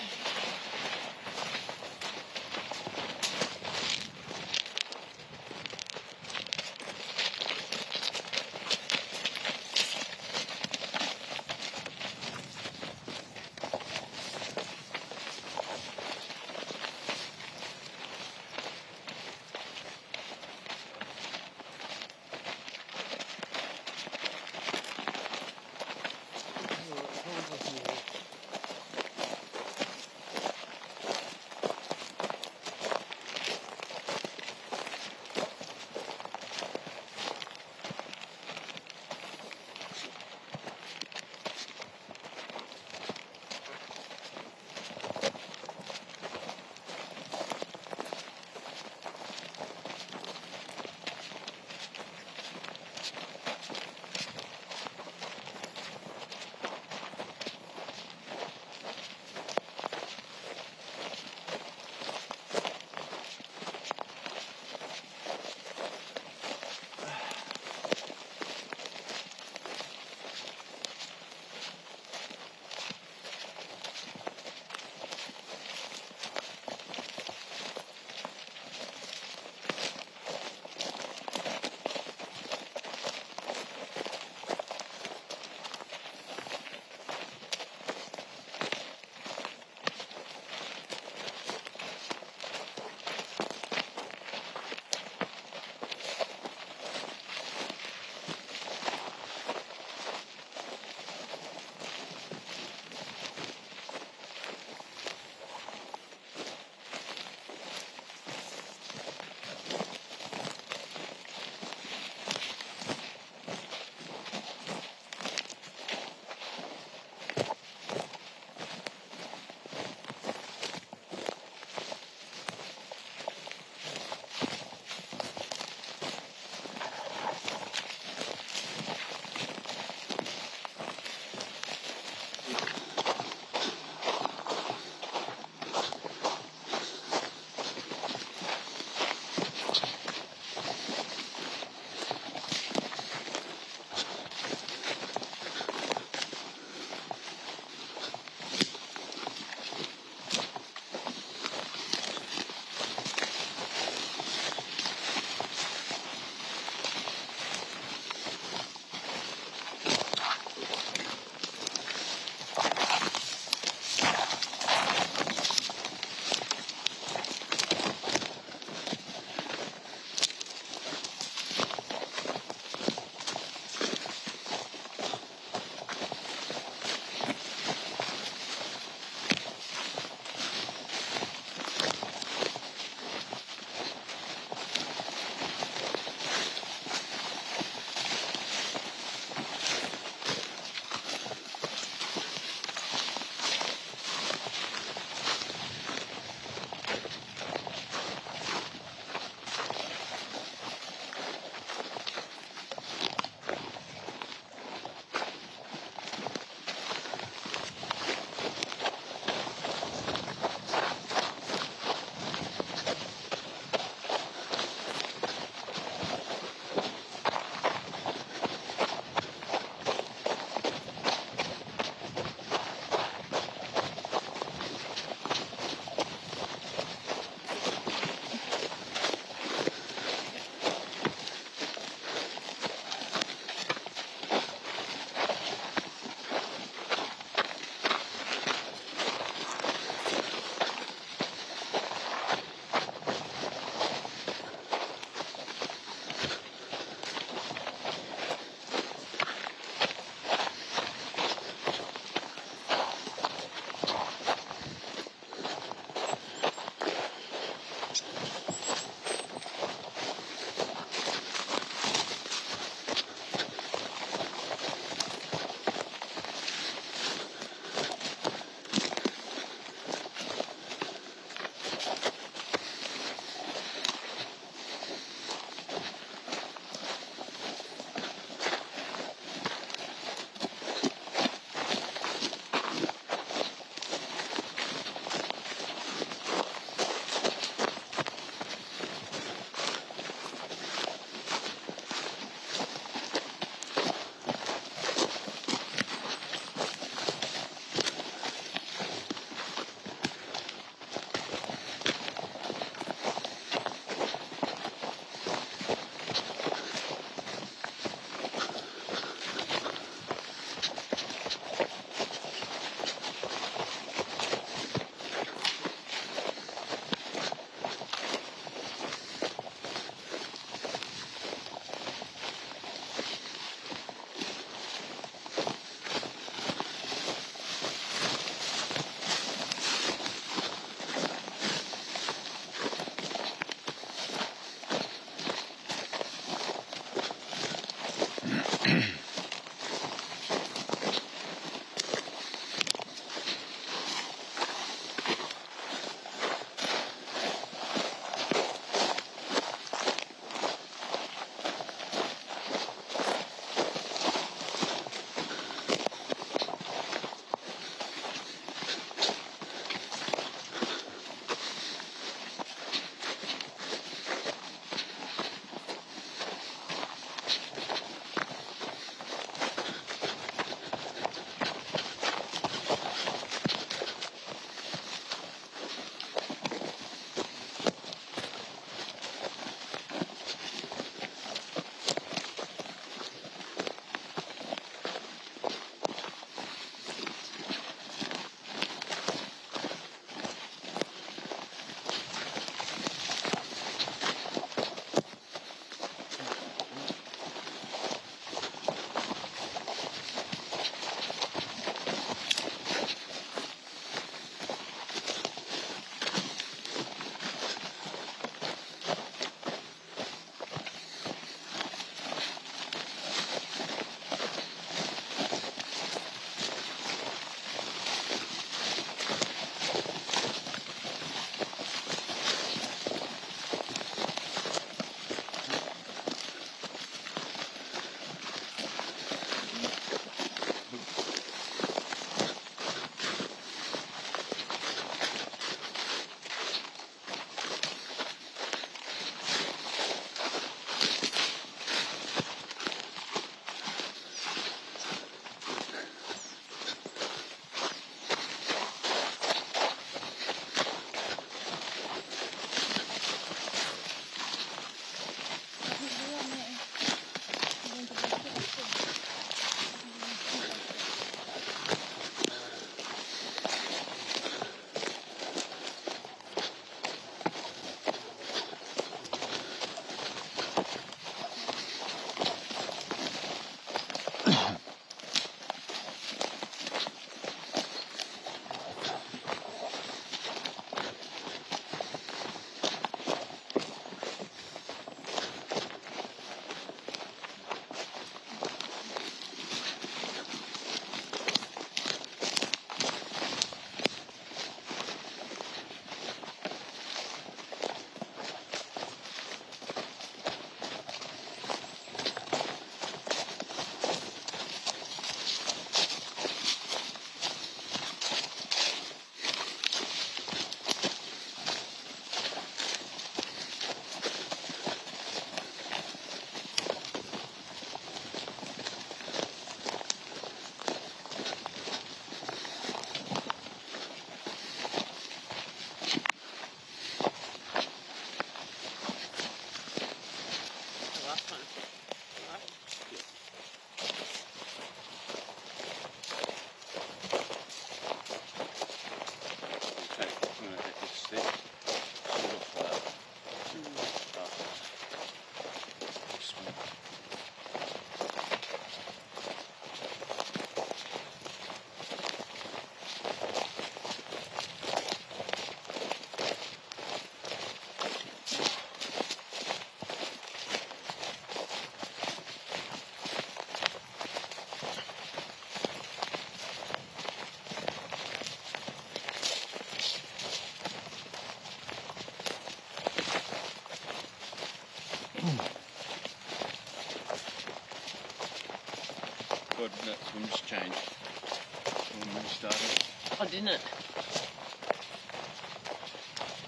Oh, didn't it?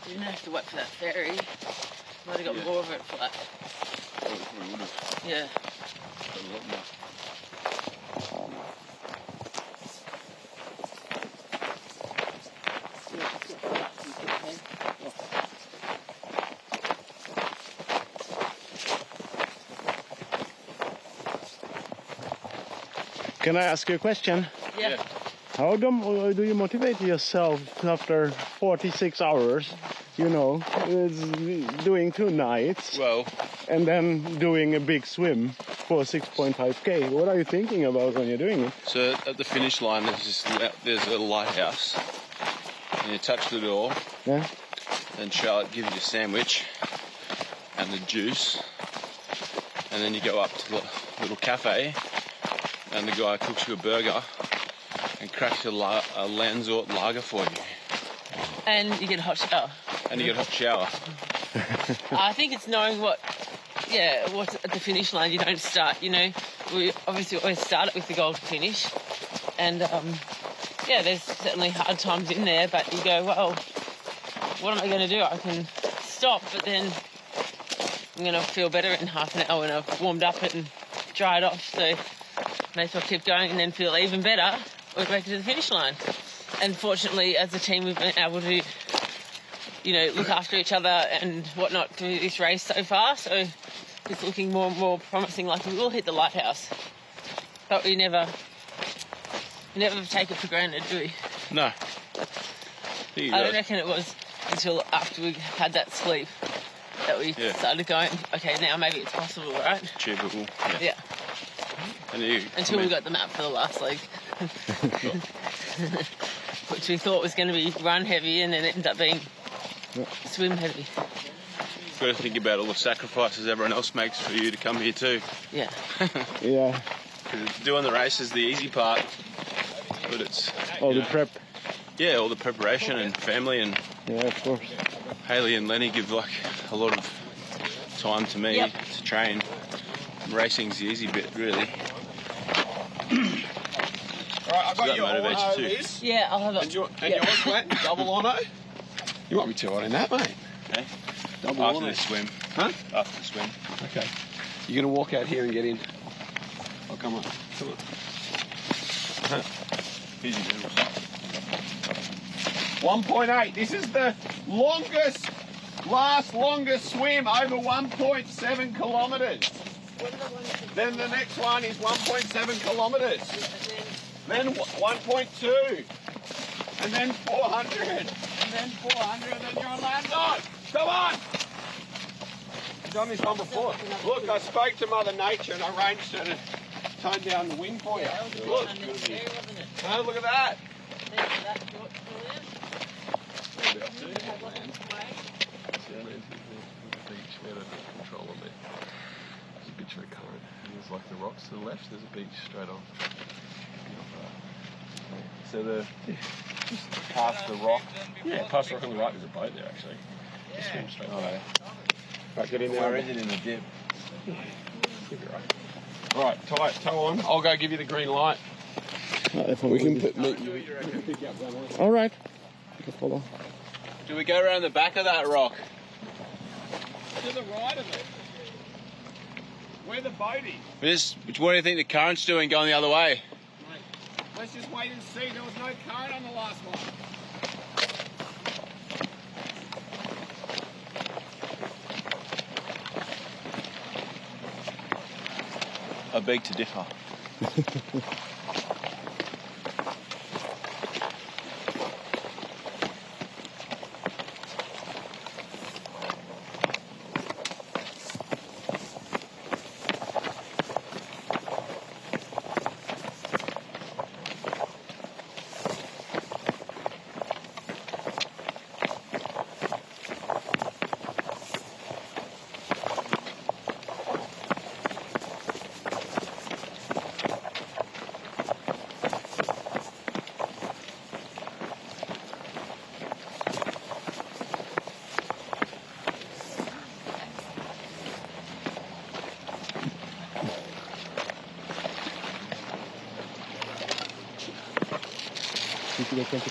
You didn't have to wait for that ferry. Might have got more of it flat. Oh, we probably would have. Yeah. Got a lot more. Can I ask you a question? Yeah. How do you motivate yourself after 46 hours, you know, doing 2 nights Well, and then doing a big swim for 6.5k? What are you thinking about when you're doing it? so at the finish line, there's a lighthouse, and you touch the door, Yeah? and Charlotte gives you a sandwich and the juice, and then you go up to the little cafe, and the guy cooks you a burger and cracks a Lanzort lager for you, And you get a hot shower. and you get a hot shower. I think it's knowing what's at the finish line. You don't start, you know, we obviously always start it with the goal to finish. And, there's certainly hard times in there, but you go, well, what am I going to do? I can stop, but then I'm going to feel better in half an hour when I've warmed up it and dried off. So may as well keep going and then feel even better when we make it to the finish line. And fortunately, as a team, we've been able to, you know, look after each other and whatnot through this race so far. So it's looking more and more promising, like we will hit the lighthouse. But we never take it for granted, do we? No. Here you I go. don't reckon it was until after we had that sleep that we started going, okay, now maybe it's possible, right? Achievable. Yeah. And Until we got the map for the last leg. Which we thought was going to be run heavy and then it ended up being swim heavy. You've got to think about all the sacrifices everyone else makes for you to come here too. Yeah. Yeah. Doing the race is the easy part, but it's All the prep. Yeah, all the preparation and family, and Yeah, of course. Haley and Lenny give like a lot of time to me to train. Racing's the easy bit, really. Alright, I've got That your motivates auto, you too. Liz. Yeah, I'll have it. And yours, Glenn? Double auto? You might be too hot in that, mate. Okay. Double After auto. the swim. Huh? After the swim. Okay. You're going to walk out here and get in. Oh, come on. Come on. Here's your noodles. 1.8. This is the longest swim over 1.7 kilometres. Then the next one is 1.7 kilometres. Then 1.2. And then 400. And then 400. And then you're on Lanzort. Come on. I've done this one before. Look, I spoke to Mother Nature and I arranged her to tone down the wind for you. Look. Oh, look at that. Control of it. There's a bit of a current. There's like the rocks to the left. There's a beach straight on. So just past the rock. Yeah, past the rock on the right. There's a boat there actually. Just swim straight away. Right, get in there. Or is it in the dip? Should be right. All right, toe on. I'll go give you the green light. We can put All right. Follow. Do we go around the back of that rock? To the right of it. Where the boat is. What do you think the current's doing going the other way? Let's just wait and see. There was no current on the last one. I beg to differ. Inte det kanske